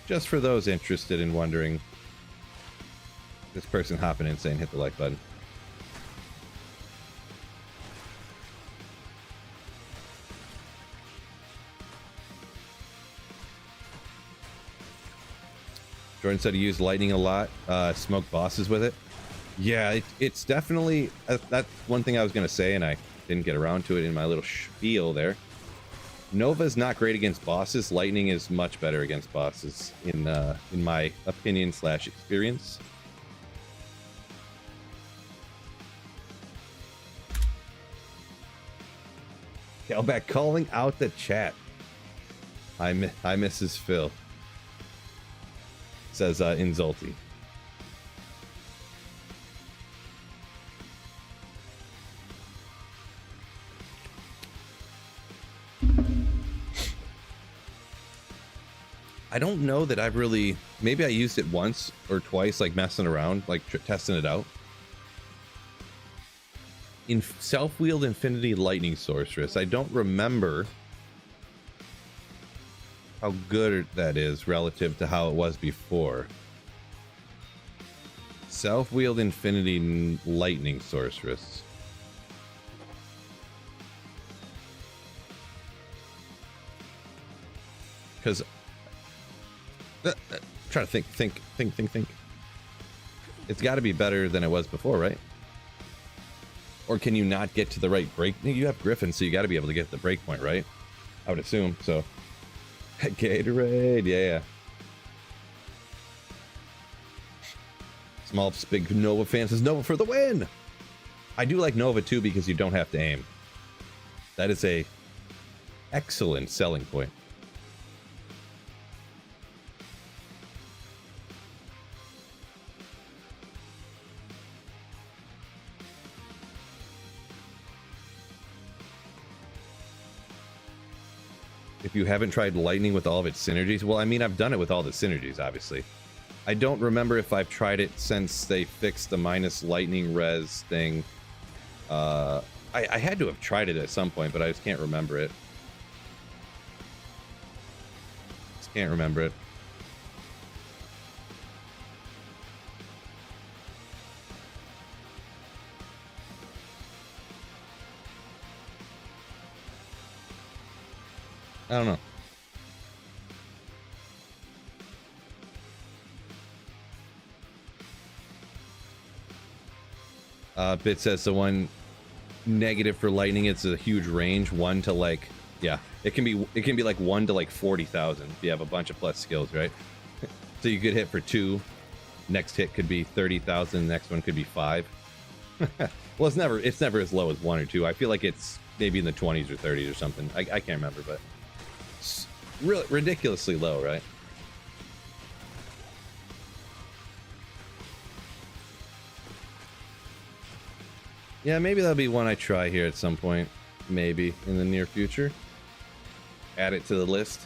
just for those interested in wondering, this person hopping in saying hit the like button. Jordan said he used Lightning a lot, smoked bosses with it. Yeah, it's definitely, that's one thing I was going to say, and I didn't get around to it in my little spiel there. Nova's not great against bosses. Lightning is much better against bosses, in my opinion / experience. Galback calling out the chat. Hi, Mrs. Phil. Says Inzulti. I don't know that I've really, maybe I used it once or twice, like messing around, like testing it out. In Self-Wheeled Infinity Lightning Sorceress, I don't remember how good that is relative to how it was before. Self-Wheeled Infinity Lightning Sorceress. Because try to think. It's got to be better than it was before, right? Or can you not get to the right break? You have Griffin, so you got to be able to get the break point, right? I would assume so. Gatorade, yeah. Small big Nova fan says Nova for the win. I do like Nova too because you don't have to aim. That is a excellent selling point. If you haven't tried lightning with all of its synergies, well, I mean, I've done it with all the synergies, obviously. I don't remember if I've tried it since they fixed the minus lightning res thing. I had to have tried it at some point, but I just can't remember it. Just can't remember it. I don't know. Bit says the one negative for lightning, it's a huge range, 1 to like, yeah, it can be like 1 to like 40,000 if you have a bunch of plus skills, right? So you could hit for 2, next hit could be 30,000, next one could be 5. Well, it's never as low as 1 or 2. I feel like it's maybe in the 20s or 30s or something. I can't remember, but it's really ridiculously low, right? Yeah, maybe that'll be one I try here at some point. Maybe in the near future. Add it to the list.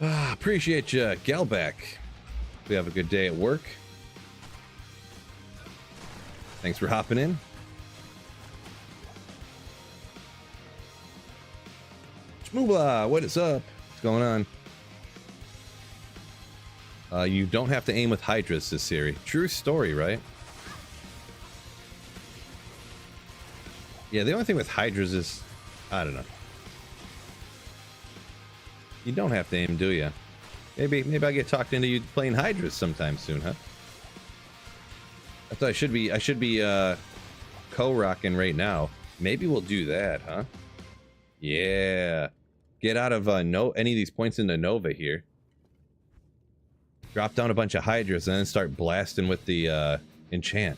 Appreciate you, Galback. We have a good day at work. Thanks for hopping in. Shmooba, what is up? What's going on? You don't have to aim with Hydras this series. True story, right? Yeah, the only thing with Hydras is, I don't know. You don't have to aim, do you? Maybe I get talked into you playing Hydras sometime soon, huh? I thought I should be co-rocking right now. Maybe we'll do that, huh? Yeah. Get out of any of these points into Nova here. Drop down a bunch of Hydras and then start blasting with the Enchant.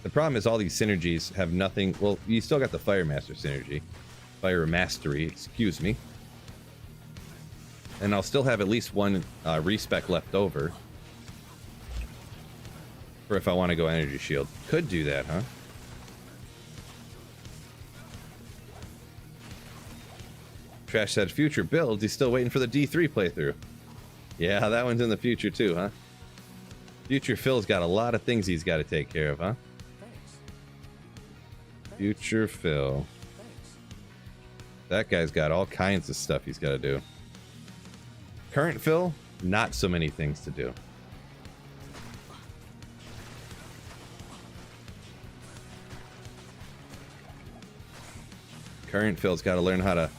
The problem is all these synergies have nothing. Well, you still got the Fire Master synergy. Fire Mastery, excuse me. And I'll still have at least one respec left over. For if I want to go Energy Shield. Could do that, huh? Trash said future builds. He's still waiting for the D3 playthrough. Yeah, that one's in the future too, huh? Future Phil's got a lot of things he's got to take care of, huh? Future Phil. That guy's got all kinds of stuff he's got to do. Current Phil, not so many things to do. Current Phil's got to learn how to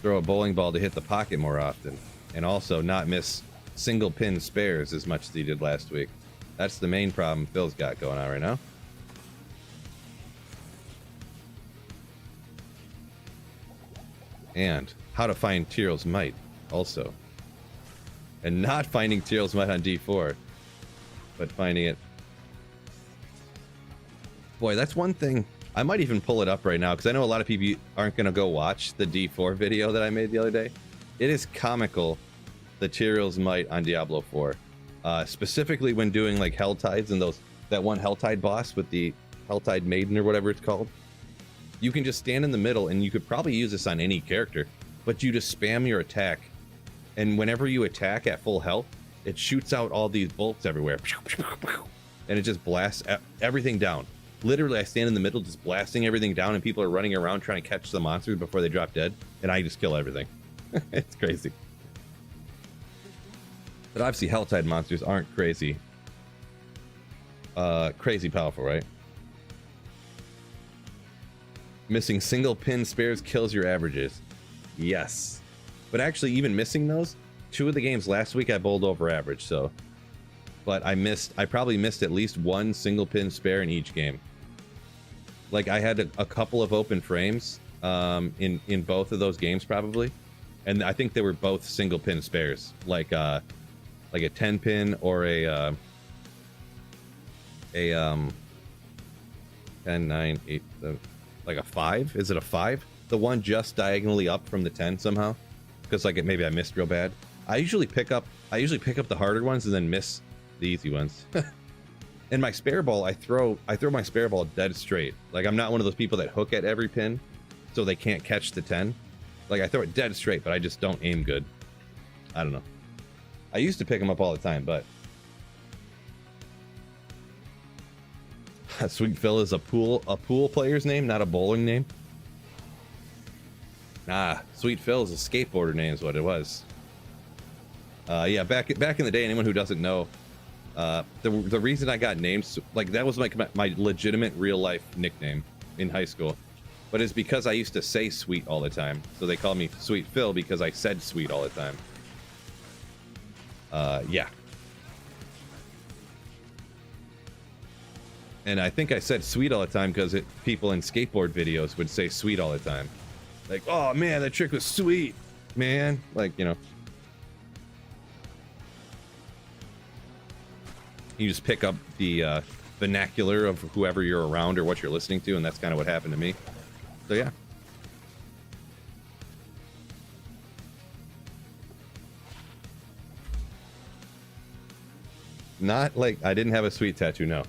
throw a bowling ball to hit the pocket more often. And also not miss single pin spares as much as he did last week. That's the main problem Phil's got going on right now. And how to find Tyrell's Might also. And not finding Tyrell's Might on D4, but finding it. Boy, that's one thing. I might even pull it up right now because I know a lot of people aren't going to go watch the D4 video that I made the other day. It is comical, the Tyrell's Might on Diablo 4. Specifically when doing like Helltides and that one Helltide boss with the Helltide Maiden or whatever it's called. You can just stand in the middle, and you could probably use this on any character, but you just spam your attack, and whenever you attack at full health, it shoots out all these bolts everywhere, and it just blasts everything down. Literally, I stand in the middle just blasting everything down, and people are running around trying to catch the monsters before they drop dead, and I just kill everything. It's crazy. But obviously, Helltide monsters aren't crazy. Crazy powerful, right? Missing single pin spares kills your averages. Yes. But actually, even missing those, 2 of the games last week I bowled over average, so. But I probably missed at least 1 single pin spare in each game. Like I had a couple of open frames in both of those games probably, and I think they were both single pin spares, like a 10 pin or a 10, 9, 8, like a 5. Is it a 5? The one just diagonally up from the 10 somehow, because like maybe I missed real bad. I usually pick up the harder ones and then miss the easy ones. And my spare ball, I throw my spare ball dead straight. Like I'm not one of those people that hook at every pin so they can't catch the 10. Like I throw it dead straight, but I just don't aim good. I don't know. I used to pick them up all the time, but Sweet Phil is a pool player's name, not a bowling name. Nah, Sweet Phil is a skateboarder name is what it was. Yeah, back in the day, anyone who doesn't know, the reason I got named, like that was my legitimate real life nickname in high school, but it's because I used to say sweet all the time, so they called me Sweet Phil because I said sweet all the time. Yeah. And I think I said sweet all the time because people in skateboard videos would say sweet all the time. Like, oh man, that trick was sweet, man. Like, you know. You just pick up the vernacular of whoever you're around or what you're listening to, and that's kind of what happened to me. So yeah. Not like I didn't have a sweet tattoo, no.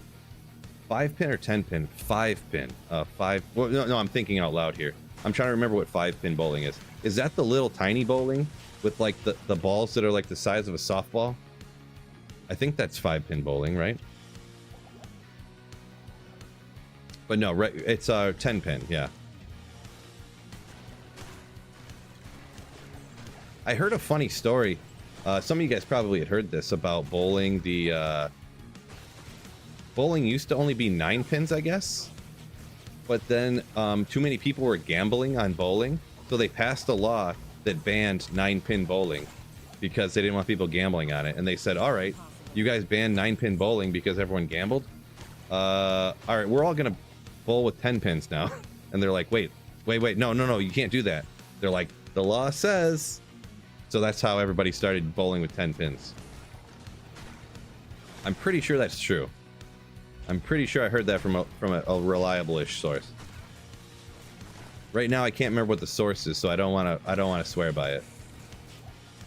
5 pin or 10 pin? 5 pin. 5. Well, no, I'm thinking out loud here. I'm trying to remember what 5 pin bowling is. Is that the little tiny bowling with like the balls that are like the size of a softball? I think that's 5 pin bowling, right? But no, right, it's 10 pin, yeah. I heard a funny story. Some of you guys probably had heard this about bowling. Bowling used to only be 9 pins, I guess. But then too many people were gambling on bowling, so they passed a law that banned 9-pin bowling because they didn't want people gambling on it. And they said, all right, you guys banned 9-pin bowling because everyone gambled. All right, we're all gonna bowl with 10 pins now. And they're like, wait, no, you can't do that. They're like, the law says. So that's how everybody started bowling with 10 pins. I'm pretty sure that's true. I'm pretty sure I heard that from a reliable-ish source. Right now, I can't remember what the source is, so I don't want to swear by it.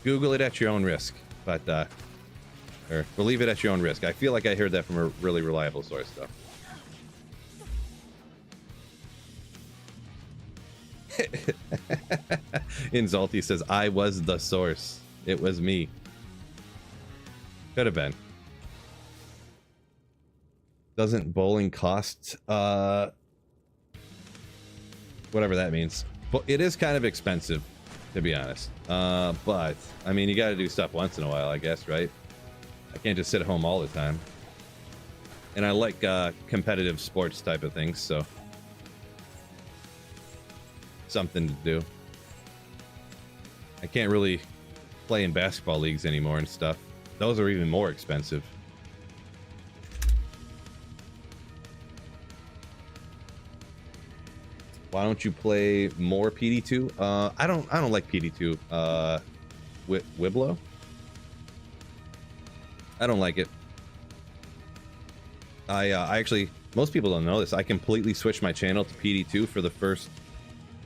Google it at your own risk, but or believe it at your own risk. I feel like I heard that from a really reliable source, though. Inzalti says, I was the source. It was me. Could have been. Doesn't bowling cost whatever that means? But it is kind of expensive, to be honest. But I mean, you got to do stuff once in a while, I guess, right? I can't just sit at home all the time. And I like competitive sports type of things, so something to do. I can't really play in basketball leagues anymore and stuff. Those are even more expensive. Why don't you play more PD2? I don't like PD2. Wiblo? I don't like it. I actually, most people don't know this. I completely switched my channel to PD2 for the first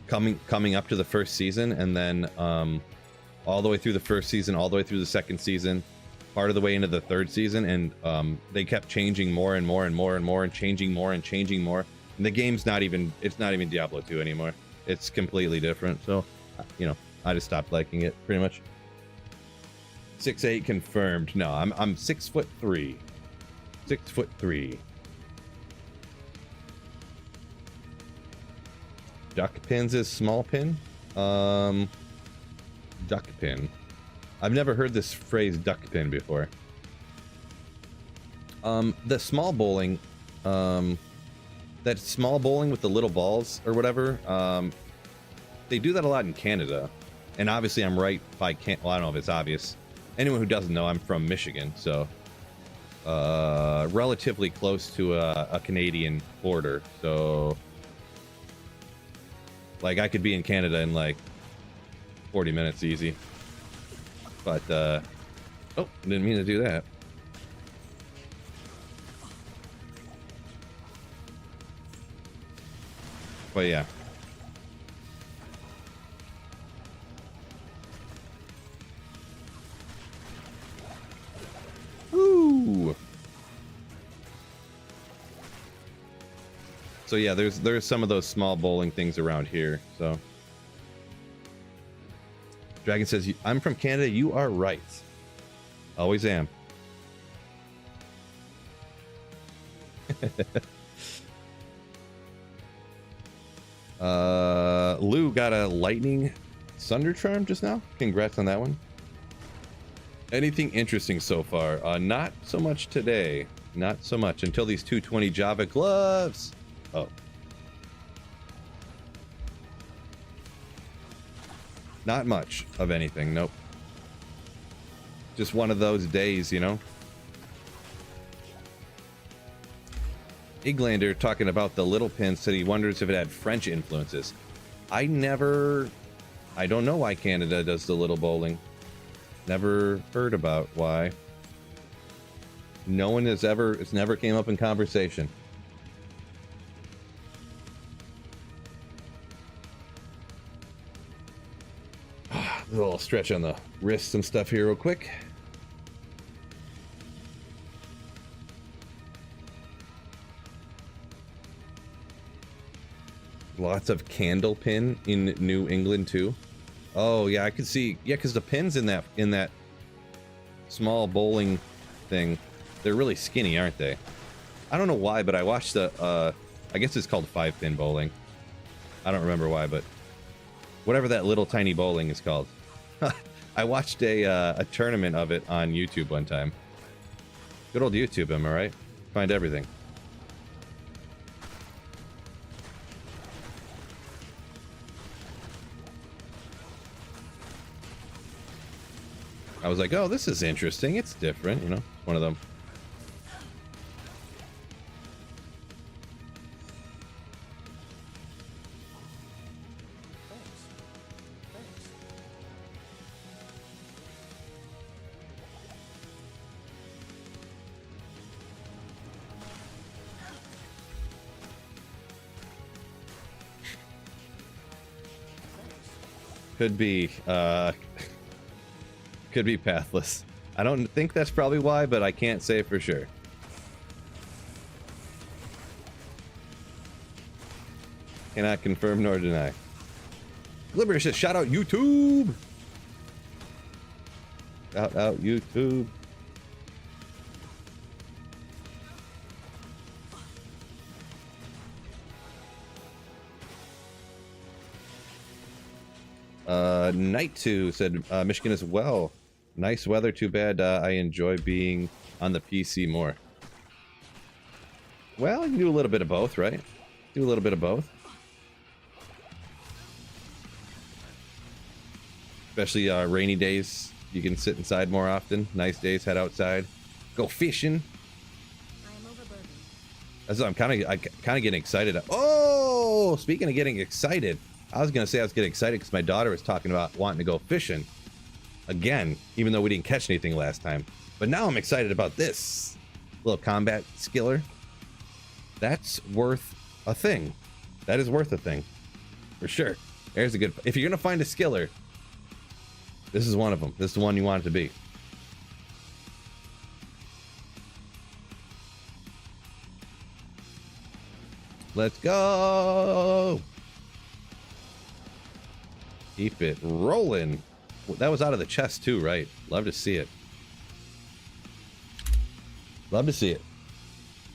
coming up to the first season, and then all the way through the first season, all the way through the second season, part of the way into the third season, and they kept changing more and more and more and more and changing more and changing more. And the game's not even Diablo 2 anymore. It's completely different. So, you know, I just stopped liking it pretty much. 6'8" confirmed. No, I'm 6'3". 6'3". Duck pins is small pin. Duck pin. I've never heard this phrase duck pin before. The small bowling, that small bowling with the little balls or whatever, they do that a lot in Canada. And obviously I'm right by well, I don't know if it's obvious. Anyone who doesn't know, I'm from Michigan, so relatively close to a Canadian border. So Like, I could be in Canada in like 40 minutes easy. But, oh, didn't mean to do that. But yeah. Woo! So yeah, there's some of those small bowling things around here. So Dragon says, I'm from Canada. You are right. Always am. Lou got a lightning thunder charm just now. Congrats on that one. Anything interesting so far? Not so much today. Not so much until these 220 Java gloves. Oh. Not much of anything. Nope. Just one of those days, you know. Iglander talking about the little pin said he wonders if it had French influences. I don't know why Canada does the little bowling. Never heard about why. No one it's never came up in conversation. A little stretch on the wrists and stuff here real quick. Lots of candle pin in New England too. Oh yeah, I could see. Yeah, because the pins in that small bowling thing, they're really skinny, aren't they? I don't know why, but I watched the. I guess it's called 5-pin bowling. I don't remember why, but whatever that little tiny bowling is called. I watched a tournament of it on YouTube one time. Good old YouTube, am I right? Find everything. I was like, oh, this is interesting. It's different, you know, one of them. Could be, could be pathless. I don't think that's probably why, but I can't say for sure. Cannot confirm nor deny. Glibber says, shout out YouTube! Shout out YouTube. Night 2 said, Michigan as well. Nice weather, too bad I enjoy being on the PC more. Well, you can do a little bit of both, right? Do a little bit of both. Especially rainy days, you can sit inside more often. Nice days, head outside. Go fishing. I am overburdened. That's what I'm kind of getting excited. Oh, speaking of getting excited, I was gonna say I was getting excited because my daughter was talking about wanting to go fishing again, even though we didn't catch anything last time. But now I'm excited about this little combat skiller. That's worth a thing. That is worth a thing, for sure. There's a good. If you're gonna find a skiller, this is one of them. This is the one you want it to be. Let's go. Keep it rolling. That was out of the chest too, right? Love to see it. Love to see it.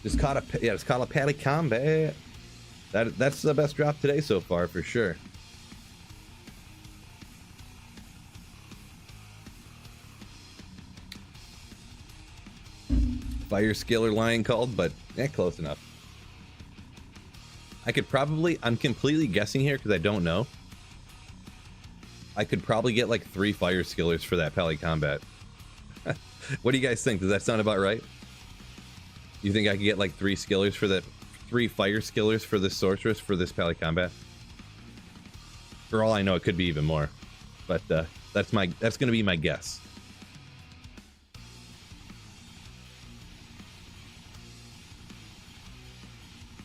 Just caught a, yeah, it's called a Pally Combat. That's the best drop today so far, for sure. Fire Skiller line called, but close enough. I could probably, I'm completely guessing here because I don't know. I could probably get like 3 fire skillers for that Pally Combat. What do you guys think? Does that sound about right? You think I could get like 3 skillers for that, 3 fire skillers for this sorceress for this Pally Combat? For all I know, it could be even more. But that's going to be my guess.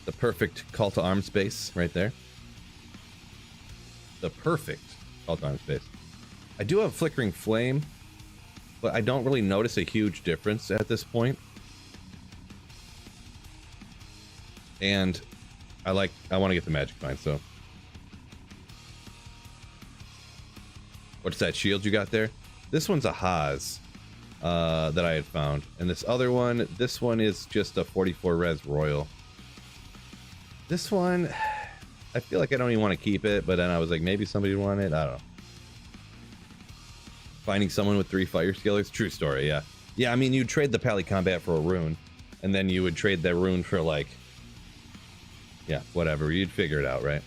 The perfect call to arms space right there. The perfect call to arms space. I do have Flickering Flame, but I don't really notice a huge difference at this point. And I want to get the Magic Find, so. What's that shield you got there? This one's a Haas that I had found. And this other one, this one is just a 44 res Royal. This one, I feel like I don't even want to keep it, but then I was like, maybe somebody would want it. I don't know. Finding someone with 3 fire skillers? True story, yeah. Yeah, I mean, you'd trade the Pally Combat for a rune, and then you would trade that rune for, like, yeah, whatever. You'd figure it out, right?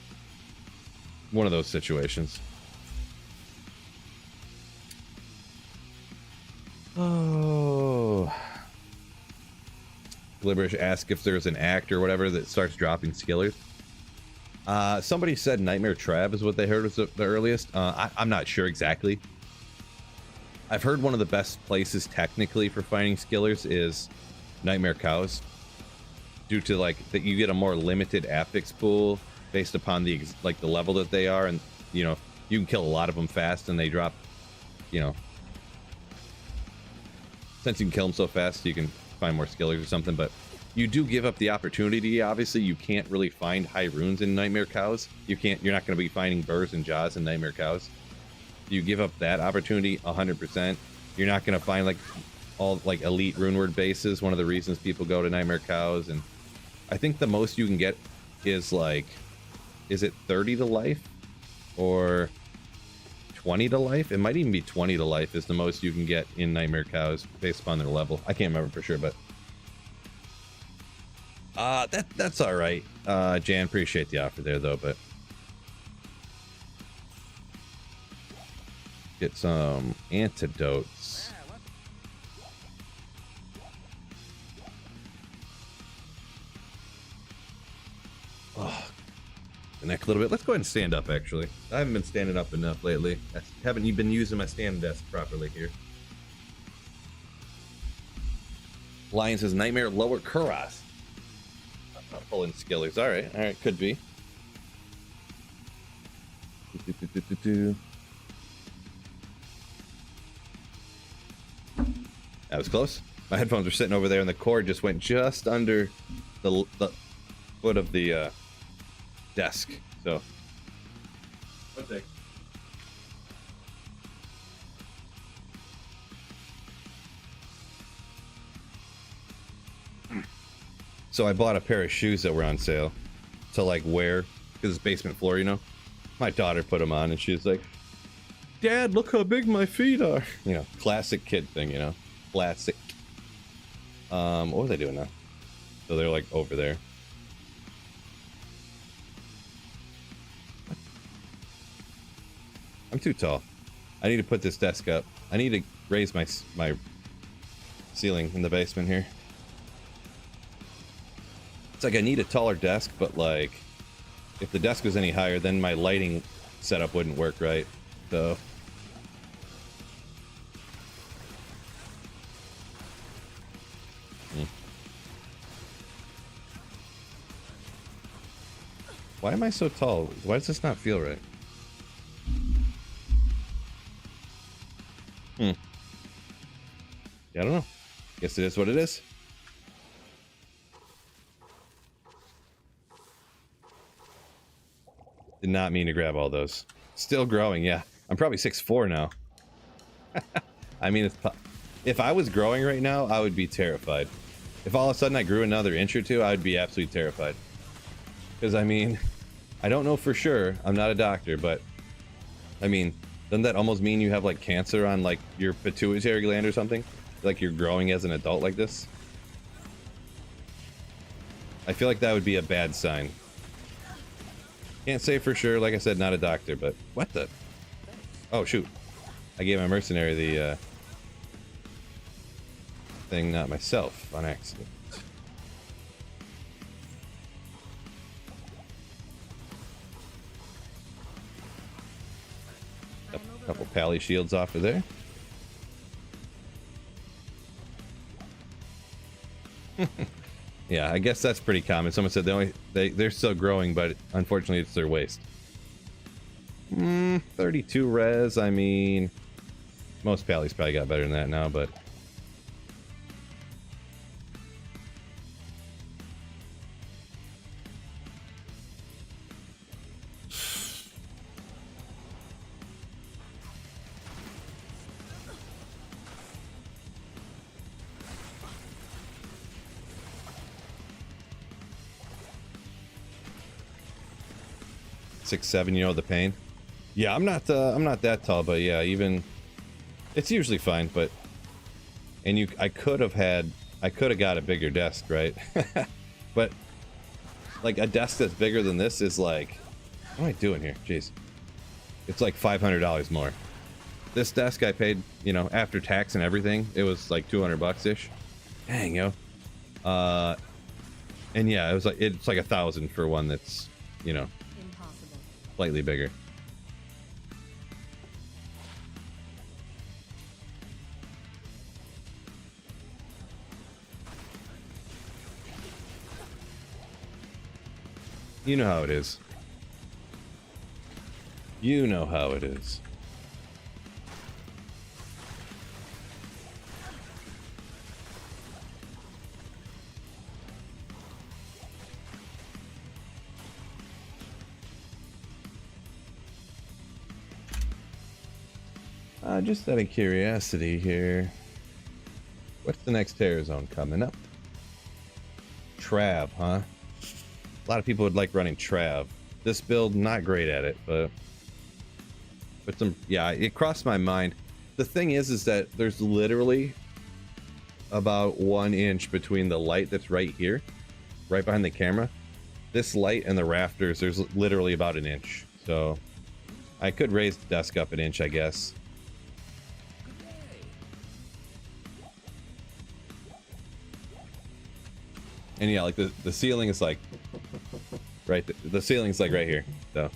One of those situations. Oh. Liberish asked if there's an act or whatever that starts dropping skillers. Somebody said Nightmare Trap is what they heard was the earliest. I'm not sure exactly. I've heard one of the best places technically for finding skillers is Nightmare Cows, due to like that you get a more limited affix pool based upon the the level that they are, and you know you can kill a lot of them fast and they drop, you know, since you can kill them so fast you can find more skillers or something. But you do give up the opportunity. Obviously you can't really find high runes in Nightmare Cows. You're not going to be finding burrs and jaws in Nightmare Cows. You give up that opportunity 100%. You're not going to find like all like elite rune word bases. One of the reasons people go to Nightmare Cows, and I think the most you can get is like, is it 30 to life or 20 to life? It might even be 20 to life is the most you can get in Nightmare Cows based upon their level. I can't remember for sure, but that's all right. Jan, appreciate the offer there though, but get some antidotes. Oh, the neck a little bit. Let's go ahead and stand up, actually. I haven't been standing up enough lately. I haven't even been using my stand desk properly here. Lion says Nightmare Lower Kuras. I'm not pulling skillers. All right, could be. That was close. My headphones were sitting over there, and the cord just went just under the foot of the desk. So, one sec. So I bought a pair of shoes that were on sale to like wear because it's basement floor, you know. My daughter put them on, and she's like, "Dad, look how big my feet are." You know, classic kid thing, you know. Classic. What are they doing now? So they're like over there. I'm too tall. I need to put this desk up. I need to raise my ceiling in the basement here. It's like I need a taller desk, but like if the desk was any higher, then my lighting setup wouldn't work right. So why am I so tall? Why does this not feel right? Yeah, I don't know. Guess it is what it is. Did not mean to grab all those. Still growing, yeah. I'm probably 6'4" now. I mean, if I was growing right now, I would be terrified. If all of a sudden I grew another inch or two, I would be absolutely terrified. Because, I mean, I don't know for sure. I'm not a doctor, but, I mean, doesn't that almost mean you have, like, cancer on, like, your pituitary gland or something? Like you're growing as an adult like this? I feel like that would be a bad sign. Can't say for sure, like I said, not a doctor, but what the? Oh, shoot. I gave my mercenary the thing, not myself, on accident. Couple pally shields off of there. Yeah, I guess that's pretty common. Someone said they're still growing, but unfortunately it's their waste. 32 res, I mean, most pallies probably got better than that now, but six, 7, you know the pain. Yeah, I'm not that tall, but yeah, even it's usually fine. But I could have got a bigger desk, right? But like a desk that's bigger than this is like, what am I doing here? Jeez, it's like $500 more. This desk I paid, you know, after tax and everything, it was like 200 bucks ish. Dang, yo. And yeah, it's like 1,000 for one that's, you know, slightly bigger. You know how it is. You know how it is. Just out of curiosity here, what's the next terror zone coming up? Trav, huh? A lot of people would like running Trav. This build, not great at it, but some, yeah, it crossed my mind. The thing is that there's literally about 1 inch between the light that's right here, right behind the camera. This light and the rafters, there's literally about 1 inch. So I could raise the desk up 1 inch, I guess. And yeah, like the ceiling is like right, the ceiling's like right here, so.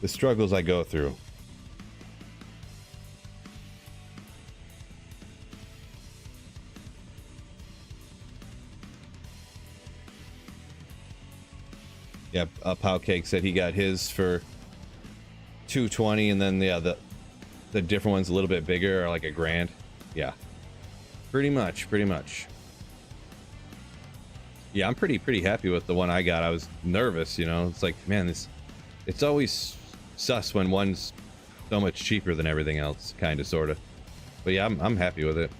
The struggles I go through. Yeah, Pow Cake said he got his for 220, and then yeah, the different ones a little bit bigger are like $1,000. Yeah, pretty much. Yeah, I'm pretty happy with the one I got. I was nervous, you know. It's like, man, it's always sus when one's so much cheaper than everything else, kind of, sort of. But yeah, I'm happy with it.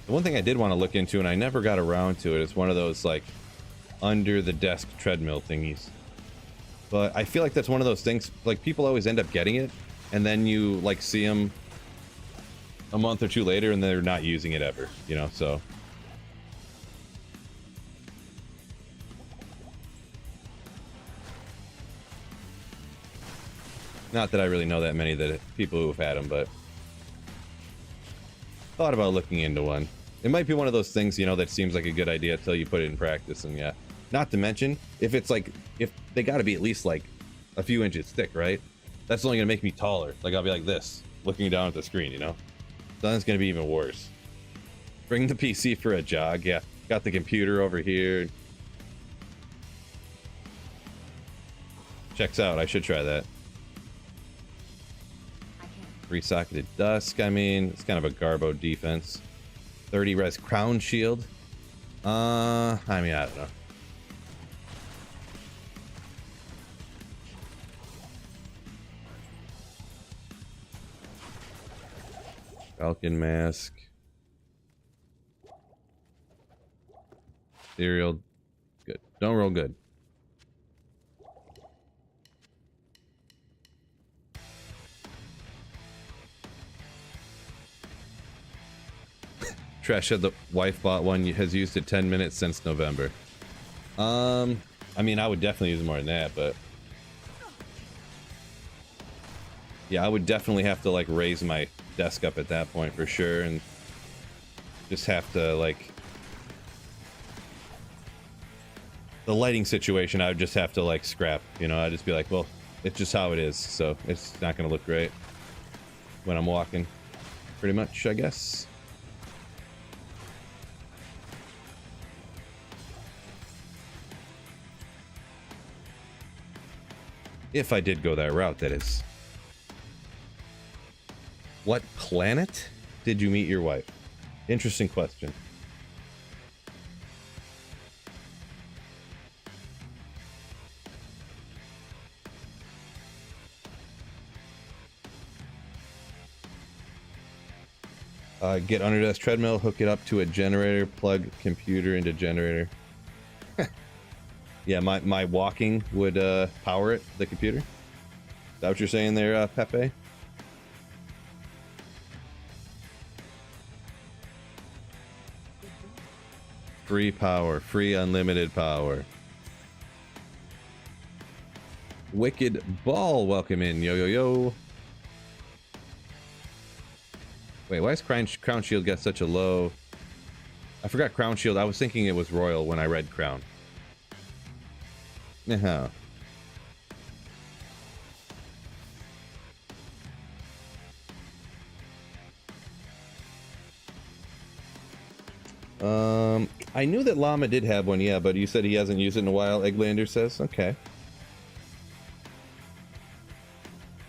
The one thing I did want to look into, and I never got around to it, is one of those like under the desk treadmill thingies. But I feel like that's one of those things, like people always end up getting it, and then you like see them a month or two later and they're not using it ever, you know, so. Not that I really know that many people who have had them, but thought about looking into one. It might be one of those things, you know, that seems like a good idea until you put it in practice, and yeah. Not to mention, if they gotta be at least like a few inches thick, right? That's only gonna make me taller. Like I'll be like this, looking down at the screen, you know? So then it's gonna be even worse. Bring the PC for a jog, yeah. Got the computer over here. Checks out, I should try that. 3-socketed dusk, I mean, it's kind of a garbo defense. 30 res crown shield. I mean, I don't know. Falcon mask. Ethereal. Good. Don't roll good. Trash said the wife bought one, has used it 10 minutes since November. I mean, I would definitely use more than that, but yeah, I would definitely have to like raise my desk up at that point for sure, and just have to like the lighting situation. I would just have to like scrap, you know. I'd just be like, well, it's just how it is, so it's not gonna look great when I'm walking, pretty much, I guess. If I did go that route, that is. What planet did you meet your wife? Interesting question. Get under desk treadmill, hook it up to a generator, plug computer into generator. Yeah, my walking would power it, the computer. Is that what you're saying there, Pepe? Free power, free unlimited power. Wicked Ball, welcome in, yo yo yo. Wait, why is Crown Shield got such a low? I forgot Crown Shield. I was thinking it was Royal when I read Crown. Uh-huh. I knew that Llama did have one, yeah, but you said he hasn't used it in a while, Egglander says. Okay.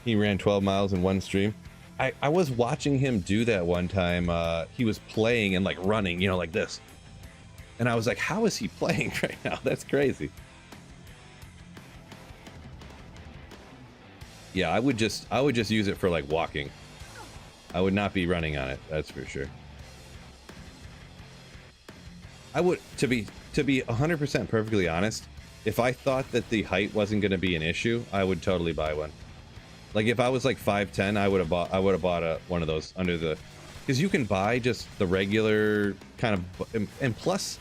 He ran 12 miles in one stream. I was watching him do that one time. He was playing and like running, you know, like this. And I was like, how is he playing right now? That's crazy. Yeah, I would just use it for like walking. I would not be running on it, that's for sure. I would, to be 100% perfectly honest, if I thought that the height wasn't going to be an issue, I would totally buy one. Like if I was like 5'10", I would have bought one of those under the, because you can buy just the regular kind of, and plus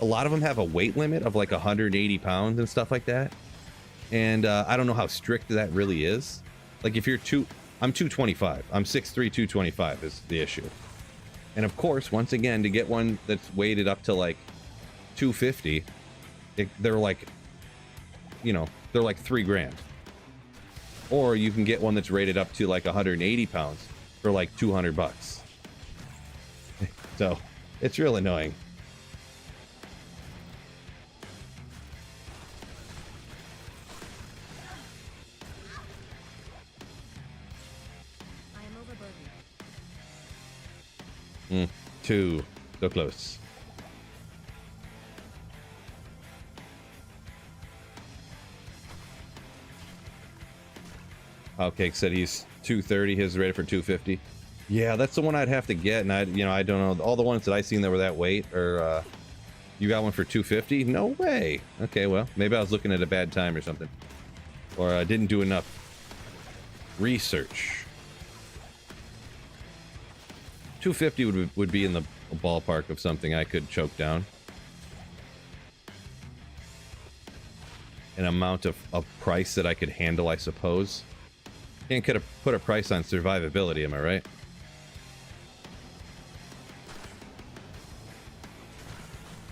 a lot of them have a weight limit of like 180 pounds and stuff like that. And I don't know how strict that really is. Like if you're I'm 225. I'm 6'3", 225 is the issue. And of course, once again, to get one that's weighted up to like 250, they're like, you know, they're like $3,000. Or you can get one that's rated up to like 180 pounds for like $200. So it's real annoying. I am overburdened. 2, so close. Cake said he's 230. His rated for 250. Yeah, that's the one I'd have to get, and I don't know, all the ones that I seen that were that weight. Or you got one for 250? No way. Okay, well, maybe I was looking at a bad time or something, or I didn't do enough research. 250 would be in the ballpark of something I could choke down. An amount of price that I could handle, I suppose. Can't put a price on survivability, am I right?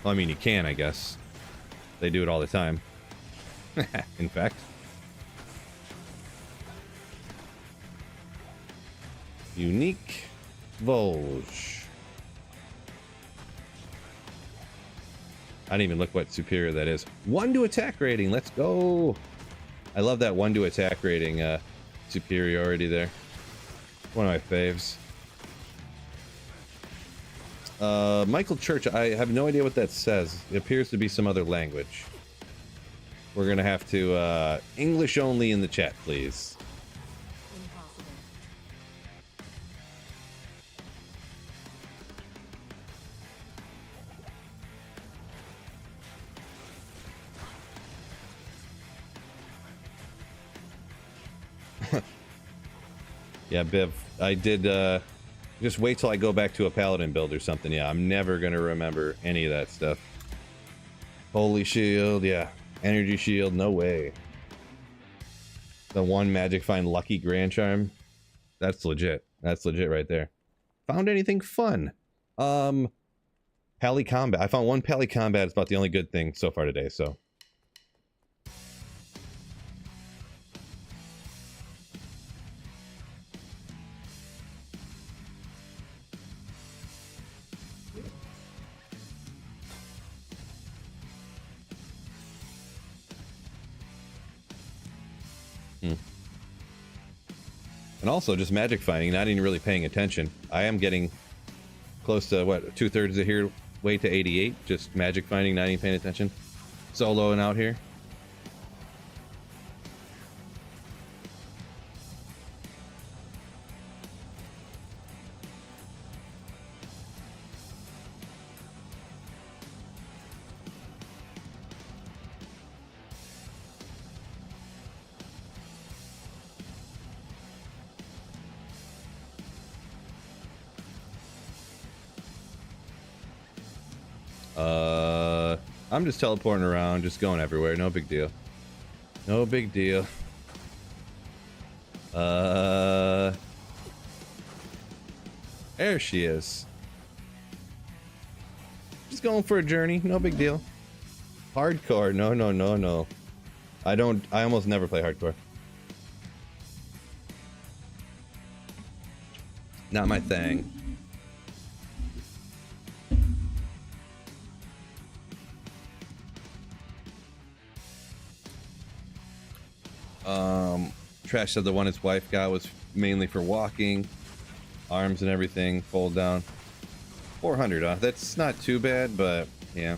Well, I mean, you can, I guess. They do it all the time. In fact. Unique Volge. I didn't even look what superior that is. 1 to attack rating. Let's go. I love that 1 to attack rating superiority there. One of my faves. Michael Church, I have no idea what that says. It appears to be some other language. We're gonna have to English only in the chat, please. Impossible. Yeah, Biv, I did Just wait till I go back to a paladin build or something. Yeah, I'm never gonna remember any of that stuff. Holy shield, yeah. Energy shield, no way. The one magic find lucky grand charm. That's legit. That's legit right there. Found anything fun? Pally combat. I found one pally combat. It's about the only good thing so far today, so. And also just magic finding, not even really paying attention. I am getting close to, what, 2/3 of here, way to 88. Just magic finding, not even paying attention. Soloing out here. I'm just teleporting around, just going everywhere. No big deal. No big deal. There she is. Just going for a journey. No big deal. Hardcore. No, no, no, no. I almost never play hardcore. Not my thing. Trash said the one his wife got was mainly for walking, arms and everything, fold down. 400, huh? That's not too bad, but yeah.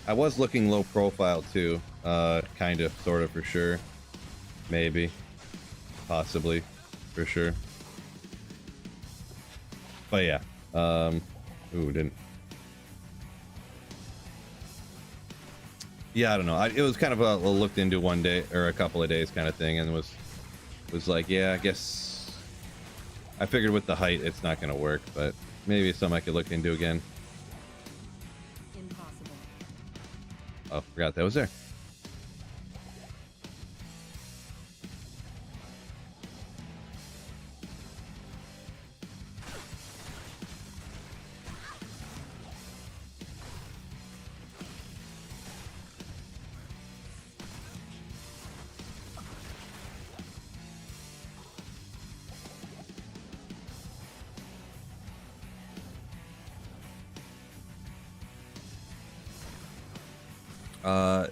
I was looking low profile too, kind of, sort of, for sure. Maybe, possibly, for sure. But yeah, ooh, didn't. Yeah, I don't know. It was kind of a looked into one day or a couple of days kind of thing, and was like, yeah, I guess. I figured with the height, it's not gonna work, but maybe it's something I could look into again. Impossible. Oh, forgot that was there.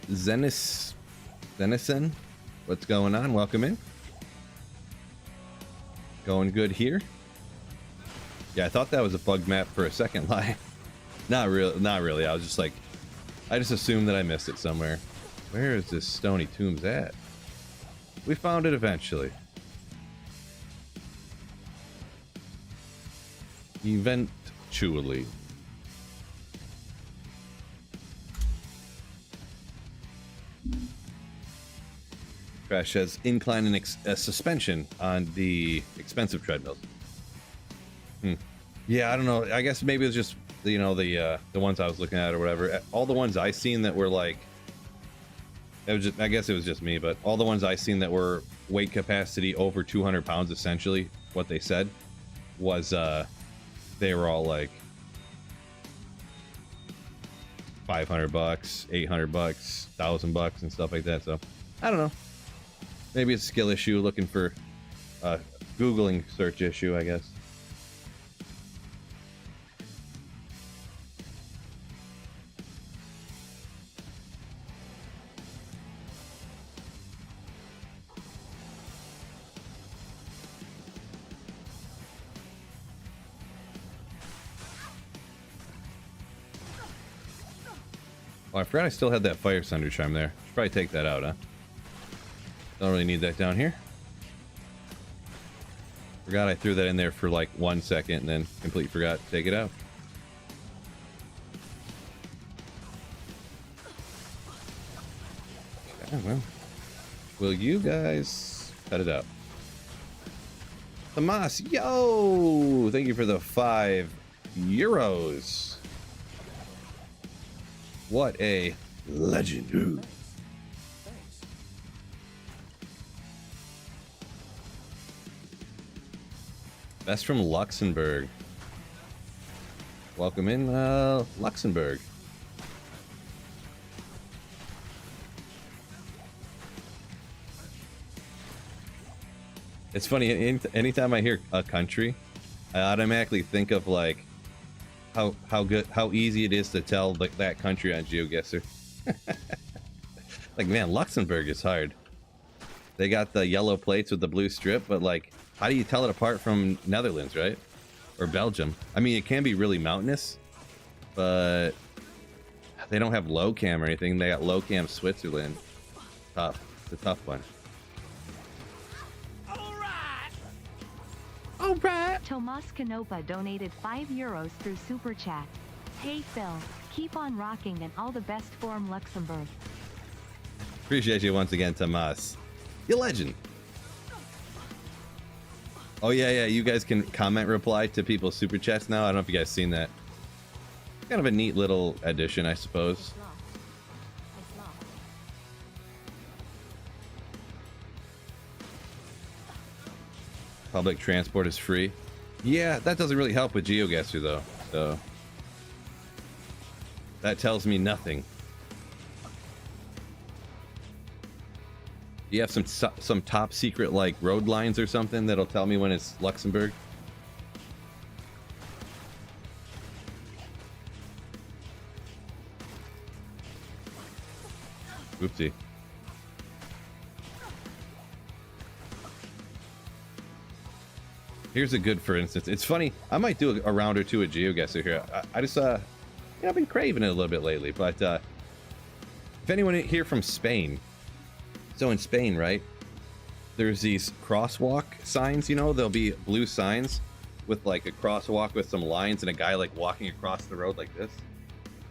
Zenison, what's going on? Welcome in. Going good here. Yeah, I thought that was a bug map for a second. Lie. Not really. I was just like, I just assumed that I missed it somewhere. Where is this Stoney Tombs at? We found it eventually. Eventually. Crash has incline and suspension on the expensive treadmills. Yeah, I don't know. I guess maybe it's just, you know, the ones I was looking at or whatever. All the ones I seen that were like, it was just, I guess it was just me, but all the ones I seen that were weight capacity over 200 pounds, essentially, what they said was they were all like $500, $800, $1,000 and stuff like that. So I don't know. Maybe it's a skill issue, looking for Googling search issue, I guess. Oh, I forgot I still had that fire thunder charm there. Should probably take that out, huh? Don't really need that down here. Forgot I threw that in there for like 1 second and then completely forgot to take it out. Okay, well, will you guys cut it out? Tomas, yo! Thank you for the €5. What a legend. Ooh. Thanks. That's from Luxembourg. Welcome in, Luxembourg. It's funny, anytime I hear a country, I automatically think of like how easy it is to tell that country on GeoGuessr. Like, man, Luxembourg is hard. They got the yellow plates with the blue strip, but like, how do you tell it apart from Netherlands, right? Or Belgium? I mean, it can be really mountainous, but they don't have low cam or anything. They got low cam Switzerland. Tough. It's a tough one. All right. Tomas Canopa donated €5 through Super Chat. Hey Phil, keep on rocking and all the best from Luxembourg. Appreciate you once again, Tomas. You legend. Oh yeah, you guys can comment reply to people's super chats now. I don't know if you guys seen that. Kind of a neat little addition, I suppose. It's locked. Public transport is free. Yeah, that doesn't really help with GeoGuessr though. So that tells me nothing. Do you have some top secret like road lines or something that'll tell me when it's Luxembourg? Oopsie. Here's a good for instance. It's funny. I might do a round or two of GeoGuessr here. I just I've been craving it a little bit lately. But if anyone here from Spain, so in Spain, right? There's these crosswalk signs. You know, there'll be blue signs with like a crosswalk with some lines and a guy like walking across the road like this.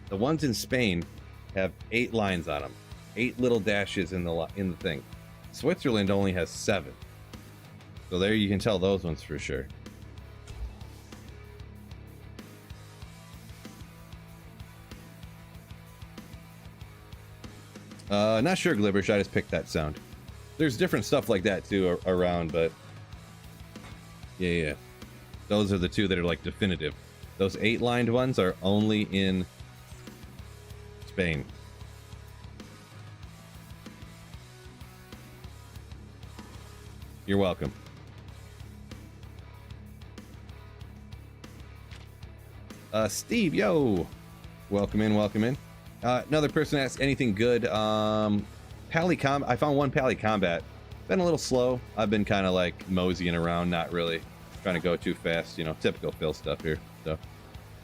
The ones in Spain have 8 lines on them, 8 little dashes in the thing. Switzerland only has 7. So there you can tell those ones for sure. Not sure, Glibbersh. I just picked that sound. There's different stuff like that too around, but yeah. Those are the 2 that are like definitive. Those 8 lined ones are only in Spain. You're welcome. Steve, yo, welcome in. Another person asked anything good. I found one Pally Combat. Been a little slow. I've been kind of like moseying around, not really trying to go too fast. You know, typical Phil stuff here. So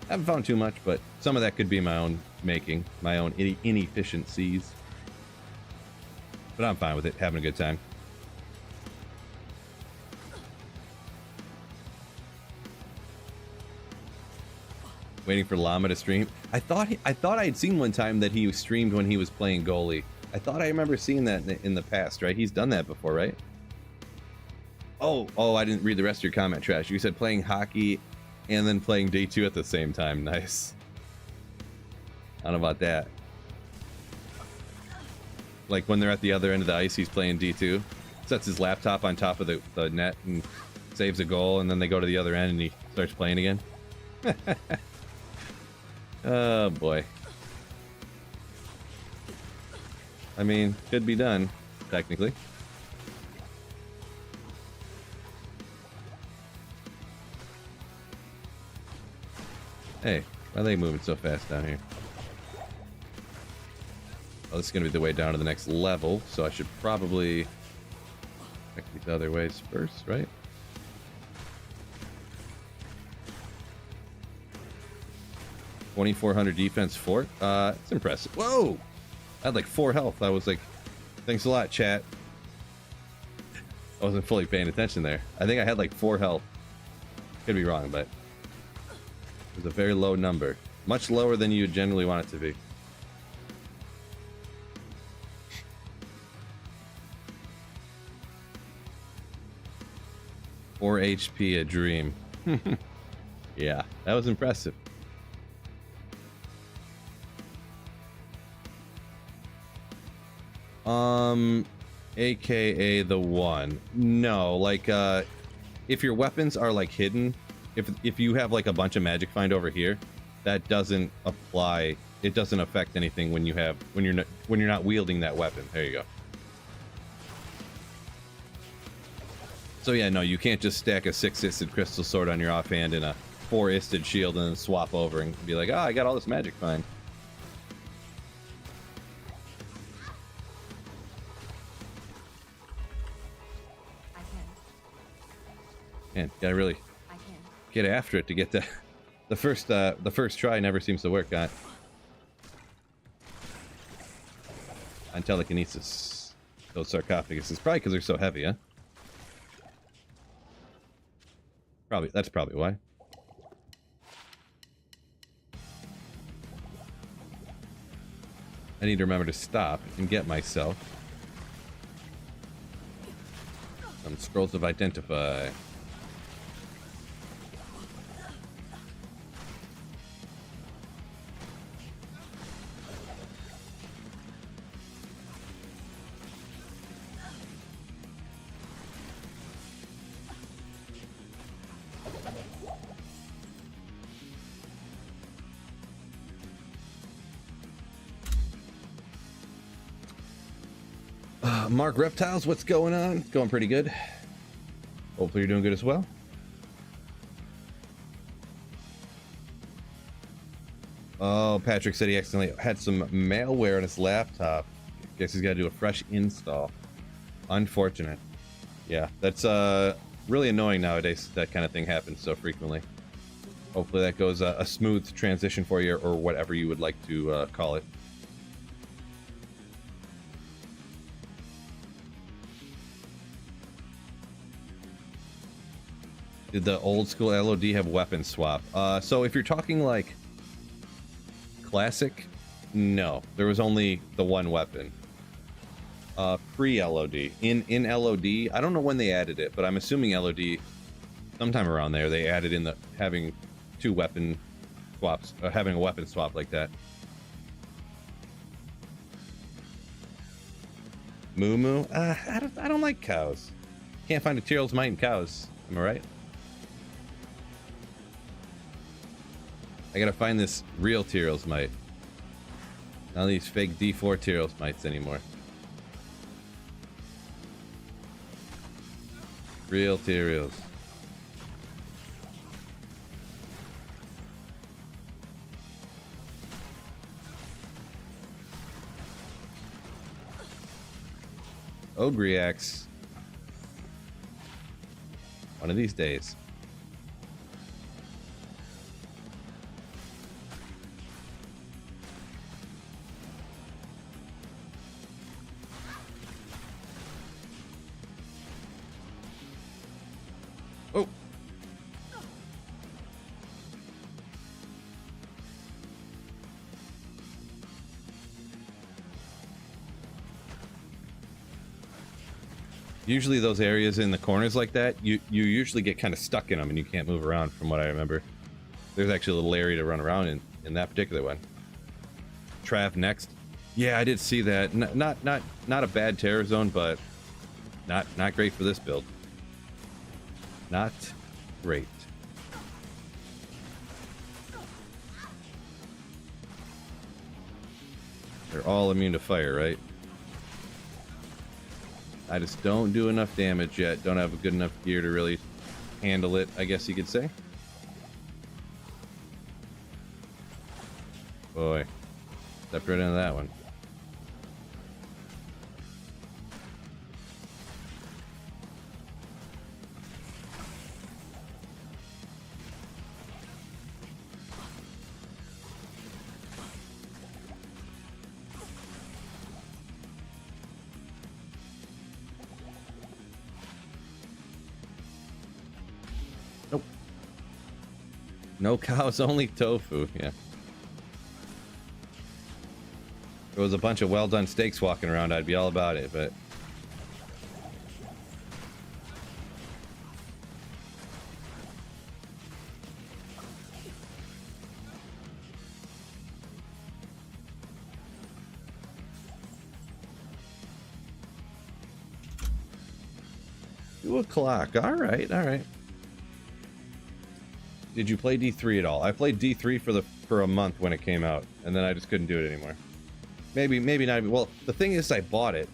I haven't found too much, but some of that could be my own making, my own inefficiencies. But I'm fine with it, having a good time. Waiting for Llama to stream. I thought I had seen one time that he streamed when he was playing goalie. I thought I remember seeing that in the past, right? He's done that before, right? Oh, I didn't read the rest of your comment, Trash. You said playing hockey and then playing D2 at the same time. Nice. I don't know about that. Like when they're at the other end of the ice, he's playing D2. Sets his laptop on top of the net and saves a goal, and then they go to the other end and he starts playing again. Oh boy. I mean, could be done, technically. Hey, why are they moving so fast down here? Oh, this is going to be the way down to the next level, so I should probably check these other ways first, right? $2,400 defense fort. It's impressive. Whoa! I had like 4 health. I was like, thanks a lot, chat. I wasn't fully paying attention there. I think I had like 4 health. Could be wrong, but it was a very low number. Much lower than you would generally want it to be. 4 HP a dream. Yeah, that was impressive. AKA the one. No, like if your weapons are like hidden, if you have like a bunch of magic find over here, that doesn't apply. It doesn't affect anything when you're not wielding that weapon. There you go. So yeah, no, you can't just stack a 6-isted crystal sword on your offhand and a 4-isted shield and then swap over and be like, oh, I got all this magic find. I can. Man, gotta really I can. get after it to get that. The first try never seems to work on telekinesis. Those sarcophaguses. Probably because they're so heavy, huh? That's probably why. I need to remember to stop and get myself some scrolls of identify. Mark Reptiles, what's going on? Going pretty good. Hopefully you're doing good as well. Oh, Patrick said he accidentally had some malware on his laptop. Guess he's got to do a fresh install. Unfortunate. Yeah, that's really annoying nowadays. That kind of thing happens so frequently. Hopefully that goes a smooth transition for you, or whatever you would like to call it. Did the old school LOD have weapon swap? So if you're talking like classic, no, there was only the one weapon. Pre-LOD. In LOD, I don't know when they added it, but I'm assuming LOD, sometime around there, they added in the having two weapon swaps, having a weapon swap like that. Moo Moo? I don't like cows. Can't find a Tyrell's Might in cows. Am I right? I gotta find this real Tyrell's Might. None of these fake D4 Tyrell's Mights anymore. Real Tyrells. Ogriax. One of these days. Oh. Usually those areas in the corners like that, you usually get kind of stuck in them and you can't move around, from what I remember. There's actually a little area to run around in that particular one. Trav next. Yeah, I did see that. Not a bad terror zone, but not great for this build. Not great. They're all immune to fire, right? I just don't do enough damage yet. Don't have a good enough gear to really handle it, I guess you could say. Boy. Stepped right into that one. Nope. No cows, only tofu. Yeah. If there was a bunch of well-done steaks walking around, I'd be all about it, but... 2 o'clock. All right, all right. Did you play D3 at all? I played D3 for a month when it came out, and then I just couldn't do it anymore. Maybe not. Well, the thing is, I bought it,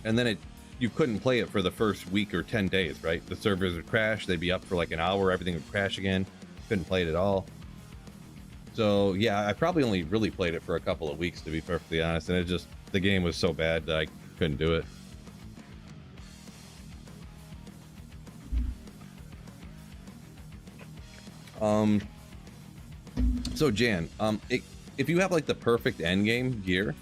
and then you couldn't play it for the first week or 10 days, right? The servers would crash. They'd be up for like an hour. Everything would crash again. Couldn't play it at all. So yeah, I probably only really played it for a couple of weeks, to be perfectly honest. And the game was so bad that I couldn't do it. So Jan, if you have like the perfect end game gear,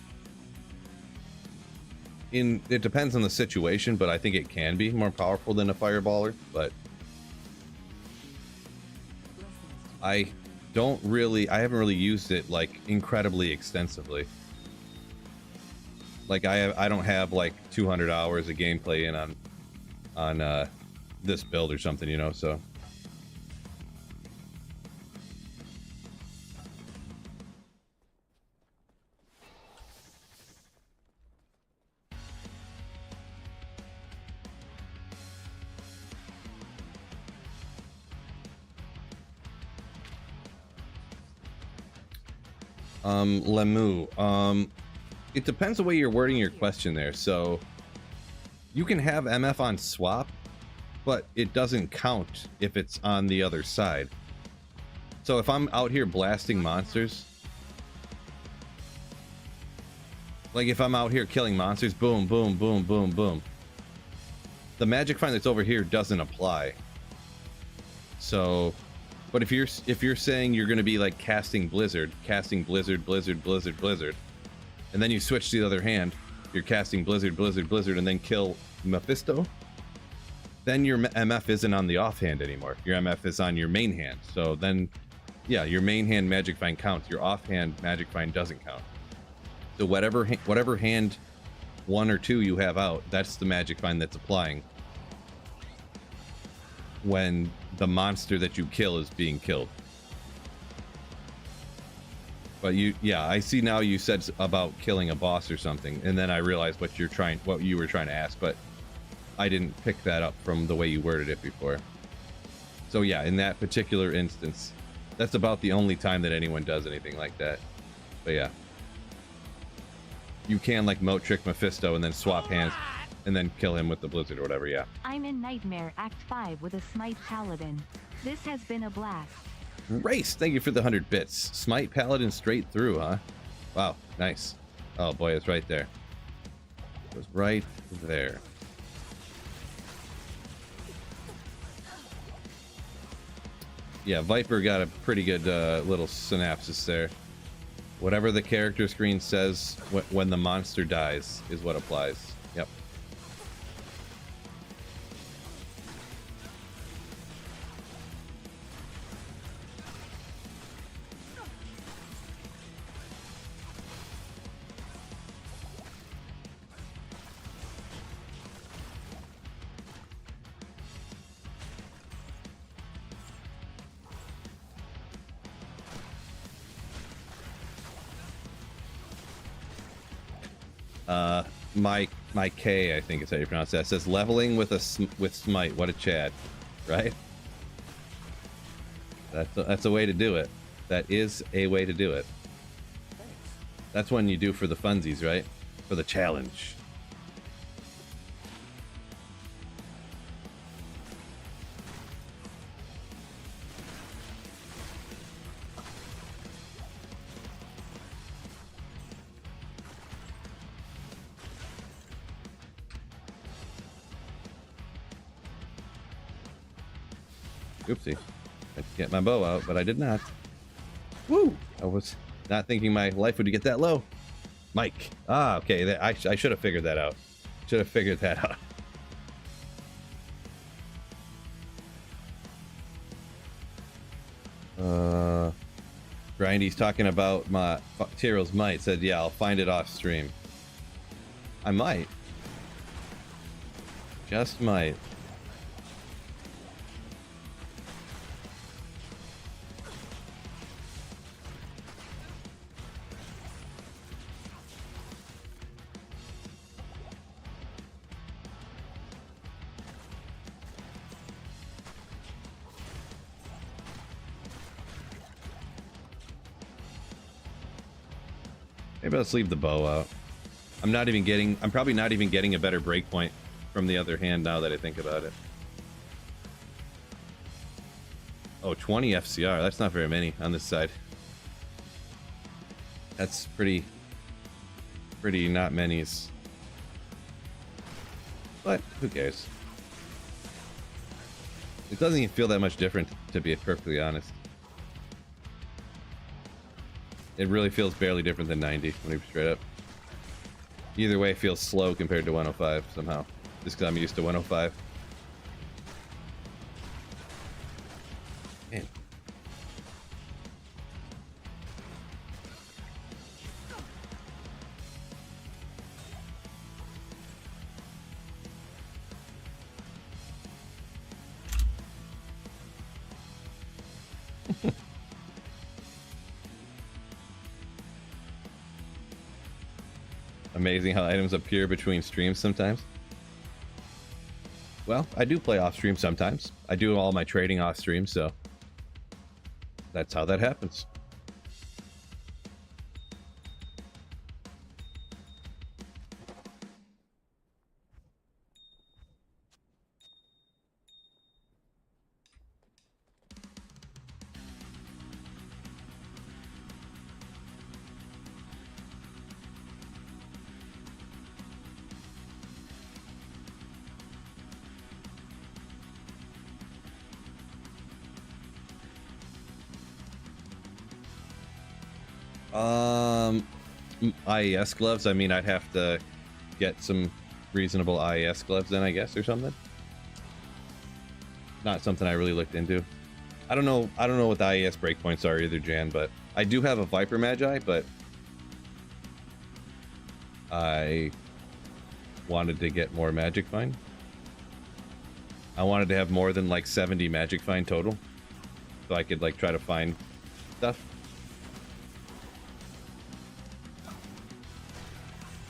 it depends on the situation, but I think it can be more powerful than a fireballer. But I haven't really used it like incredibly extensively. Like I don't have like 200 hours of gameplay in on this build or something, you know, so. Lemu, it depends the way you're wording your question there. So you can have MF on swap, but it doesn't count if it's on the other side. So if I'm out here blasting monsters, like if I'm out here killing monsters, boom, boom, boom, boom, boom, the magic find that's over here doesn't apply. So, but if you're saying you're going to be like casting blizzard, and then you switch to the other hand, you're casting blizzard, and then kill Mephisto, then your MF isn't on the offhand anymore. Your MF is on your main hand. So then, yeah, your main hand magic find counts. Your offhand magic find doesn't count. So whatever hand 1 or 2 you have out, that's the magic find that's applying when the monster that you kill is being killed. But yeah, I see now you said about killing a boss or something, and then I realized what you were trying to ask, but I didn't pick that up from the way you worded it before. So yeah, in that particular instance, that's about the only time that anyone does anything like that. But yeah, you can like moat trick Mephisto and then swap hands and then kill him with the blizzard or whatever. Yeah. I'm in Nightmare Act 5 with a Smite Paladin. This has been a blast. Race, thank you for the 100 bits. Smite Paladin straight through, huh? Wow, nice. Oh boy, it's right there. It was right there. Yeah, Viper got a pretty good little synopsis there. Whatever the character screen says when the monster dies is what applies. Yep. My K, I think is how you pronounce that. It says leveling with smite. What a Chad, right? That's a way to do it. That is a way to do it. That's one you do for the funsies, right? For the challenge. Oopsie. I had to get my bow out, but I did not. Woo! I was not thinking my life would get that low. Mike. Ah, okay. I should have figured that out. Should have figured that out. Grindy's talking about my Tyro's Might. Said, yeah, I'll find it off stream. I might. Just might. Maybe let's leave the bow out. I'm probably not even getting a better breakpoint from the other hand now that I think about it. Oh, 20 FCR. That's not very many on this side. That's pretty not many's. But who cares? It doesn't even feel that much different, to be perfectly honest. It really feels barely different than 90 when we straight up. Either way, it feels slow compared to 105 somehow. Just because I'm used to 105. Man. Amazing how items appear between streams sometimes. Well, I do play off stream sometimes. I do all my trading off stream, so that's how that happens. IES gloves. I mean, I'd have to get some reasonable IES gloves then, I guess, or something. Not something I really looked into. I don't know what the IES breakpoints are either, Jan, but I do have a Viper Magi, but I wanted to get more Magic Find. I wanted to have more than like 70 Magic Find total, so I could like try to find stuff.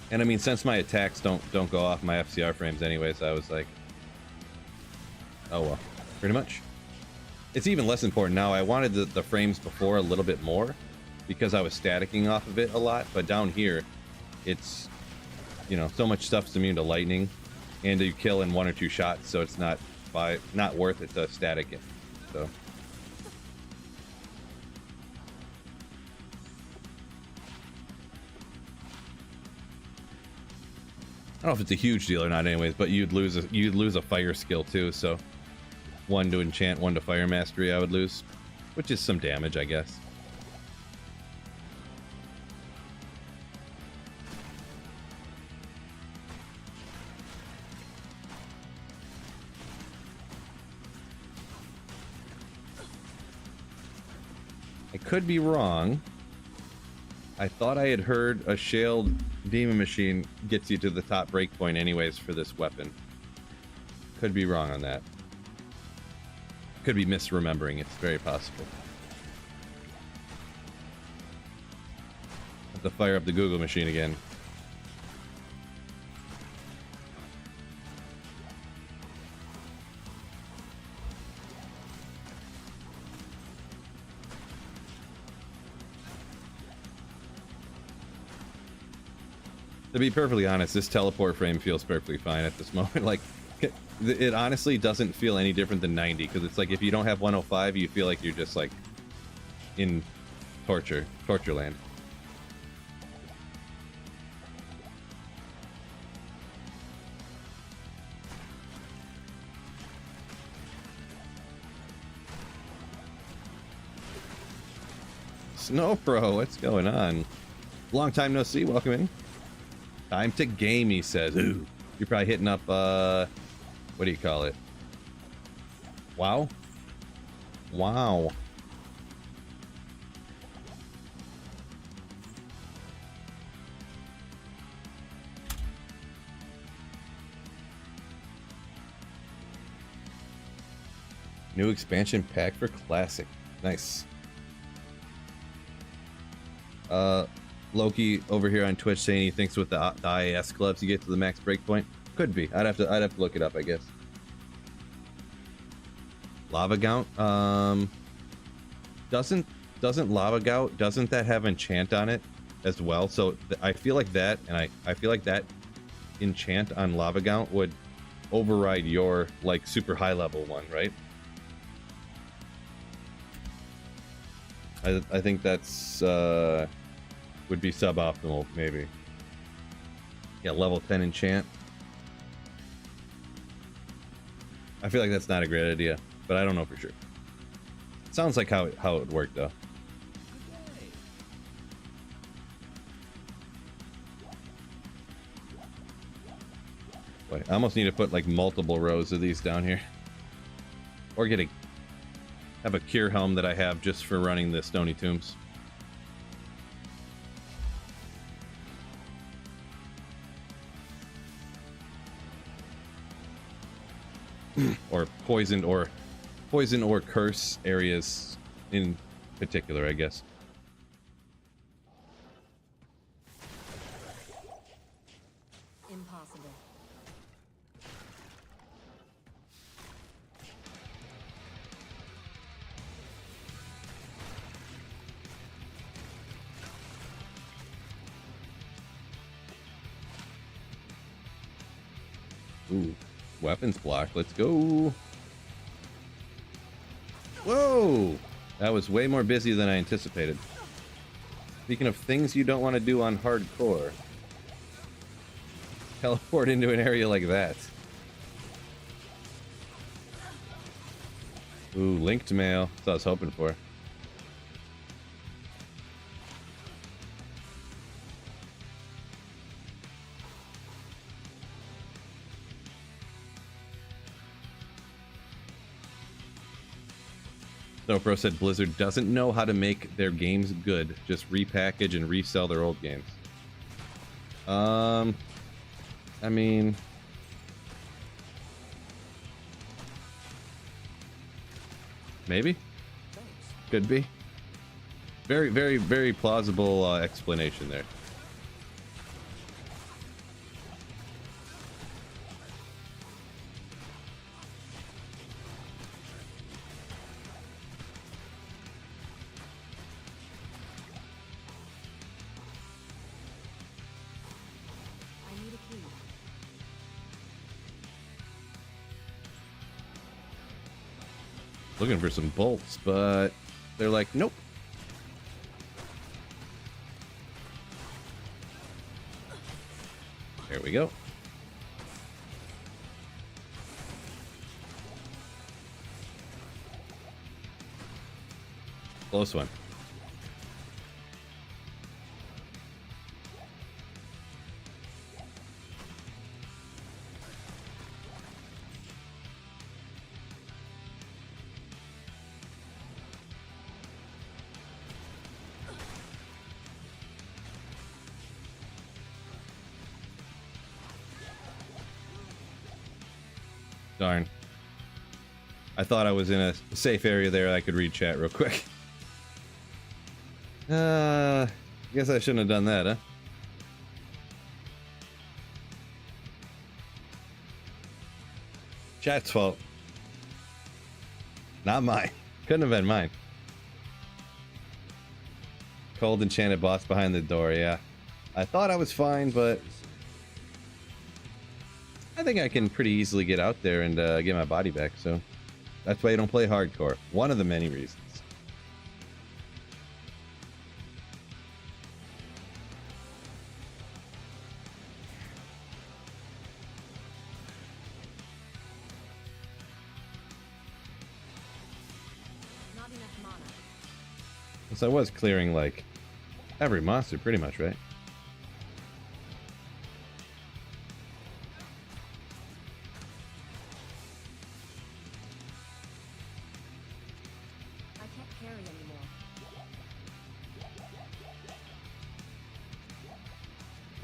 And I mean, since my attacks don't go off my FCR frames anyways, I was like, oh well, pretty much. It's even less important now. I wanted the frames before a little bit more because I was staticking off of it a lot, but down here, it's, you know, so much stuff's immune to lightning, and you kill in 1 or 2 shots, so it's not worth it to static it. So. I don't know if it's a huge deal or not anyways, but you'd lose a fire skill too, so 1 to enchant, 1 to fire mastery I would lose, which is some damage, I guess. I could be wrong. I thought I had heard a Shelled Demon Machine gets you to the top breakpoint anyways for this weapon. Could be wrong on that. Could be misremembering. It's very possible. Have to fire up the Google machine again. To be perfectly honest, this teleport frame feels perfectly fine at this moment. Like, it honestly doesn't feel any different than 90, because it's like if you don't have 105, you feel like you're just like in torture land. Snow Pro, what's going on? Long time no see, welcome in. Time to game, he says. Ooh, you're probably hitting up, what do you call it? WoW? Wow. New expansion pack for Classic. Nice. Loki over here on Twitch saying he thinks with the IAS gloves you get to the max breakpoint. Could be. I'd have to look it up, I guess. Lava Gout. Doesn't Lava Gout, doesn't that have enchant on it? as well. So I feel like that, and I feel like that enchant on Lava Gaunt would override your like super high level one, right? I think that's would be suboptimal, maybe. Yeah, level 10 enchant. I feel like that's not a great idea, but I don't know for sure. Sounds like how it would work though. Boy, I almost need to put like multiple rows of these down here, or have a cure helm that I have just for running the Stoney tombs. Or poisoned or curse areas in particular, I guess. Impossible. Ooh, weapons block. Let's go. Whoa! That was way more busy than I anticipated. Speaking of things you don't want to do on hardcore, teleport into an area like that. Ooh, linked mail. That's what I was hoping for. Snowpro said Blizzard doesn't know how to make their games good, just repackage and resell their old games. I mean, maybe, could be. Very, very, very plausible explanation there. Looking for some bolts, but they're like, nope. There we go. Close one. Darn. I thought I was in a safe area there. I could read chat real quick. Guess I shouldn't have done that, huh? Chat's fault. Not mine. Couldn't have been mine. Cold enchanted boss behind the door, yeah. I thought I was fine, but I think I can pretty easily get out there and get my body back, so that's why you don't play hardcore. One of the many reasons. Not enough mana. So I was clearing like every monster pretty much, right?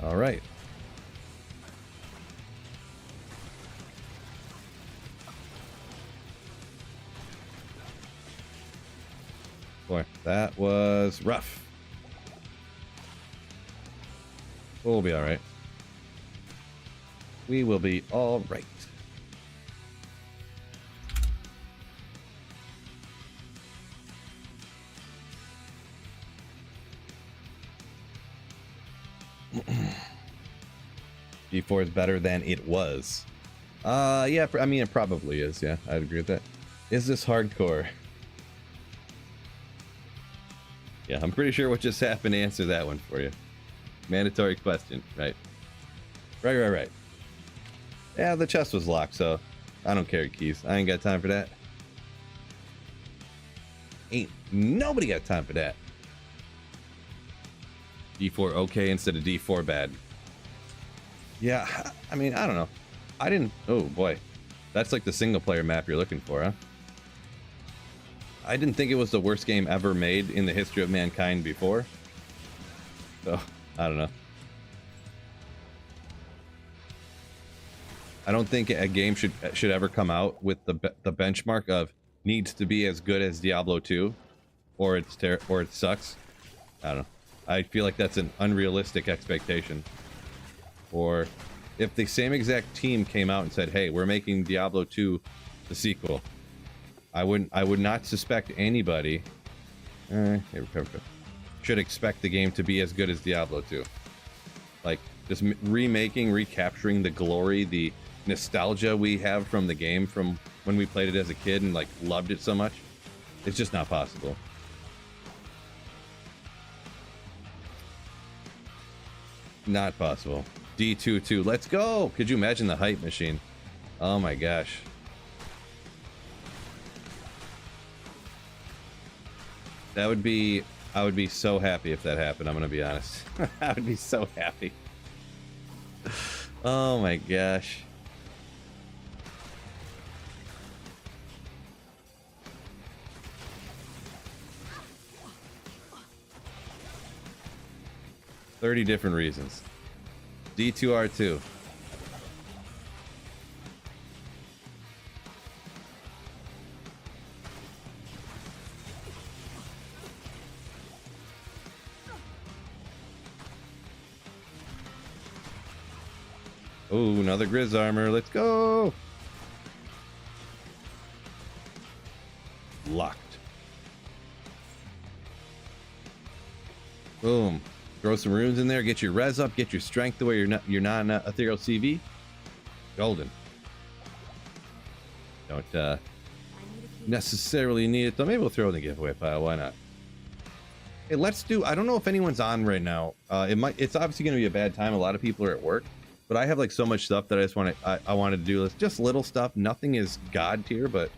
All right. Boy, that was rough. We'll be all right. We will be all right. D4 is better than it was. Yeah, I mean, it probably is. Yeah, I'd agree with that. Is this hardcore? Yeah, I'm pretty sure what just happened to answer that one for you. Mandatory question, right? Right. Yeah, the chest was locked, so I don't carry keys. I ain't got time for that. Ain't nobody got time for that. D4 okay instead of D4 bad. Yeah, I mean, I don't know. I didn't... Oh, boy. That's like the single-player map you're looking for, huh? I didn't think it was the worst game ever made in the history of mankind before. So, I don't know. I don't think a game should ever come out with the benchmark of needs to be as good as Diablo 2, or it sucks. I don't know. I feel like that's an unrealistic expectation. Or if the same exact team came out and said, "Hey, we're making Diablo 2 the sequel," I would not suspect anybody should expect the game to be as good as Diablo 2. Like, just recapturing the glory, the nostalgia we have from the game from when we played it as a kid and like loved it so much. It's just not possible. Not possible. D22, let's go. Could you imagine the hype machine? Oh my gosh. I would be so happy if that happened. I'm gonna be honest. I would be so happy. Oh my gosh. $30 different reasons. D2R2. Oh, another Grizz armor. Let's go. Locked. Boom. Throw some runes in there. Get your res up. Get your strength the way you're not an ethereal CV. Golden. Don't necessarily need it though. Maybe we'll throw it in the giveaway pile. Why not? Hey, let's do. I don't know if anyone's on right now. It's obviously going to be a bad time. A lot of people are at work. But I have like so much stuff that I just I wanted to do this. Just little stuff. Nothing is god tier, but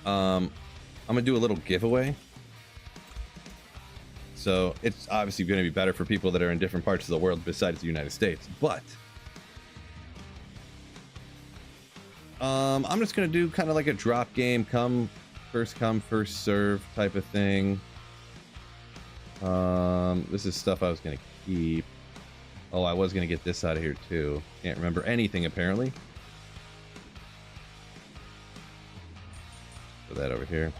I'm gonna do a little giveaway. So it's obviously going to be better for people that are in different parts of the world besides the United States. But I'm just gonna do kind of like a drop game, come first serve type of thing. This is stuff I was gonna keep. Oh, I was gonna get this out of here too. Can't remember anything apparently. Put that over here.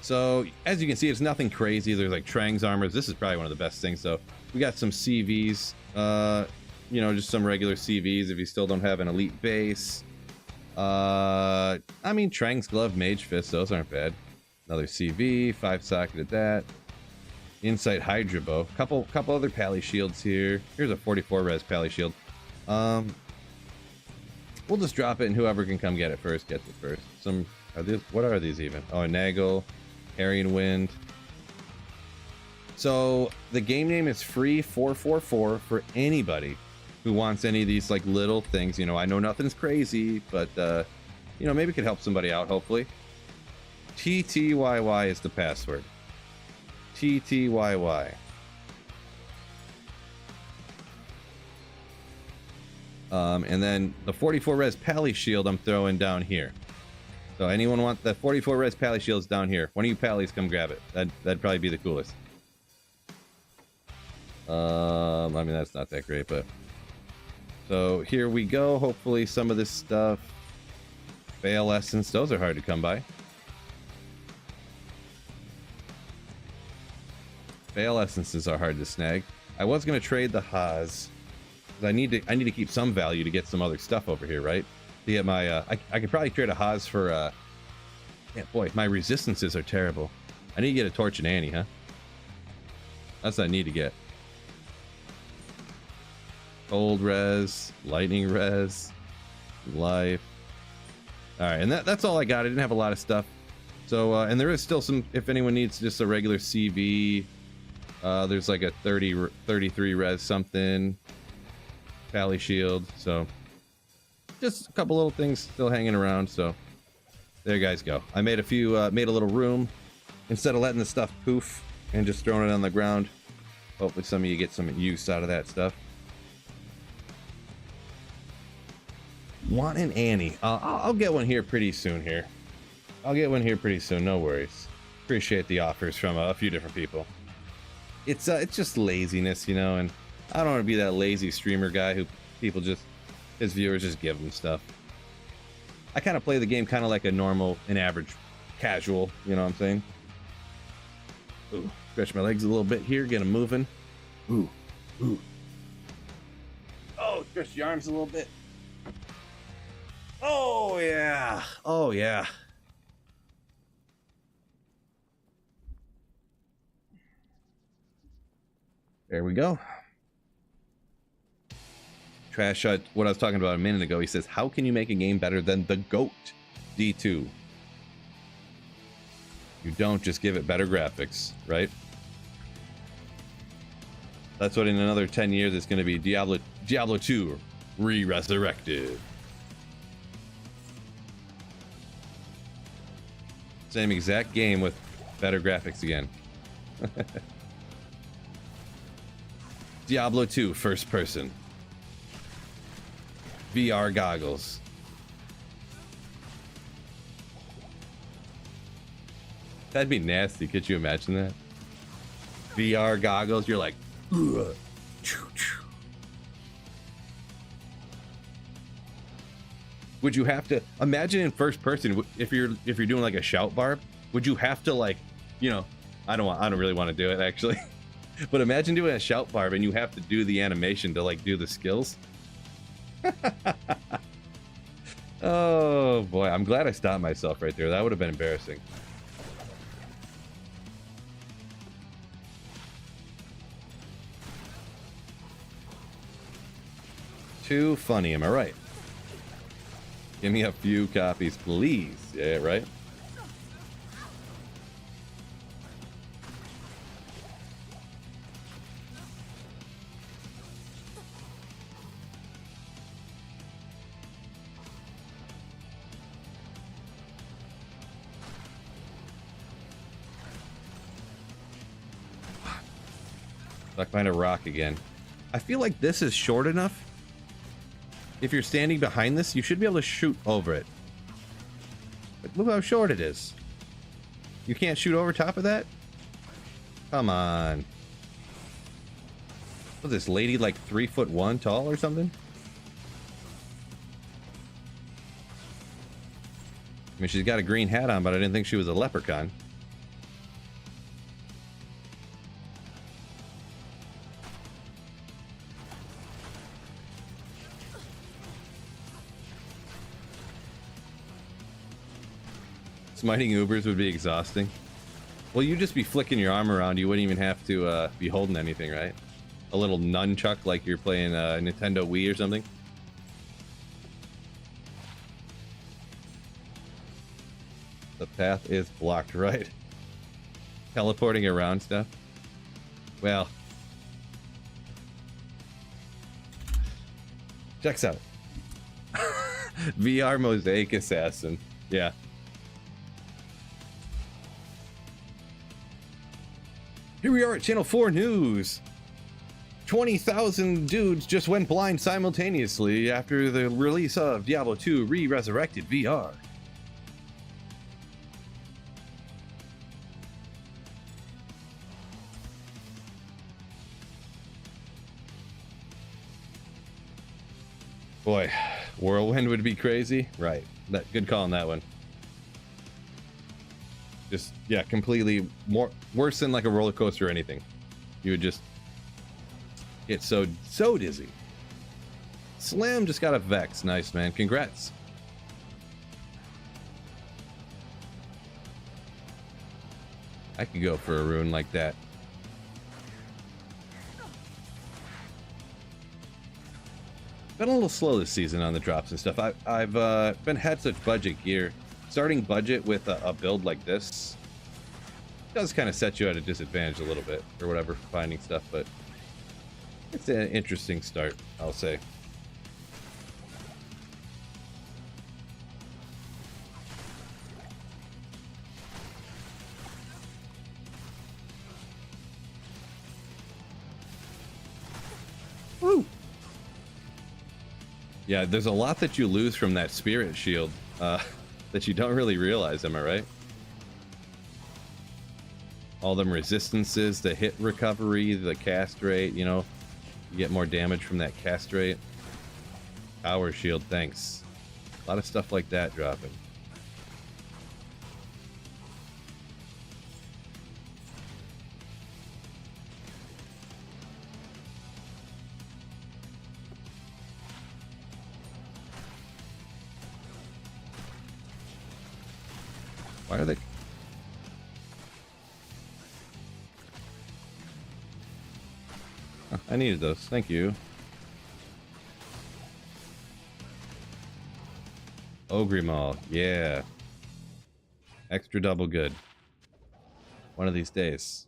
So as you can see, it's nothing crazy. There's like Trang's armors. This is probably one of the best things. So we got some CVs, you know, just some regular CVs if you still don't have an elite base. I mean, Trang's glove, mage fist, those aren't bad. Another CV, 5-socketed that. Insight Hydra bow. Couple other pally shields here. Here's a 44 res pally shield. We'll just drop it and whoever can come get it first gets it first. What are these even? Oh, a Nagel, Harrion Wind. So the game name is free 444 for anybody who wants any of these like little things. You know, I know nothing's crazy, but you know, maybe it could help somebody out, hopefully. TTYY is the password. TTYY. And then the 44 res pally shield I'm throwing down here. So anyone want the 44 res pally shields down here? One of you pallies come grab it. That'd probably be the coolest. I mean, that's not that great, but so here we go. Hopefully some of this stuff. Veil Essence, those are hard to come by. Veil Essences are hard to snag. I was gonna trade the Haas. I need to keep some value to get some other stuff over here, right? To get my I could probably trade a Haas for yeah, boy, my resistances are terrible. I need to get a Torch and Annie, huh? That's what I need to get. Cold res, lightning res, life. All right, and that's all I got. I didn't have a lot of stuff. So, and there is still some, if anyone needs just a regular CV, there's like a 33 res something, Pally shield. So just a couple little things still hanging around. So there you guys go. I made a few, made a little room instead of letting the stuff poof and just throwing it on the ground. Hopefully some of you get some use out of that stuff. Want an Annie? I'll get one here pretty soon here. I'll get one here pretty soon, no worries. Appreciate the offers from a few different people. It's just laziness, you know, and I don't want to be that lazy streamer guy who people just, his viewers just give them stuff. I kind of play the game kind of like a normal, an average casual, you know what I'm saying? Ooh, stretch my legs a little bit here, get them moving. Ooh, ooh. Oh, stretch the arms a little bit. Oh, yeah. Oh, yeah. There we go. Trash what I was talking about a minute ago. He says, how can you make a game better than the GOAT D2? You don't, just give it better graphics, right? That's what in another 10 years it's going to be. Diablo 2 re-resurrected. Same exact game with better graphics again. Diablo 2 first person. VR goggles. That'd be nasty. Could you imagine that? VR goggles, you're like, ugh. Would you have to imagine in first person if you're doing like a shout barb? Would you have to, like, you know, I don't really want to do it actually, but imagine doing a shout barb and you have to do the animation to like do the skills. Oh boy, I'm glad I stopped myself right there. That would have been embarrassing. Too funny, am I right? Give me a few copies, please. Yeah, right? Stuck behind a rock again. I feel like this is short enough. If you're standing behind this, you should be able to shoot over it. But look how short it is. You can't shoot over top of that? Come on. Was this lady like 3'1" tall or something? I mean, she's got a green hat on, but I didn't think she was a leprechaun. Smiting Ubers would be exhausting. Well, you'd just be flicking your arm around. You wouldn't even have to be holding anything, right? A little nunchuck like you're playing a Nintendo Wii or something. The path is blocked, right? Teleporting around stuff. Well. Checks out. VR Mosaic Assassin. Yeah. Here we are at Channel 4 News. 20,000 dudes just went blind simultaneously after the release of Diablo 2 Re-Resurrected VR. Boy, Whirlwind would be crazy. Right. Good call on that one. Just, yeah, completely worse than like a roller coaster or anything. You would just get so dizzy. Slam just got a Vex. Nice, man. Congrats. I could go for a rune like that. been a little slow this season on the drops and stuff. I've been had such budget gear. Starting budget with a build like this does kind of set you at a disadvantage a little bit, or whatever, for finding stuff, but it's an interesting start, I'll say. Woo! Yeah, there's a lot that you lose from that spirit shield that you don't really realize, am I right? All them resistances, the hit recovery, the cast rate, you know, you get more damage from that cast rate. Power shield, thanks. A lot of stuff like that dropping. Why are they? I needed those. Thank you. Ogrimal. Yeah. Extra double good. One of these days.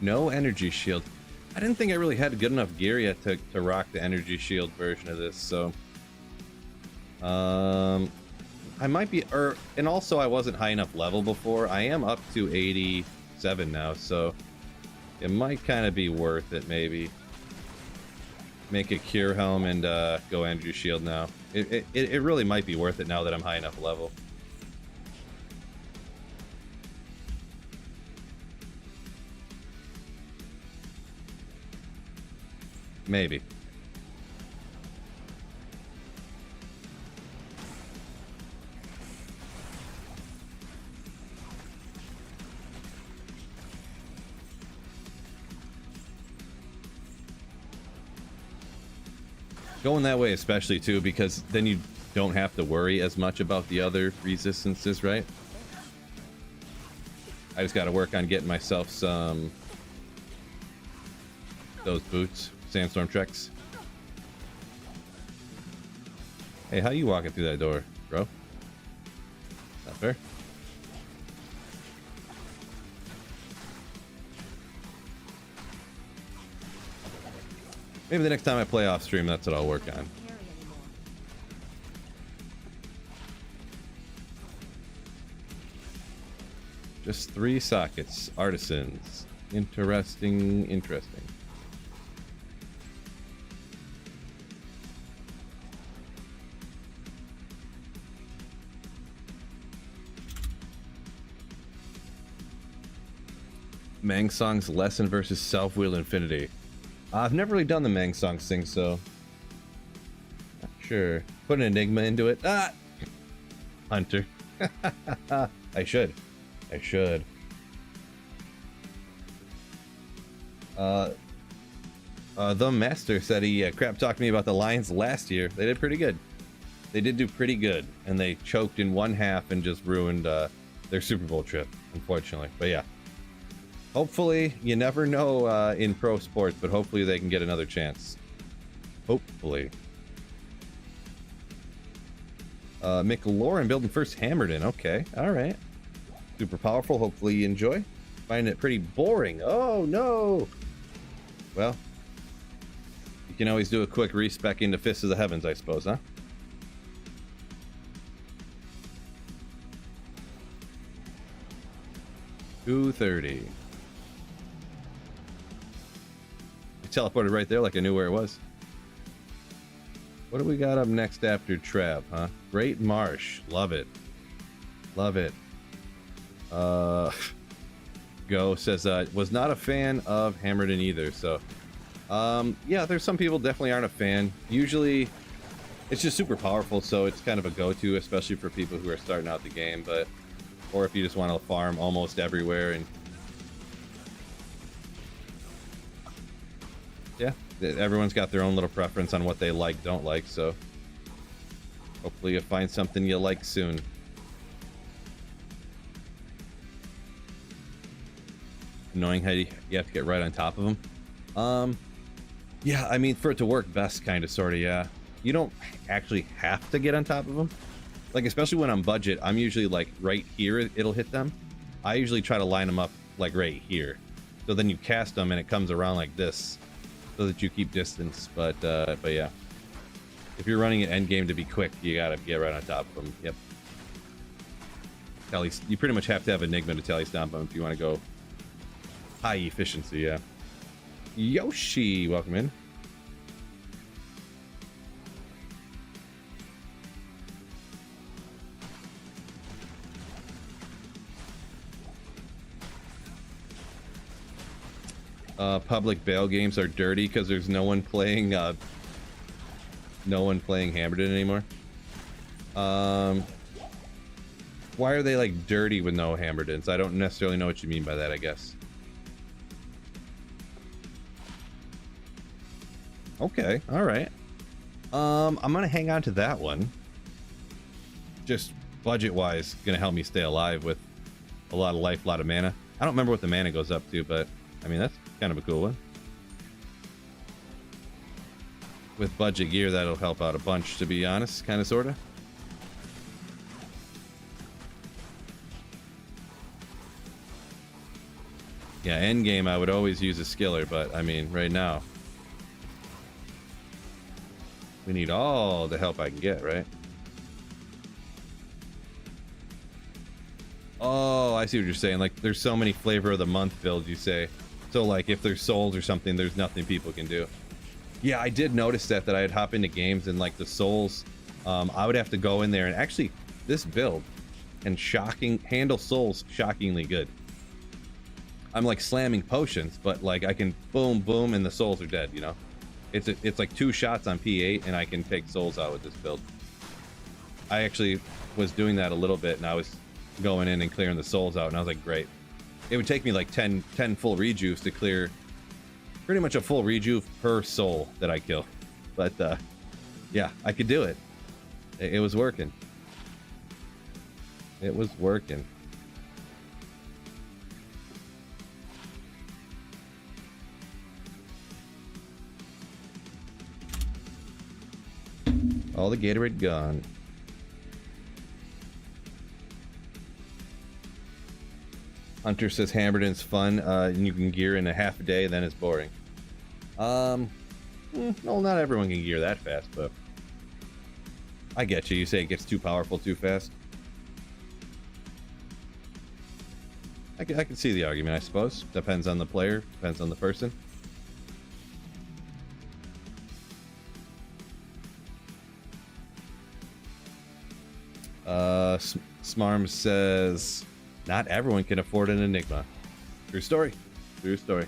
No energy shield. I didn't think I really had good enough gear yet to rock the energy shield version of this, so I might be, and also I wasn't high enough level before. I am up to 87 now, so it might kind of be worth it, maybe. Make a cure helm and go energy shield now. It really might be worth it now that I'm high enough level. Maybe. Going that way especially too, because then you don't have to worry as much about the other resistances, right? I just got to work on getting myself some those boots. Sandstorm Treks. Hey, how you walking through that door, bro? Not fair. Maybe the next time I play off stream, that's what I'll work on. Just 3 sockets. Artisans. Interesting, interesting. Mang Song's lesson versus self-wheel infinity. I've never really done the Mang Song thing, so not sure. Put an enigma into it. Ah, Hunter. I should. The Master said he crap talked to me about the Lions last year. They did pretty good. They did do pretty good, and they choked in one half and just ruined their Super Bowl trip, unfortunately. But yeah. Hopefully, you never know in pro sports, but hopefully they can get another chance. Hopefully. McLaurin building first Hammerden. Okay, all right. Super powerful. Hopefully you enjoy. Find it pretty boring. Oh, no. Well, you can always do a quick respec into Fists of the Heavens, I suppose, huh? $230. Teleported right there like I knew where it was. What do we got up next after Trav, huh? Great Marsh. Love it. Love it. Go says was not a fan of Hammerden either, so yeah, there's some people definitely aren't a fan. Usually it's just super powerful, so it's kind of a go-to, especially for people who are starting out the game, but or if you just want to farm almost everywhere and Everyone's got their own little preference on what they like, don't like, so hopefully you'll find something you like soon. Annoying how you have to get right on top of them. Yeah, I mean, for it to work best, kind of, sort of, yeah. You don't actually have to get on top of them. Like, especially when I'm budget, I'm usually, like, right here, it'll hit them. I usually try to line them up, like, right here. So then you cast them, and it comes around like this, so that you keep distance. But yeah. If you're running an endgame to be quick, you gotta get right on top of them. Yep. You pretty much have to have Enigma to tally stomp them if you want to go high efficiency, yeah. Yoshi, welcome in. Public bail games are dirty because there's no one playing Hammerden anymore. Why are they like dirty with no Hammerdens? I don't necessarily know what you mean by that, I guess. Okay, all right. I'm gonna hang on to that one. Just budget-wise, gonna help me stay alive with a lot of life, a lot of mana. I don't remember what the mana goes up to, but I mean that's kind of a cool one. With budget gear, that'll help out a bunch, to be honest, kind of, sorta. Yeah, endgame, I would always use a skiller, but I mean, right now, we need all the help I can get, right? Oh, I see what you're saying. Like, there's so many flavor of the month builds, you say. So, like, if there's souls or something, there's nothing people can do. Yeah, I did notice that I'd hop into games and, like, the souls, I would have to go in there and actually, this build and handle souls shockingly good. I'm, like, slamming potions, but, like, I can boom, boom, and the souls are dead, you know? It's like 2 shots on P8, and I can take souls out with this build. I actually was doing that a little bit, and I was going in and clearing the souls out, and I was like, great. It would take me like 10 full rejuves to clear pretty much a full rejuve per soul that I kill. But, yeah, I could do it. It was working. It was working. All the Gatorade gone. Hunter says Hammerden's fun, and you can gear in a half a day, then it's boring. No, not everyone can gear that fast, but I get you. You say it gets too powerful too fast. I can see the argument, I suppose. Depends on the player, depends on the person. Smarm says, not everyone can afford an Enigma. True story. True story.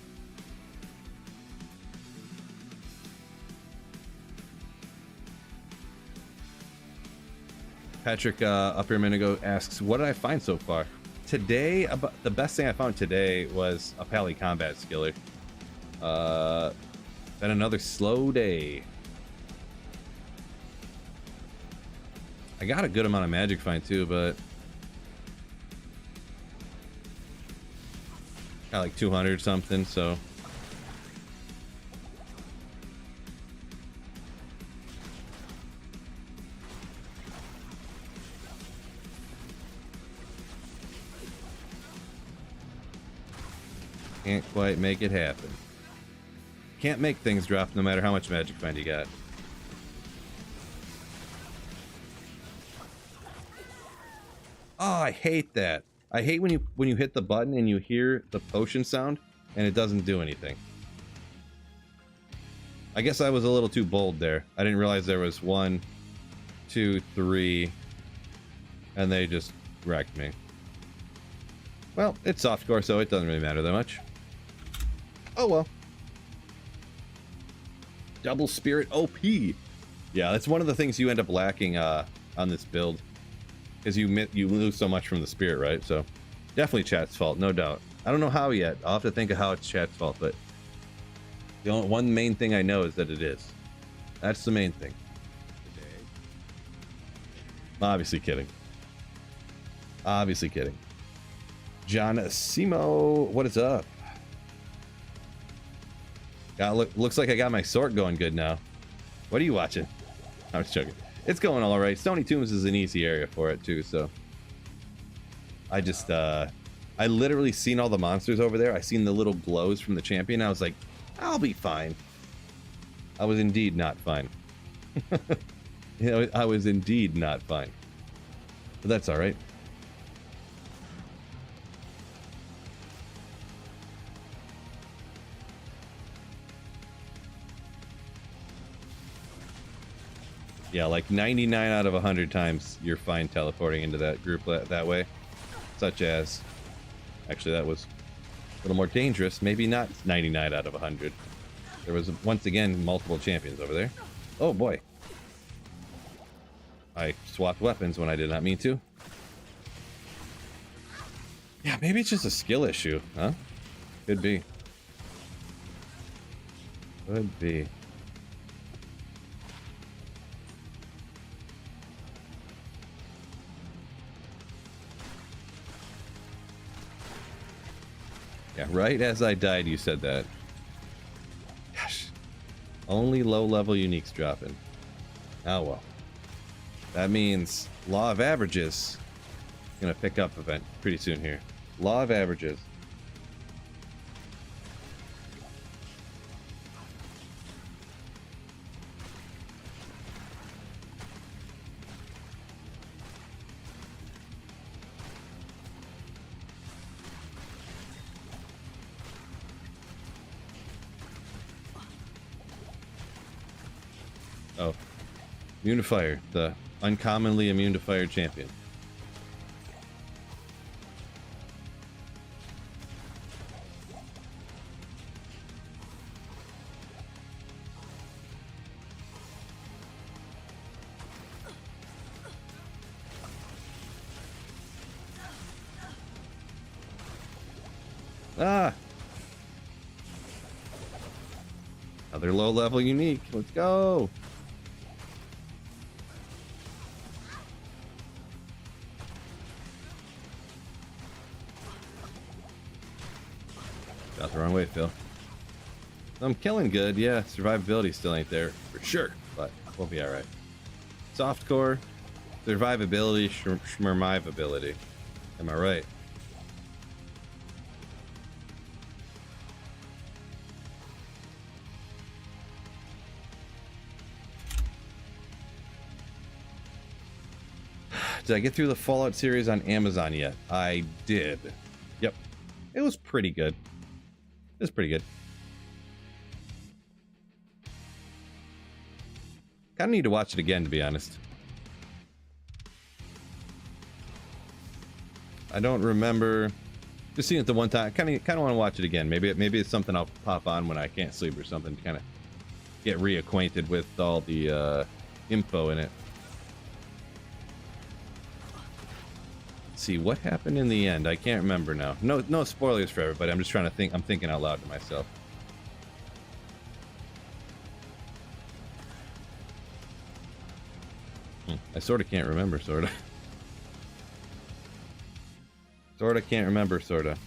Patrick up here a minute ago asks, what did I find so far? Today, the best thing I found today was a Pally Combat Skiller. Been another slow day. I got a good amount of magic find too, but got like 200 something, so can't quite make it happen. Can't make things drop no matter how much magic find you got. Oh, I hate that. I hate when you hit the button and you hear the potion sound and it doesn't do anything. I guess I was a little too bold there. I didn't realize there was 1, 2, 3, and they just wrecked me. Well, it's softcore, so it doesn't really matter that much. Oh well. Double Spirit OP. Yeah, that's one of the things you end up lacking on this build. Because you lose so much from the spirit, right? So definitely chat's fault, no doubt. I don't know how yet. I'll have to think of how it's chat's fault, but The only one main thing I know is that it is. That's the main thing. I'm obviously kidding. Obviously kidding. John Simo, what is up? Looks like I got my Sorc going good now. What are you watching? I was joking. It's going all right. Stoney Tombs is an easy area for it too, so I just I literally seen all the monsters over there. I seen the little glows from the champion. I was like, I'll be fine. I was indeed not fine. You know, I was indeed not fine. But that's all right. Yeah, like 99 out of 100 times you're fine teleporting into that group that way. Such as, actually that was a little more dangerous. Maybe not 99 out of 100. There was, once again, multiple champions over there. Oh boy. I swapped weapons when I did not mean to. Yeah, maybe it's just a skill issue, huh? Could be. Could be. Yeah, right as I died, you said that. Gosh. Only low-level uniques dropping. Oh, well. That means Law of Averages gonna pick up event pretty soon here. Law of Averages. Oh, immune to fire, the uncommonly immune to fire champion. Ah! Another low-level unique. Let's go! Got the wrong way, Phil. I'm killing good, yeah. Survivability still ain't there, for sure, but we'll be alright. Softcore, survivability, schmermivability. Am I right? Did I get through the Fallout series on Amazon yet? I did. Yep. It was pretty good. It was pretty good. Kind of need to watch it again, to be honest. I don't remember just seeing it the one time. Kind of want to watch it again. Maybe it's something I'll pop on when I can't sleep or something to kind of get reacquainted with all the info in it. Let's see what happened in the end. I can't remember now. No spoilers for everybody. I'm just trying to think. I'm thinking out loud to myself. I sort of can't remember, sort of. Sort of can't remember, sort of.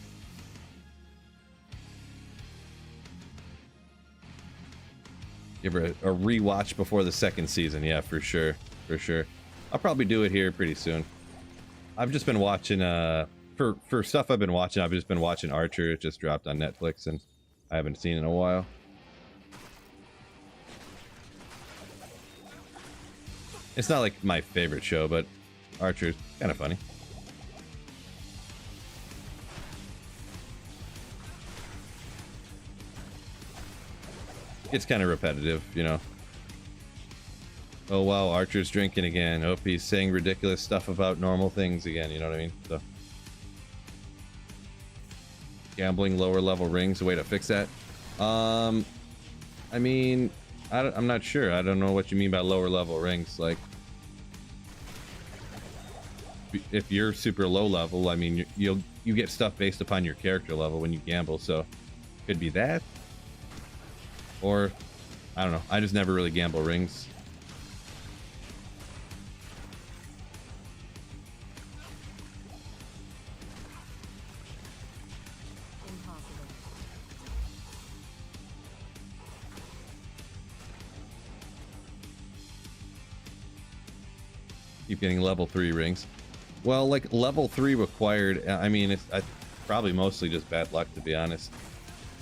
Give her a rewatch before the second season. Yeah, for sure. For sure. I'll probably do it here pretty soon. I've just been watching, for stuff I've been watching, I've just been watching Archer. It just dropped on Netflix, and I haven't seen it in a while. It's not like my favorite show, but Archer's kind of funny. It's kind of repetitive, you know. Oh wow, Archer's drinking again. Oh, he's saying ridiculous stuff about normal things again, you know what I mean? So, gambling lower level rings, a way to fix that. I mean, I'm not sure. I don't know what you mean by lower level rings. Like, if you're super low level, I mean, you get stuff based upon your character level when you gamble, so could be that. Or, I don't know. I just never really gamble rings. Impossible. Keep getting level 3 rings. Well, like level 3 required, I mean, it's probably mostly just bad luck, to be honest.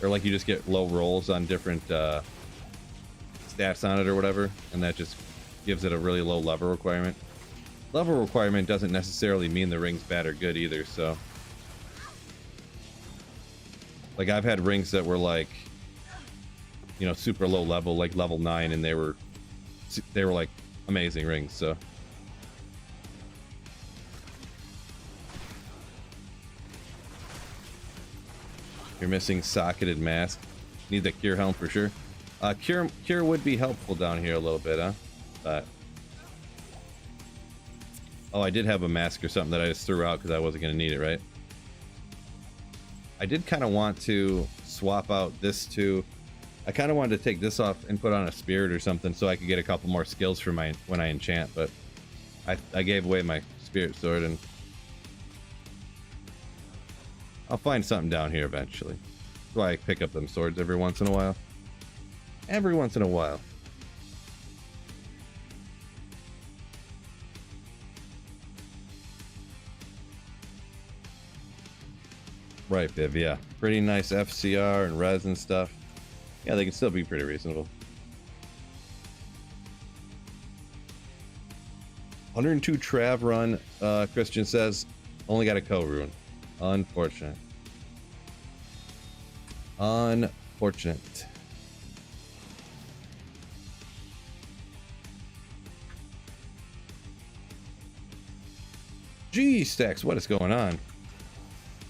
Or like you just get low rolls on different stats on it or whatever, and that just gives it a really low level requirement. Level requirement doesn't necessarily mean the ring's bad or good either, so. Like I've had rings that were like, you know, super low level, like level 9, and they were like amazing rings, so. You're missing socketed mask. Need the cure helm for sure. Cure would be helpful down here a little bit, huh? But oh, I did have a mask or something that I just threw out because I wasn't gonna need it, right? I did kind of want to swap out this too. I kind of wanted to take this off and put on a spirit or something so I could get a couple more skills for my when I enchant, but I gave away my spirit sword, and I'll find something down here eventually. That's why I pick up them swords every once in a while. Every once in a while. Right, Viv, yeah. Pretty nice FCR and res and stuff. Yeah, they can still be pretty reasonable. 102 Trav run, Christian says. Only got a co-rune. Unfortunate. Unfortunate. Gee, Stacks, what is going on?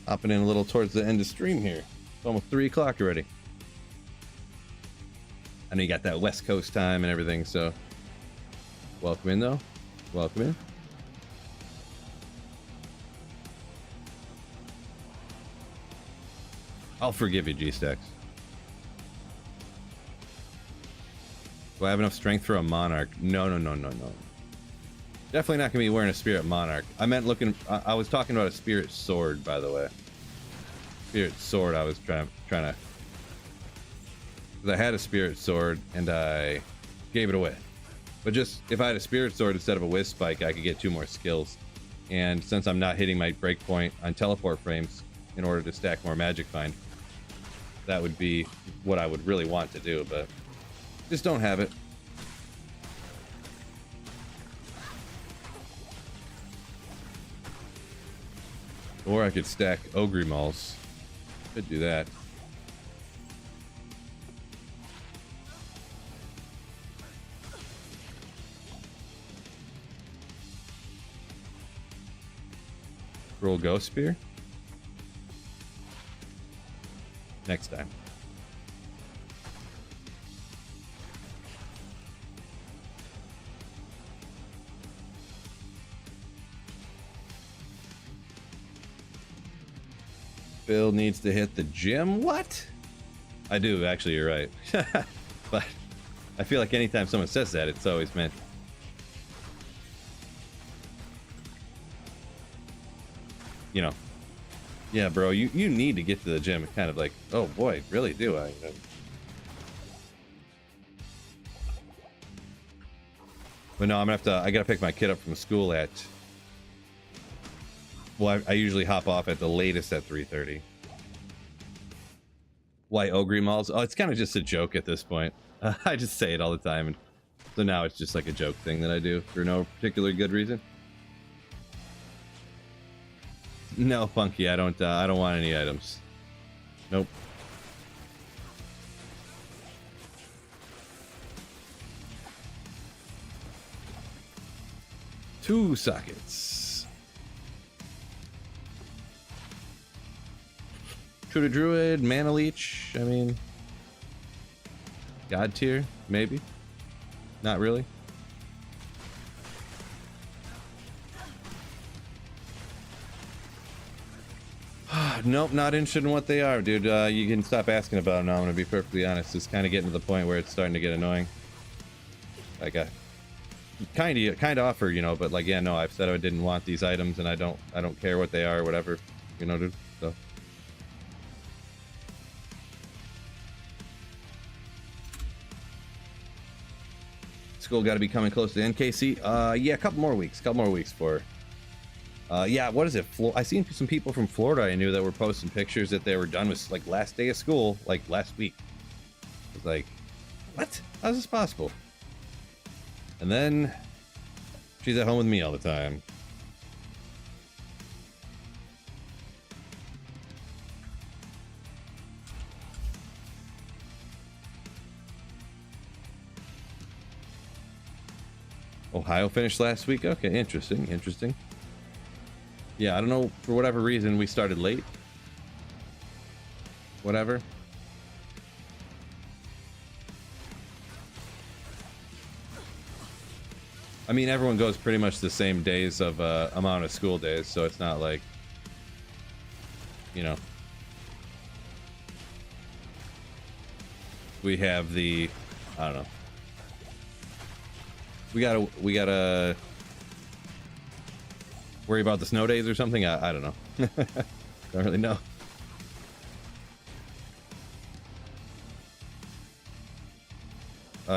Hopping in a little towards the end of stream here. It's almost 3 o'clock already. I know you got that West Coast time and everything, so welcome in though. Welcome in. I'll forgive you, G-Stacks. Do I have enough strength for a Monarch? No. Definitely not gonna be wearing a Spirit Monarch. I meant looking. I was talking about a Spirit Sword, by the way. Spirit Sword. I was trying to. Because I had a Spirit Sword and I gave it away. But just if I had a Spirit Sword instead of a Whiz Spike, I could get 2 more skills. And since I'm not hitting my breakpoint on teleport frames in order to stack more Magic Find, that would be what I would really want to do, but just don't have it. Or I could stack Ogre Mauls. Could do that. Roll Ghost Spear? Next time. Phil needs to hit the gym? What? I do, actually, you're right. But I feel like anytime someone says that, it's always meant. You know. Yeah, bro, you need to get to the gym. It's kind of like, oh boy, really do I? But no, I'm gonna have to. I gotta pick my kid up from school at. Well, I usually hop off at the latest at 3:30. Why Ogre Mauls? Oh, it's kind of just a joke at this point. I just say it all the time, and so now it's just like a joke thing that I do for no particular good reason. No, Funky, I don't want any items. Nope. Two sockets. True Druid, Mana Leech, I mean... God tier, maybe? Not really. Nope, not interested in what they are, dude. You can stop asking about them now. I'm gonna be perfectly honest. It's kind of getting to the point where it's starting to get annoying. Like I kind of offer, you know, but like, yeah, no, I've said I didn't want these items, and I don't care what they are or whatever, you know, dude. So. School got to be coming close to NKC. Yeah, a couple more weeks for. Yeah, what is it? I seen some people from Florida I knew that were posting pictures that they were done with like last day of school, like last week. It's like, what? How's this possible? And then she's at home with me all the time. Ohio finished last week. Okay, interesting. Yeah, I don't know, for whatever reason we started late. Whatever. I mean, everyone goes pretty much the same days of amount of school days, so it's not like, you know, we have the, I don't know. We gotta worry about the snow days or something. I don't know. Don't really know.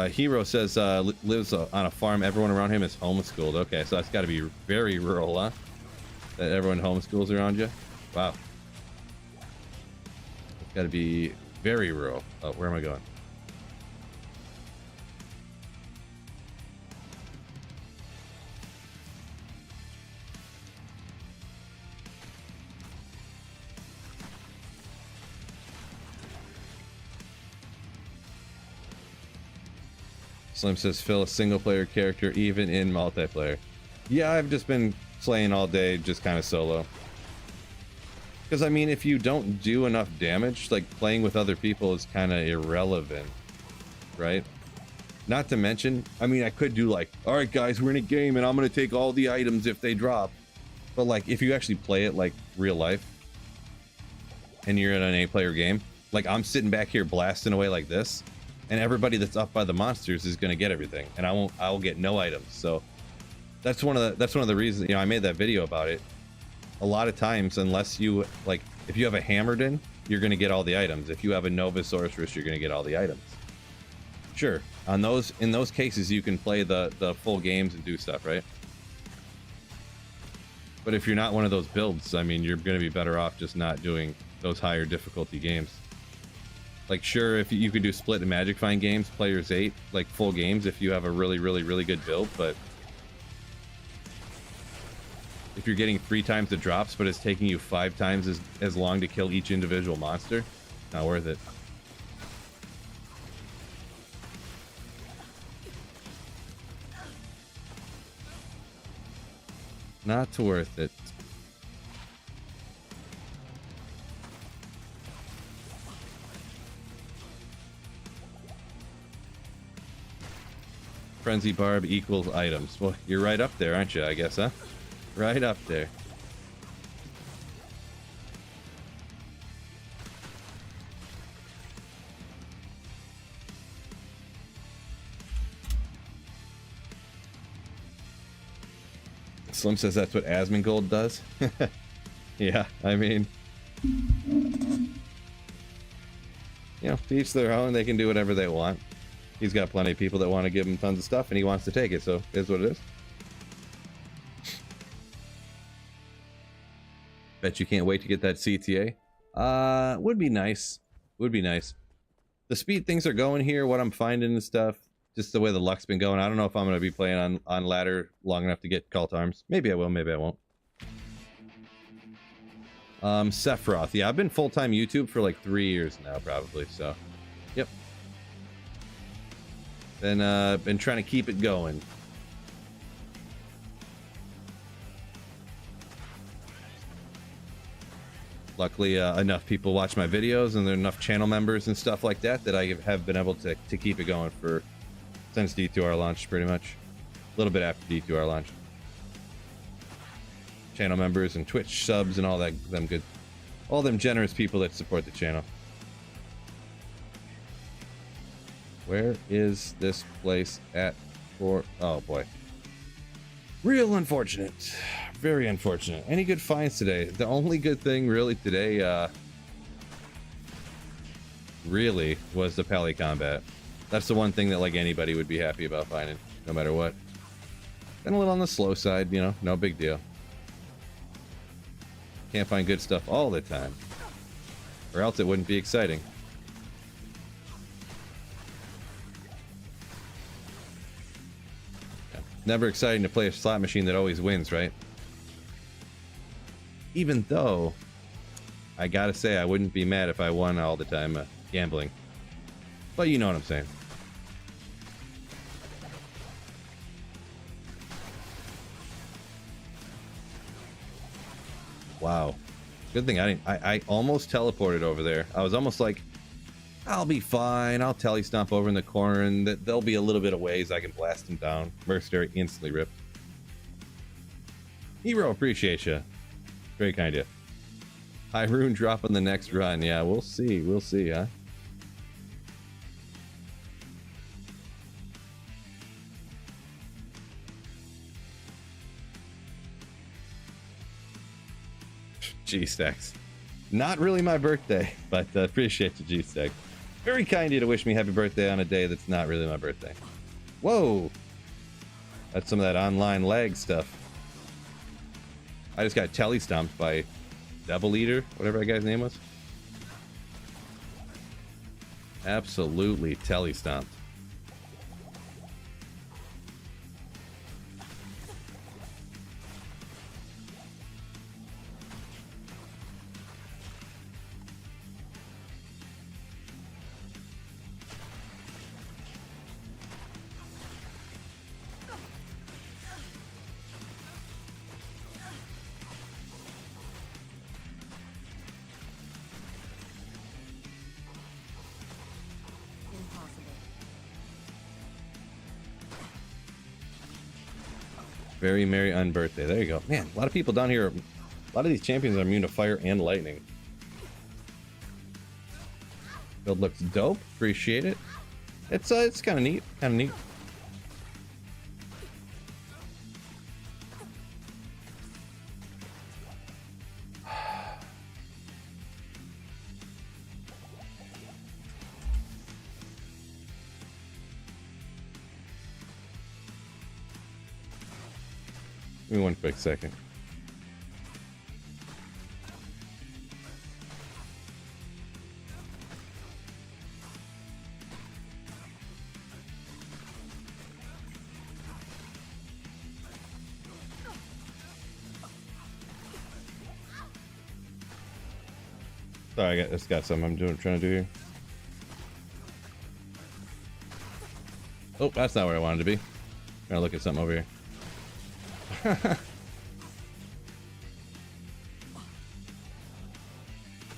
Hero says lives on a farm. Everyone around him is homeschooled. Okay, so that's got to be very rural, huh? That everyone homeschools around you. Wow. It's got to be very rural. Oh, where am I going? Slim says fill a single player character even in multiplayer. Yeah, I've just been playing all day just kind of solo. Because I mean, if you don't do enough damage, like playing with other people is kind of irrelevant, right? Not to mention, I mean, I could do like, all right guys, we're in a game and I'm going to take all the items if they drop. But like, if you actually play it like real life and you're in an 8-player game, like I'm sitting back here blasting away like this, and everybody that's up by the monsters is going to get everything, and I will get no items. So that's one of the reasons, you know, I made that video about it. A lot of times, unless you like, if you have a Hammerden, you're going to get all the items. If you have a Nova Sorceress, you're going to get all the items. Sure, in those cases you can play the full games and do stuff, right? But if you're not one of those builds, I mean, you're going to be better off just not doing those higher difficulty games. Like, sure, if you could do split and Magic Find games, players 8, like full games, if you have a really good build, but if you're getting 3 times the drops, but it's taking you 5 times as long to kill each individual monster, not worth it. Not worth it. Frenzy Barb equals items. Well, you're right up there, aren't you, I guess, huh? Right up there. Slim says that's what Asmongold does. Yeah, I mean, you know, to each their own. They can do whatever they want. He's got plenty of people that want to give him tons of stuff, and he wants to take it, so it is what it is. Bet you can't wait to get that CTA. Would be nice. Would be nice. The speed things are going here, what I'm finding and stuff, just the way the luck's been going. I don't know if I'm going to be playing on ladder long enough to get Cult Arms. Maybe I will, maybe I won't. Sephiroth. Yeah, I've been full-time YouTube for like 3 years now, probably, so. Yep. Been trying to keep it going. Luckily, enough people watch my videos, and there are enough channel members and stuff like that that I have been able to keep it going since D2R launched, pretty much. A little bit after D2R launched. Channel members and Twitch subs and all that, them good All them generous people that support the channel. Where is this place at for... Oh, boy. Real unfortunate. Very unfortunate. Any good finds today? The only good thing really today, really, was the Pally combat. That's the one thing that, like, anybody would be happy about finding, no matter what. Been a little on the slow side, you know, no big deal. Can't find good stuff all the time. Or else it wouldn't be exciting. Yeah. Never exciting to play a slot machine that always wins, right? Even though, I gotta say, I wouldn't be mad if I won all the time gambling. But you know what I'm saying. Wow. Good thing I didn't. I almost teleported over there. I was almost like, I'll be fine. I'll telly stomp over in the corner and there'll be a little bit of ways I can blast him down. Mercenary instantly ripped. Hero, appreciate you. Very kind of you. High rune drop on the next run. Yeah, we'll see. We'll see, huh? G-Stacks. Not really my birthday, but appreciate you, G-Stacks. Very kind of you to wish me happy birthday on a day that's not really my birthday. Whoa! That's some of that online lag stuff. I just got telly stomped by Devil Eater, whatever that guy's name was. Absolutely telly stomped. Very merry unbirthday. There you go. Man, a lot of people down here, a lot of these champions are immune to fire and lightning. Build looks dope. Appreciate it. It's kind of neat. Kind of neat. Give me one quick second. Sorry, I got something I'm trying to do here. Oh, that's not where I wanted to be. Trying to look at something over here.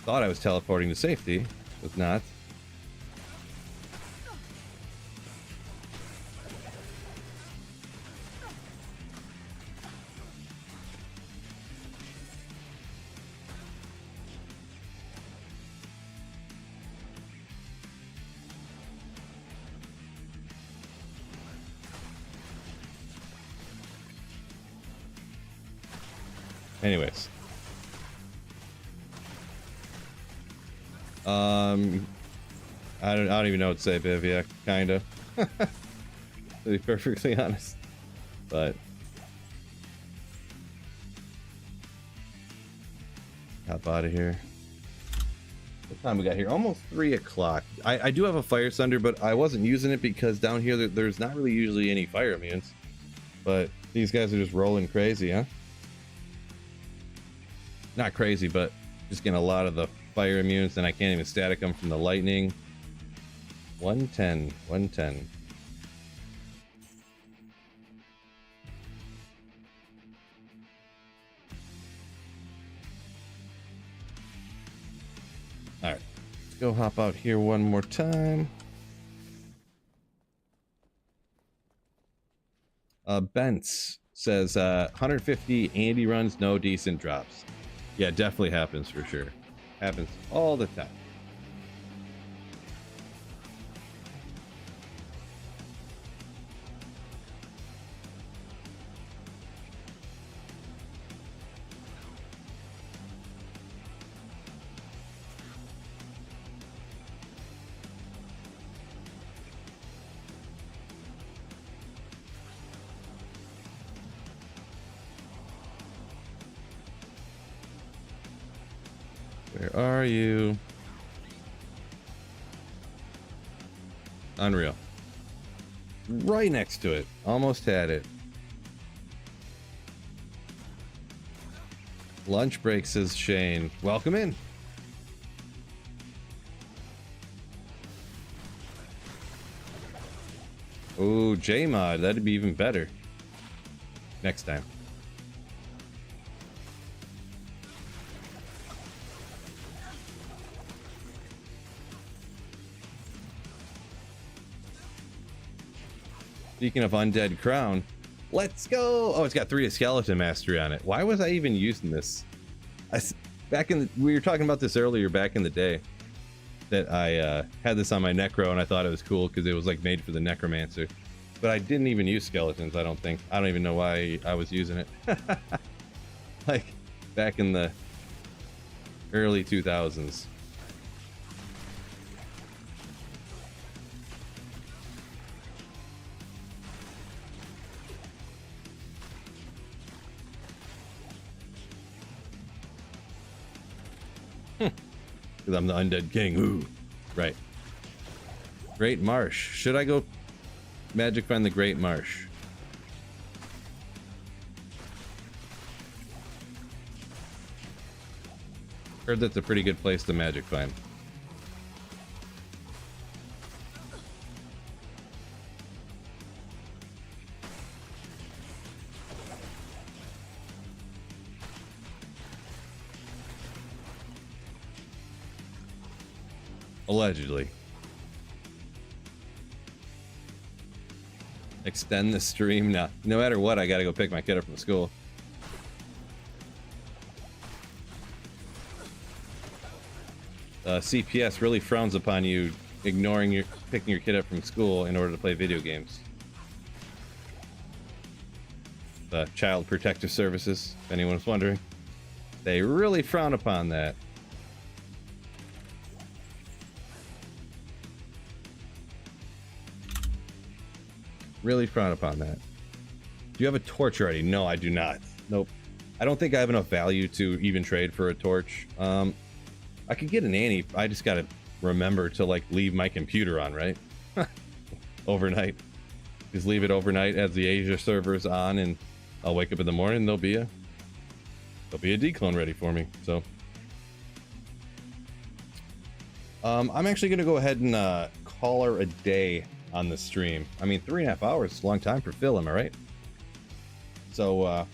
Thought I was teleporting to safety, was not. Anyways. I don't even know what to say, Viv. Yeah, kinda. To be perfectly honest. But hop out of here. What time we got here? Almost 3 o'clock. I do have a Fire Sunder, but I wasn't using it because down here there's not really usually any fire immunes. But these guys are just rolling crazy, huh? Not crazy, but just getting a lot of the fire immunes, and I can't even static them from the lightning. 110, 110. All right, let's go hop out here one more time. Bentz says 150 Andy runs, no decent drops. Yeah, it definitely happens for sure. Happens all the time. Where are you? Unreal. Right next to it. Almost had it. Lunch break, says Shane. Welcome in. Oh, J-Mod. That'd be even better. Next time. Speaking of Undead Crown, let's go! Oh, it's got 3 Skeleton Mastery on it. Why was I even using this? We were talking about this earlier back in the day, that I had this on my Necro and I thought it was cool because it was like made for the Necromancer. But I didn't even use skeletons, I don't think. I don't even know why I was using it. Like, back in the early 2000s. Because I'm the Undead King. Ooh. Right. Great Marsh. Should I go magic find the Great Marsh? Heard that's a pretty good place to magic find. Allegedly. Extend the stream now. No matter what, I gotta go pick my kid up from school. CPS really frowns upon you picking your kid up from school in order to play video games. Child Protective Services, if anyone's wondering. They really frown upon that. Really frown upon that. Do you have a torch already? No, I do not. Nope. I don't think I have enough value to even trade for a torch. I could get an Annie. I just gotta remember to like leave my computer on, right? Overnight. Just leave it overnight as the Asia server's on, and I'll wake up in the morning and there'll be a declone ready for me. So I'm actually gonna go ahead and call her a day on the stream. I mean, 3.5 hours is a long time for Phil, am I right? So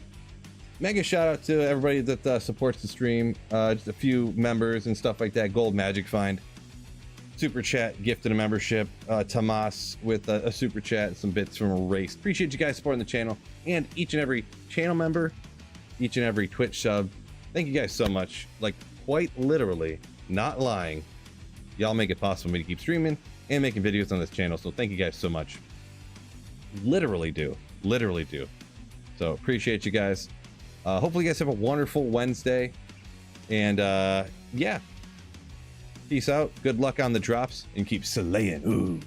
mega shout out to everybody that supports the stream. Just a few members and stuff like that. Gold Magic Find, super chat, gifted a membership. Tomas with a super chat and some bits from a race. Appreciate you guys supporting the channel, and each and every channel member, each and every Twitch sub. Thank you guys so much. Like, quite literally, not lying, y'all make it possible for me to keep streaming and making videos on this channel, so thank you guys so much. Literally do. So appreciate you guys. Hopefully you guys have a wonderful Wednesday, and yeah, peace out, good luck on the drops, and keep slaying. Ooh.